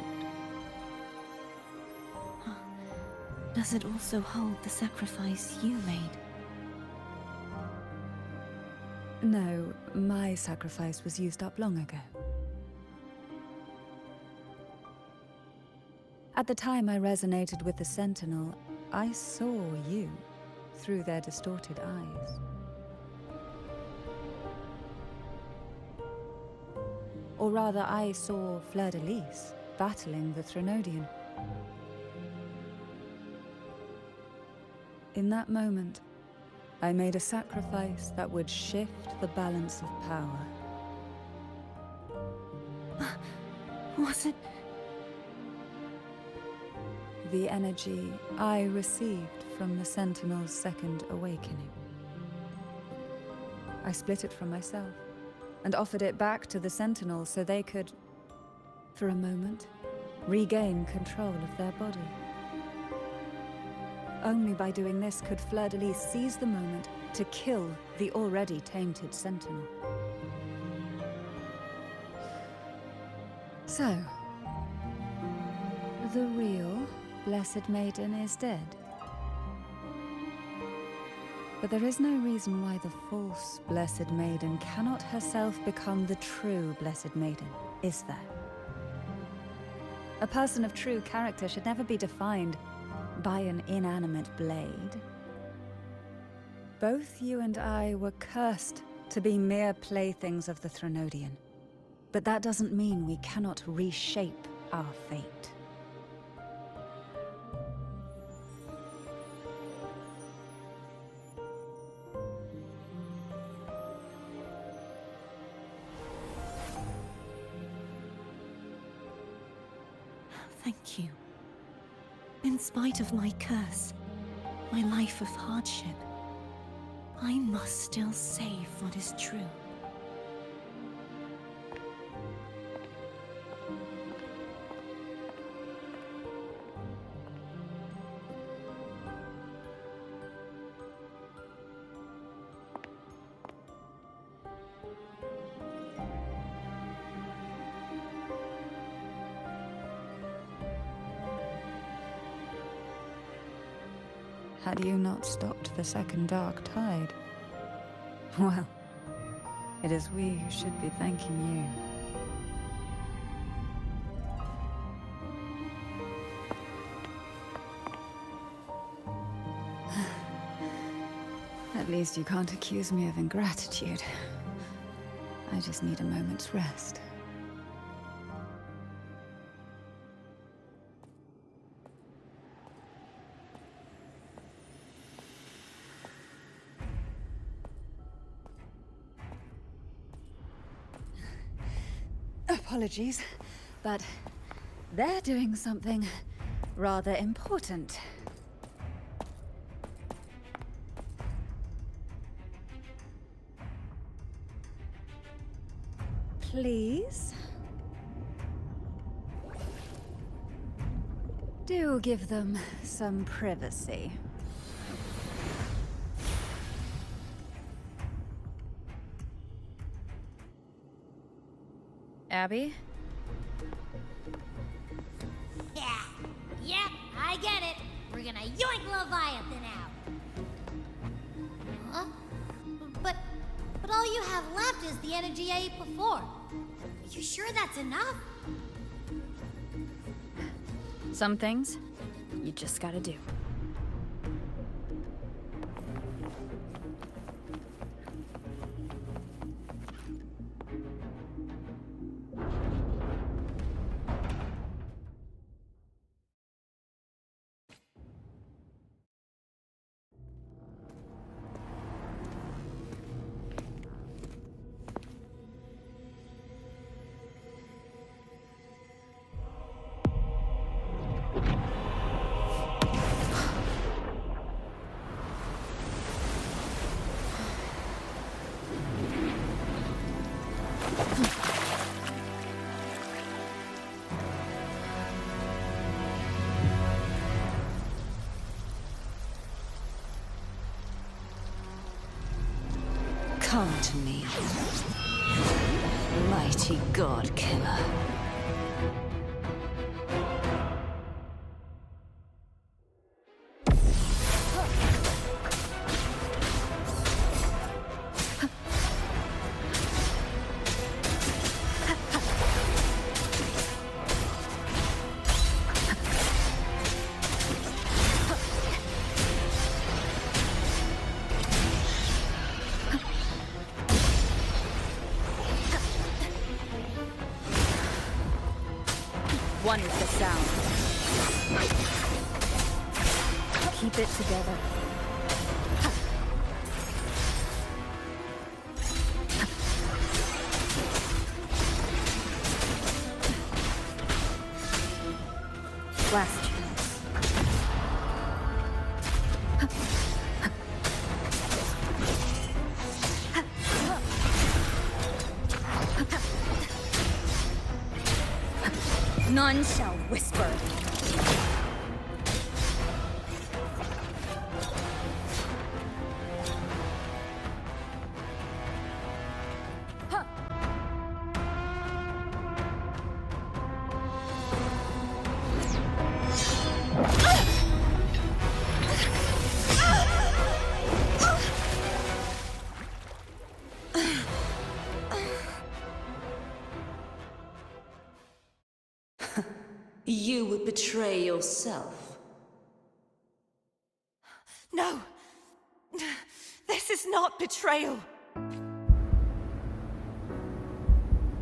Does it also hold the sacrifice you made? No, my sacrifice was used up long ago. At the time I resonated with the Sentinel, I saw you through their distorted eyes. Or rather, I saw Fleur-de-Lis battling the Threnodian. In that moment, I made a sacrifice that would shift the balance of power. Was it? The energy I received from the Sentinel's second awakening. I split it from myself and offered it back to the Sentinel so they could, for a moment, regain control of their body. Only by doing this could Fleur-de-Lis seize the moment to kill the already tainted Sentinel. So, the real Blessed Maiden is dead. But there is no reason why the false Blessed Maiden cannot herself become the true Blessed Maiden, is there? A person of true character should never be defined by an inanimate blade. Both you and I were cursed to be mere playthings of the Threnodian. But that doesn't mean we cannot reshape our fate. Thank you. In spite of my curse, my life of hardship, I must still save what is true. Had you not stopped the second dark tide? Well, it is we who should be thanking you. At least you can't accuse me of ingratitude. I just need a moment's rest. Apologies, but they're doing something rather important. Please? Do give them some privacy. Abby? Yeah, I get it. We're gonna yoink Leviathan out. Huh? But all you have left is the energy I ate before. Are you sure that's enough? Some things, you just gotta do. Come to me, mighty god killer. One is the sound. Keep it together. Last chance. None shall whisper. You would betray yourself. No! This is not betrayal!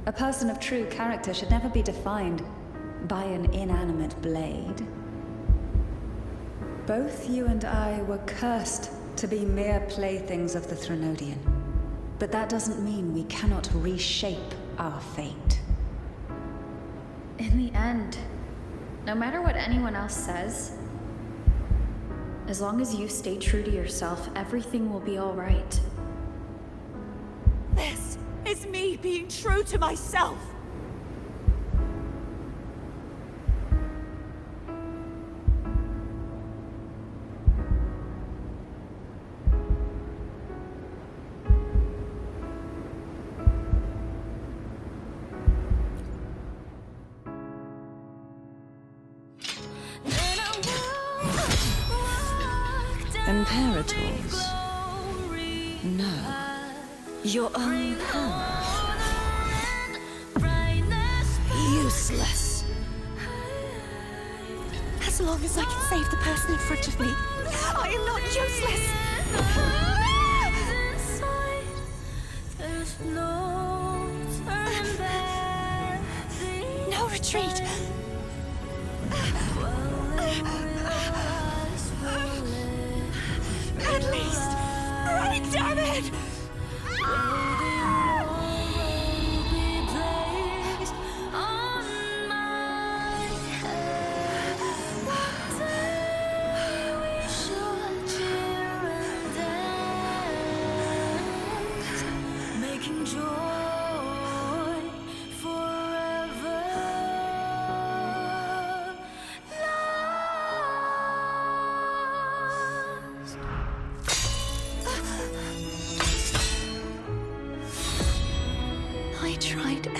A person of true character should never be defined by an inanimate blade. Both you and I were cursed to be mere playthings of the Threnodian. But that doesn't mean we cannot reshape our fate. In the end, no matter what anyone else says, as long as you stay true to yourself, everything will be all right. This is me being true to myself! Imperators? No. Your own power? Useless. As long as I can save the person in front of me, I am not useless! No retreat! At least, right, damn it!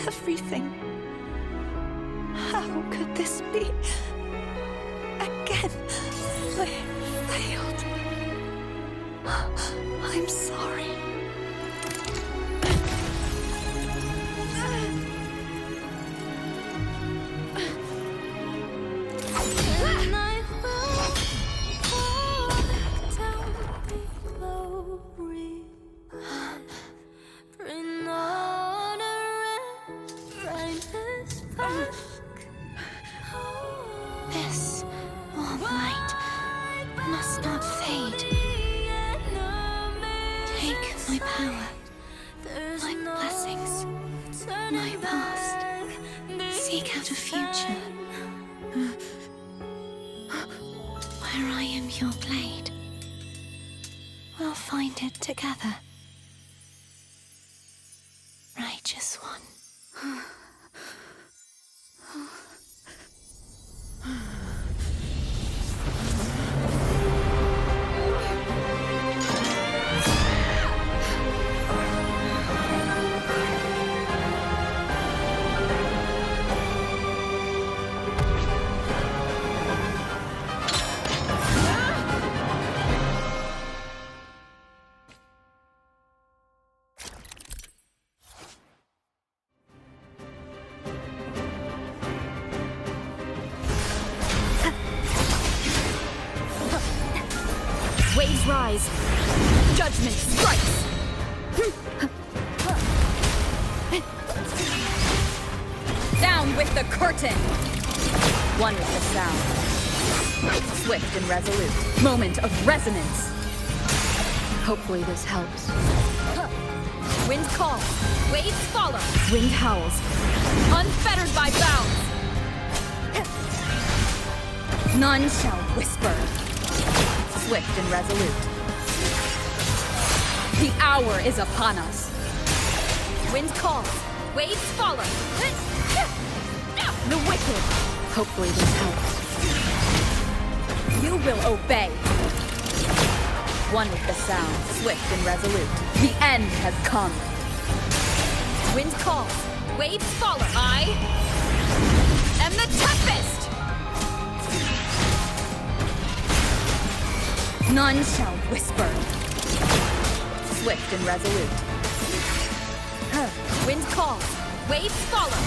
Everything. How could this be? Again, I failed. I'm sorry. This warm light must not fade. Take my power, my blessings, my past. Seek out a future. your blade. We'll find it together. Righteous one. Waves rise. Judgment strikes. Down with the curtain. One with the sound. Swift and resolute. Moment of resonance. Hopefully this helps. Wind calls. Waves follow. Wind howls. Unfettered by bounds. None shall whisper. Swift and resolute. The hour is upon us. Wind calls. Waves follow. The wicked. Hopefully this helps. You will obey. One with the sound, swift and resolute. The end has come. Wind calls. Waves follow. I am the tempest. None shall whisper. Swift and resolute. Wind calls. Waves follow.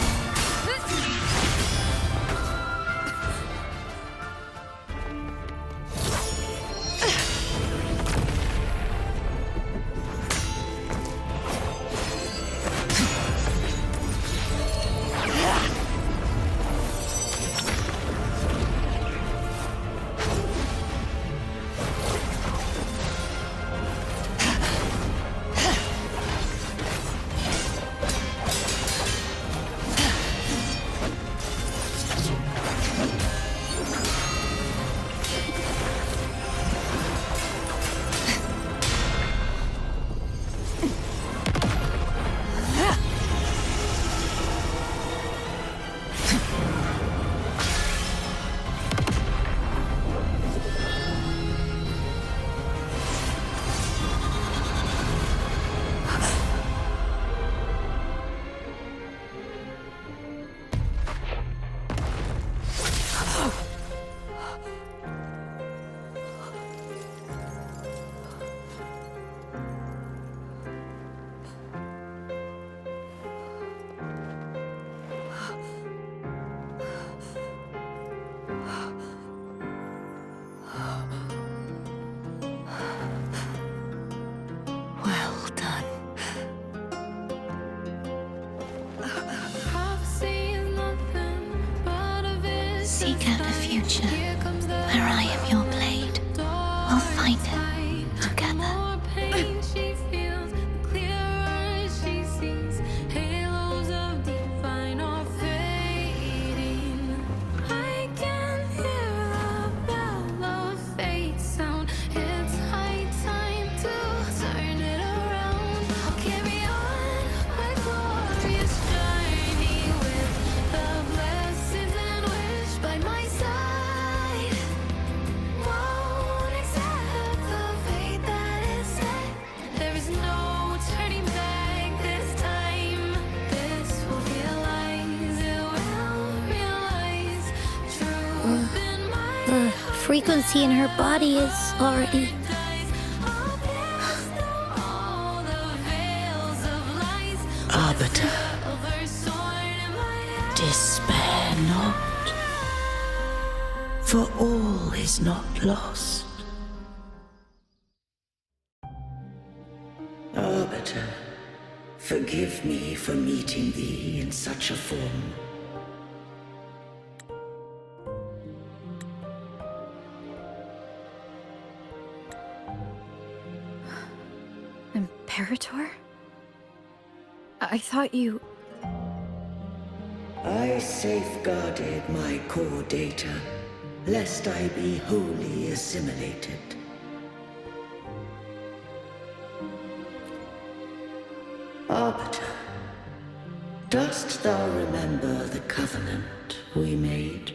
Seek out a future where I am your blade. We'll find it together. Frequency in her body is already... Arbiter, despair not, for all is not lost. Arbiter, forgive me for meeting thee in such a form. Imperator? I thought you... I safeguarded my core data, lest I be wholly assimilated. Arbiter, dost thou remember the covenant we made?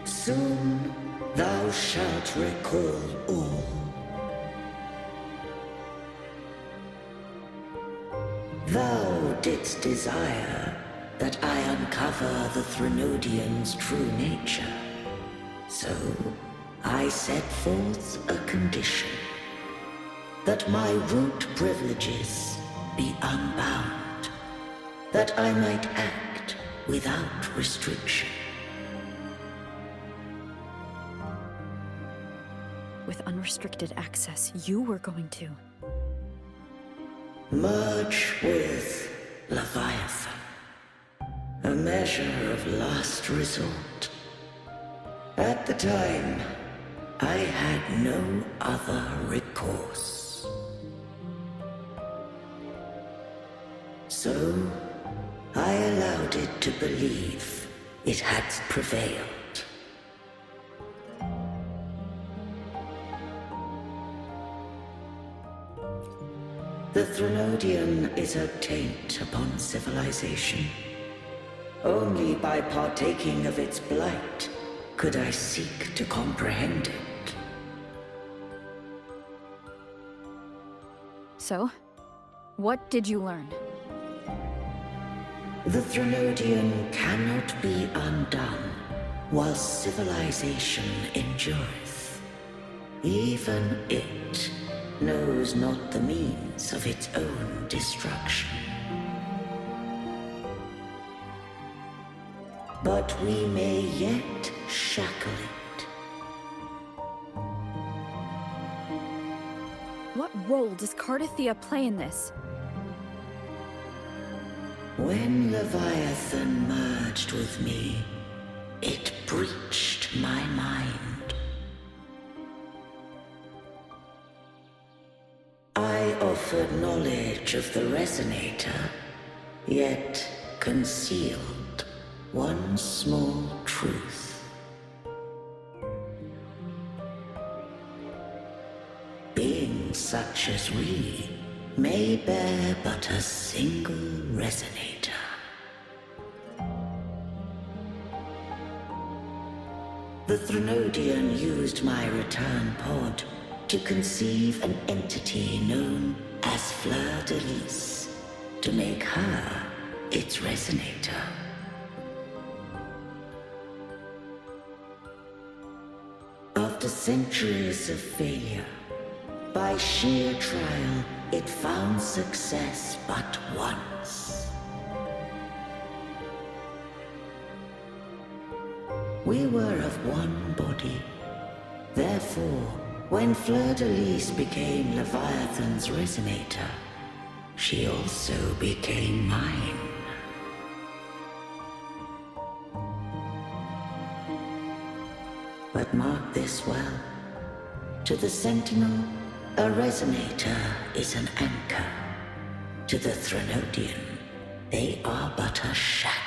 Soon thou shalt recall all. Thou didst desire that I uncover the Threnodian's true nature. So I set forth a condition, that my root privileges be unbound, that I might act without restriction. With unrestricted access, you were going to merge with Leviathan, a measure of last resort. At the time, I had no other recourse. So, I allowed it to believe it had prevailed. The Threnodian is a taint upon civilization. Only by partaking of its blight could I seek to comprehend it. So, what did you learn? The Threnodian cannot be undone while civilization endureth. Even it knows not the means of its own destruction. But we may yet shackle it. What role does Cartethyia play in this? When Leviathan merged with me, it breached my mind. I offered knowledge of the Resonator, yet concealed one small truth. Beings such as we may bear but a single Resonator. The Threnodian used my return pod to conceive an entity known as Fleur-de-Lis, to make her its Resonator. After centuries of failure, by sheer trial, it found success but once. We were of one body. Therefore, when Fleur-de-Lis became Leviathan's Resonator, she also became mine. But mark this well. To the Sentinel, a Resonator is an anchor. To the Threnodian, they are but a shackle.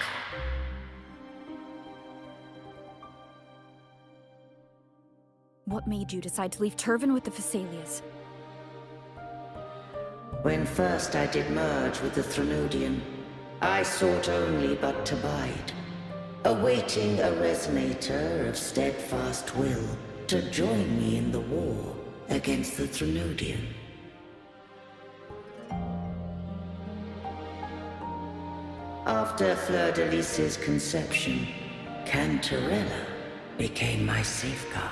What made you decide to leave Turvan with the Phasalias? When first I did merge with the Threnodian, I sought only but to bide, awaiting a Resonator of steadfast will to join me in the war against the Threnodian. After Fleur-de-Lis's conception, Cantarella became my safeguard.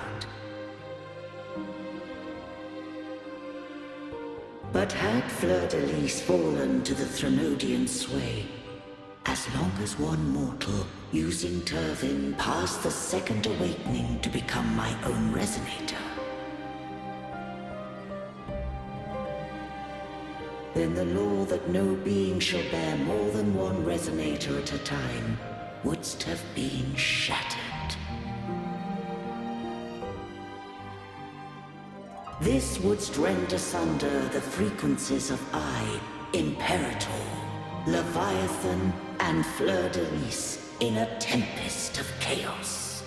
But had Fleur-de-Lis fallen to the Threnodian sway, as long as one mortal using Turvan passed the second awakening to become my own Resonator, then the law that no being shall bear more than one Resonator at a time wouldst have been shattered. This wouldst rend asunder the frequencies of I, Imperator, Leviathan, and Fleur-de-Lis in a tempest of chaos.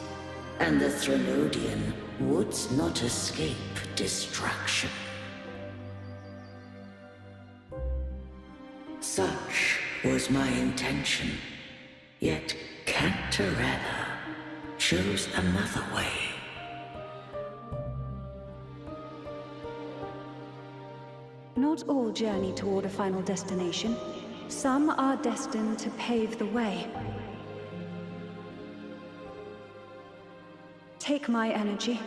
And the Threnodian would not escape destruction. Such was my intention, yet Cantarella chose another way. Not all journey toward a final destination. Some are destined to pave the way. Take my energy.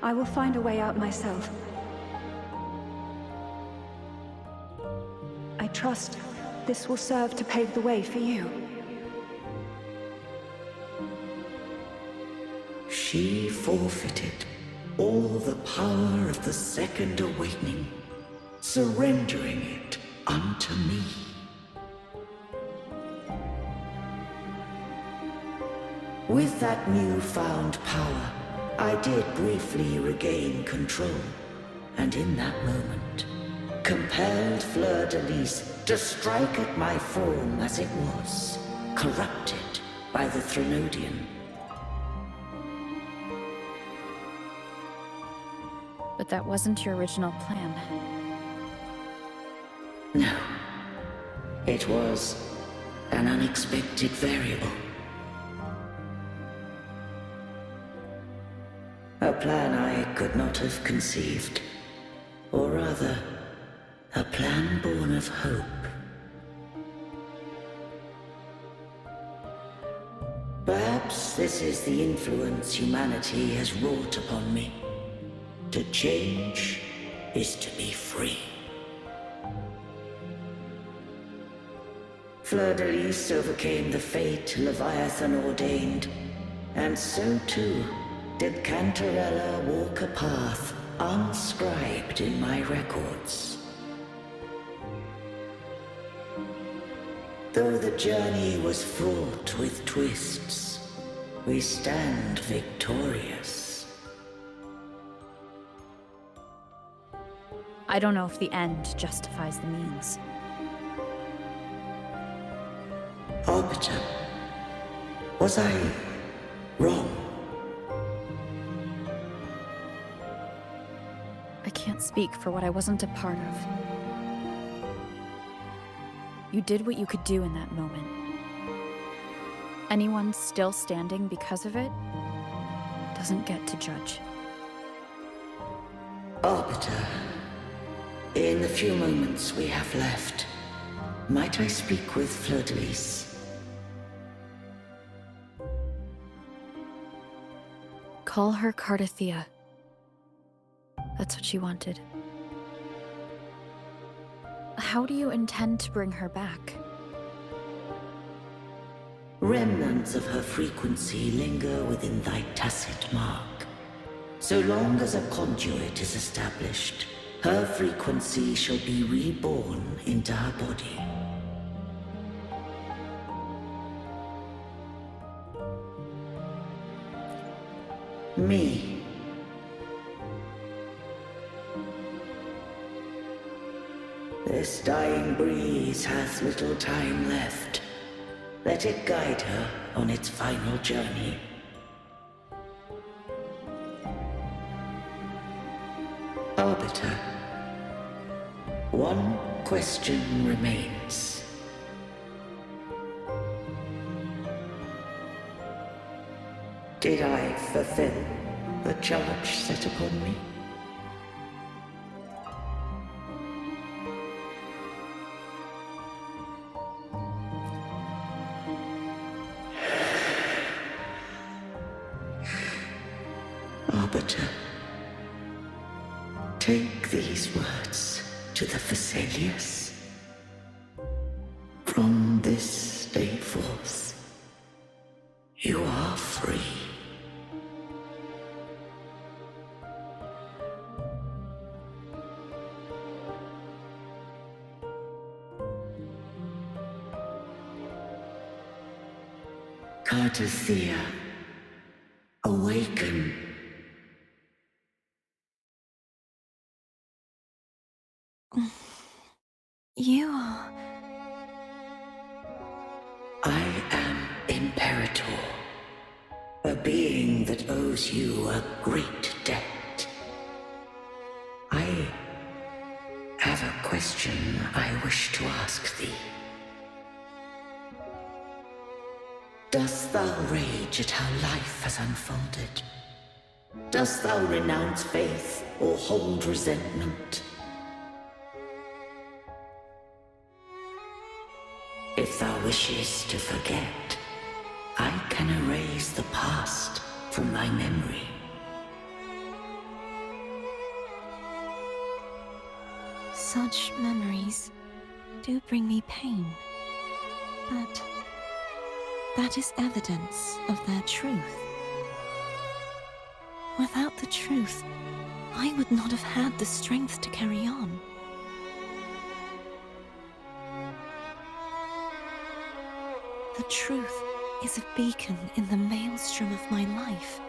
I will find a way out myself. I trust this will serve to pave the way for you. She forfeited all the power of the Second Awakening, surrendering it unto me. With that newfound power, I did briefly regain control, and in that moment, compelled Fleur-de-Lis to strike at my form as it was, corrupted by the Threnodian. But that wasn't your original plan. No. It was an unexpected variable. A plan I could not have conceived. Or rather, a plan born of hope. Perhaps this is the influence humanity has wrought upon me. To change is to be free. Fleur-de-Lis overcame the fate Leviathan ordained, and so too did Cantarella walk a path unscribed in my records. Though the journey was fraught with twists, we stand victorious. I don't know if the end justifies the means. Arbiter, was I wrong? I can't speak for what I wasn't a part of. You did what you could do in that moment. Anyone still standing because of it doesn't get to judge. Arbiter, in the few moments we have left, might I speak with Fleur-de-Lis? Call her Cartethyia. That's what she wanted. How do you intend to bring her back? Remnants of her frequency linger within thy tacit mark. So long as a conduit is established, her frequency shall be reborn into her body. Me. This dying breeze hath little time left. Let it guide her on its final journey. Arbiter, one question remains. Did I fulfill the charge set upon me? Arbiter, take these words to the Phasaelius. From this day forth, you are free. Cartethyia, awaken. You are... I am Imperator, a being that owes you a great debt. I have a question I wish to ask thee. Dost thou rage at how life has unfolded? Dost thou renounce faith or hold resentment? If thou wishes to forget, I can erase the past from thy memory. Such memories do bring me pain, but that is evidence of their truth. Without the truth, I would not have had the strength to carry on. The truth is a beacon in the maelstrom of my life.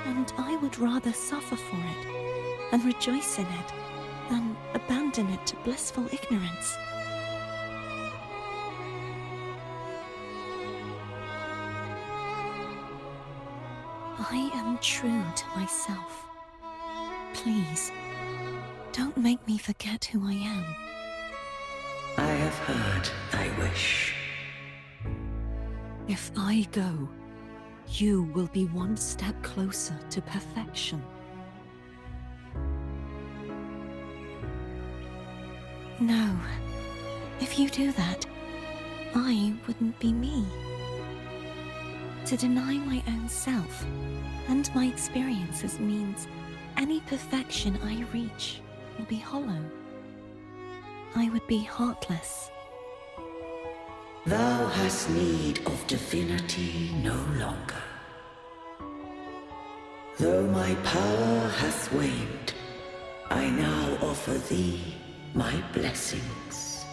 And I would rather suffer for it and rejoice in it than abandon it to blissful ignorance. I am true to myself. Please, don't make me forget who I am. I have heard thy wish. If I go, you will be one step closer to perfection. No. If you do that, I wouldn't be me. To deny my own self and my experiences means any perfection I reach will be hollow. I would be heartless. Thou hast need of divinity no longer. Though my power hath waned, I now offer thee my blessings.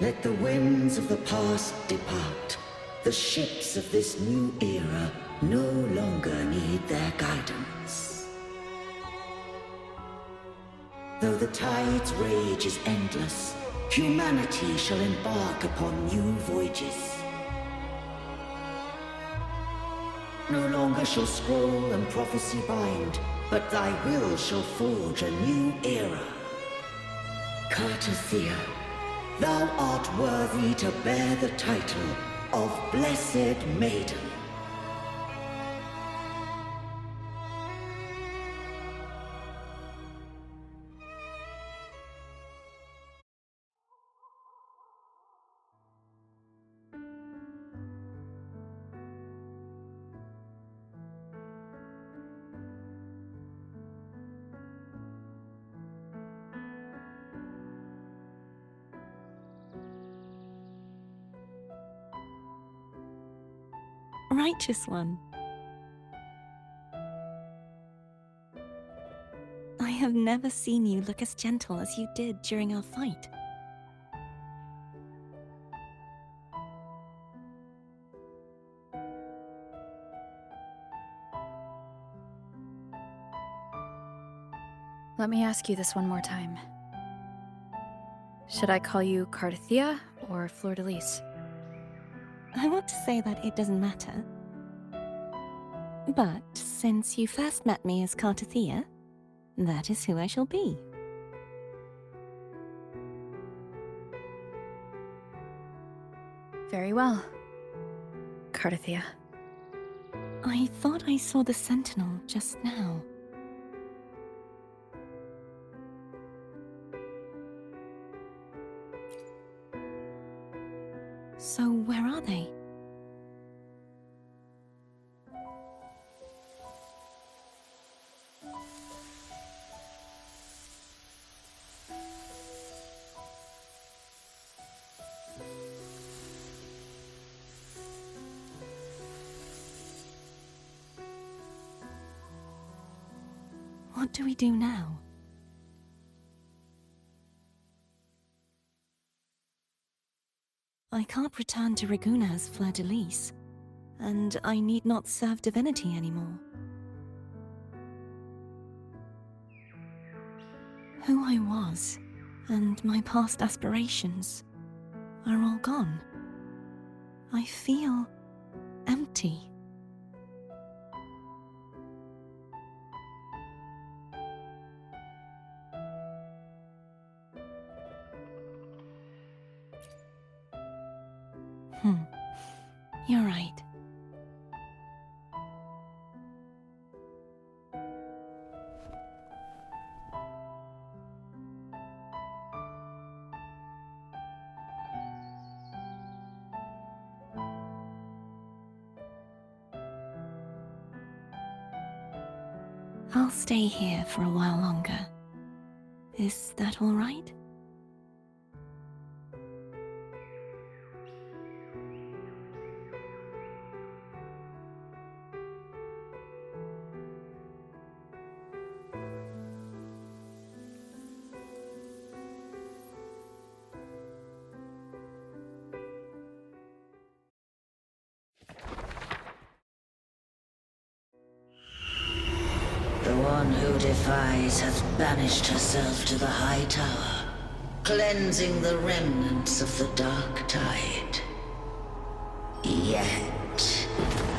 Let the winds of the past depart. The ships of this new era no longer need their guidance. Though the tide's rage is endless, humanity shall embark upon new voyages. No longer shall scroll and prophecy bind, but thy will shall forge a new era. Cartethyia, thou art worthy to bear the title of Blessed Maiden. Righteous one. I have never seen you look as gentle as you did during our fight. Let me ask you this one more time. Should I call you Cartethyia or Fleur-de-Lis? I want to say that it doesn't matter. But since you first met me as Cartethyia, that is who I shall be. Very well, Cartethyia. I thought I saw the sentinel just now. So where are they? What do we do now? I can't return to Reguna as Fleur-de-Lis, and I need not serve divinity anymore. Who I was, and my past aspirations are all gone. I feel empty. You're right. I'll stay here for a while longer. Is that all right? The one who defies hath banished herself to the high tower, cleansing the remnants of the dark tide. Yet,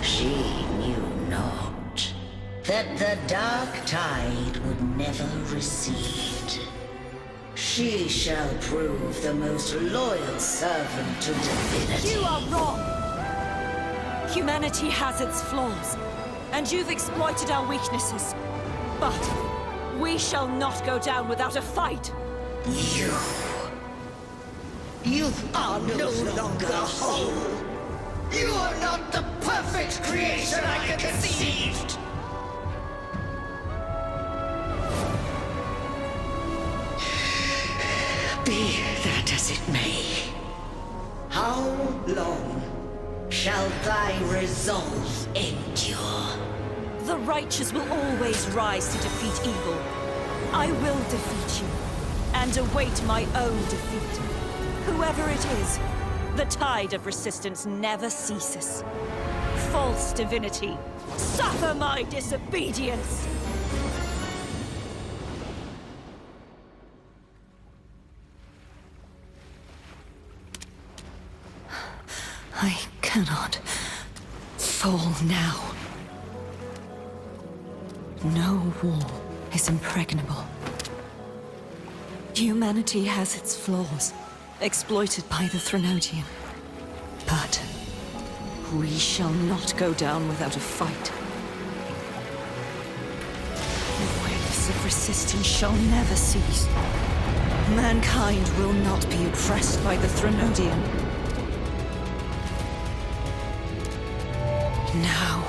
she knew not that the dark tide would never recede. She shall prove the most loyal servant to divinity. You are wrong! Humanity has its flaws, and you've exploited our weaknesses. But we shall not go down without a fight! You are no longer whole! You are not the perfect creation I conceived! Be that as it may, how long shall thy resolve endure? The righteous will always rise to defeat evil. I will defeat you, and await my own defeat. Whoever it is, the tide of resistance never ceases. False divinity, suffer my disobedience! I cannot fall now. No wall is impregnable. Humanity has its flaws, exploited by the Threnodian. But we shall not go down without a fight. The waves of resistance shall never cease. Mankind will not be oppressed by the Threnodian. Now,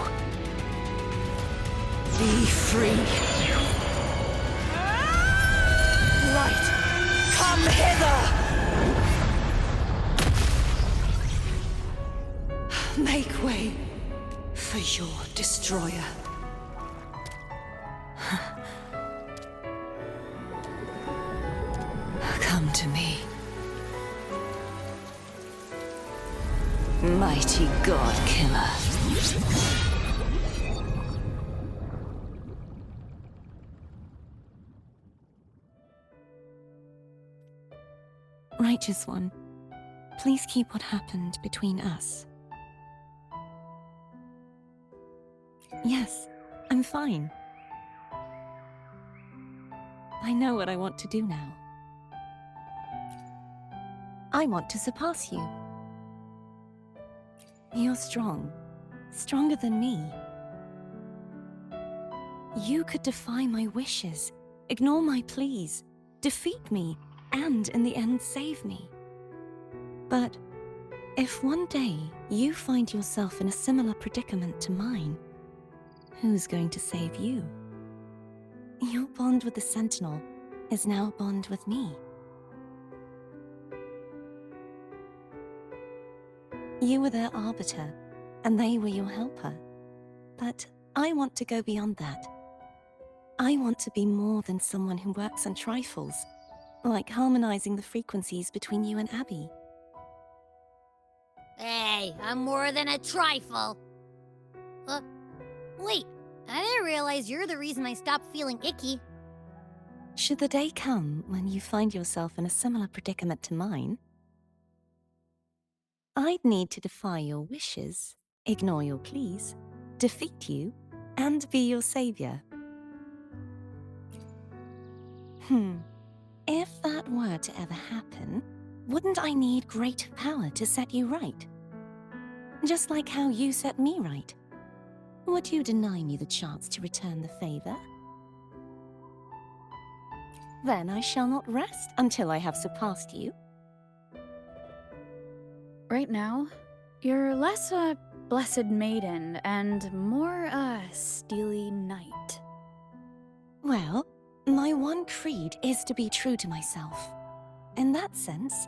be free. Light, come hither! Make way for your destroyer. Come to me. Mighty God Killer. Righteous One, please keep what happened between us. Yes, I'm fine. I know what I want to do now. I want to surpass you. You're strong. Stronger than me. You could defy my wishes, ignore my pleas, defeat me, and in the end save me. But if one day you find yourself in a similar predicament to mine, who's going to save you? Your bond with the Sentinel is now a bond with me. You were their arbiter, and they were your helper. But I want to go beyond that. I want to be more than someone who works on trifles, like harmonizing the frequencies between you and Abby. Hey, I'm more than a trifle. Wait, I didn't realize you're the reason I stopped feeling icky. Should the day come when you find yourself in a similar predicament to mine, I'd need to defy your wishes, ignore your pleas, defeat you, and be your savior. If that were to ever happen, wouldn't I need great power to set you right? Just like how you set me right. Would you deny me the chance to return the favor? Then I shall not rest until I have surpassed you. Right now, you're less a blessed maiden and more a steely knight. Well, my one creed is to be true to myself. In that sense,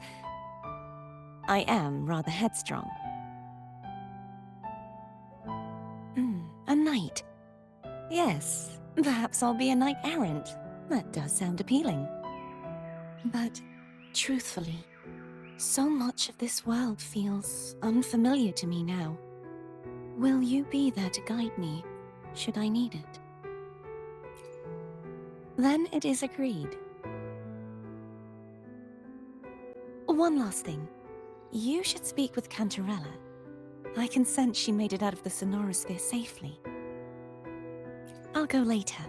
I am rather headstrong. A knight. Yes, perhaps I'll be a knight errant. That does sound appealing. But, truthfully, so much of this world feels unfamiliar to me now. Will you be there to guide me, should I need it? Then it is agreed. One last thing. You should speak with Cantarella. I can sense she made it out of the sonorosphere safely. I'll go later.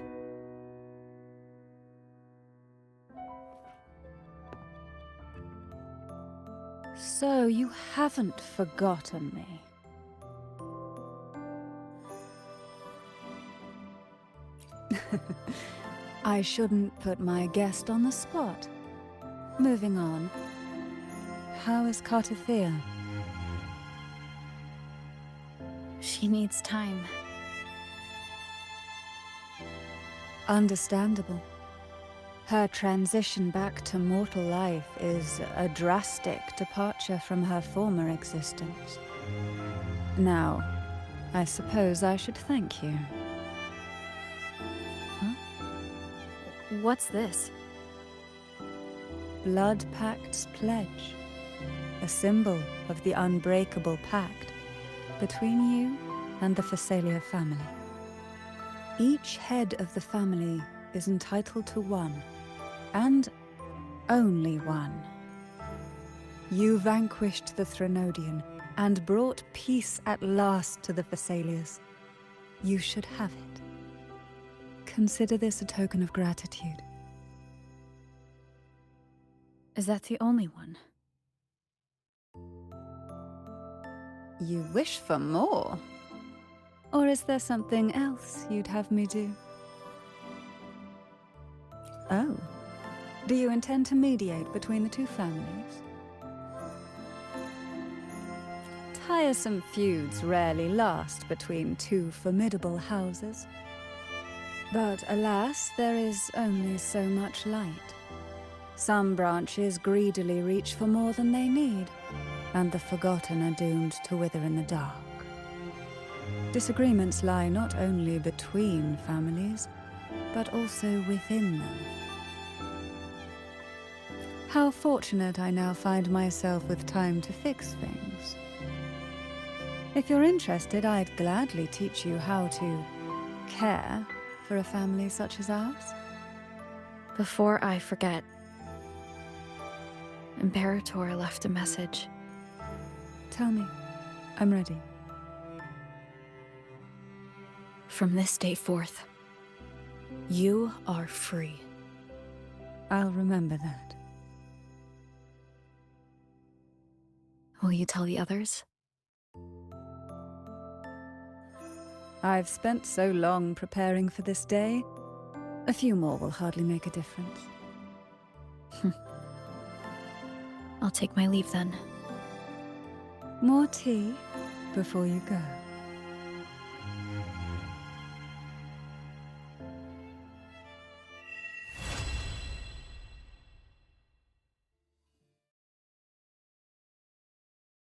So you haven't forgotten me. I shouldn't put my guest on the spot. Moving on. How is Cartethyia? She needs time. Understandable. Her transition back to mortal life is a drastic departure from her former existence. Now, I suppose I should thank you. What's this? Blood Pact's pledge. A symbol of the unbreakable pact between you and the Phasalia family. Each head of the family is entitled to one, and only one. You vanquished the Threnodian and brought peace at last to the Phasalias. You should have it. Consider this a token of gratitude. Is that the only one? You wish for more? Or is there something else you'd have me do? Oh. Do you intend to mediate between the two families? Tiresome feuds rarely last between two formidable houses. But alas, there is only so much light. Some branches greedily reach for more than they need, and the forgotten are doomed to wither in the dark. Disagreements lie not only between families, but also within them. How fortunate I now find myself with time to fix things. If you're interested, I'd gladly teach you how to care for a family such as ours. Before I forget, Imperator left a message. Tell me. I'm ready. From this day forth, you are free. I'll remember that. Will you tell the others? I've spent so long preparing for this day. A few more will hardly make a difference. I'll take my leave then. More tea before you go.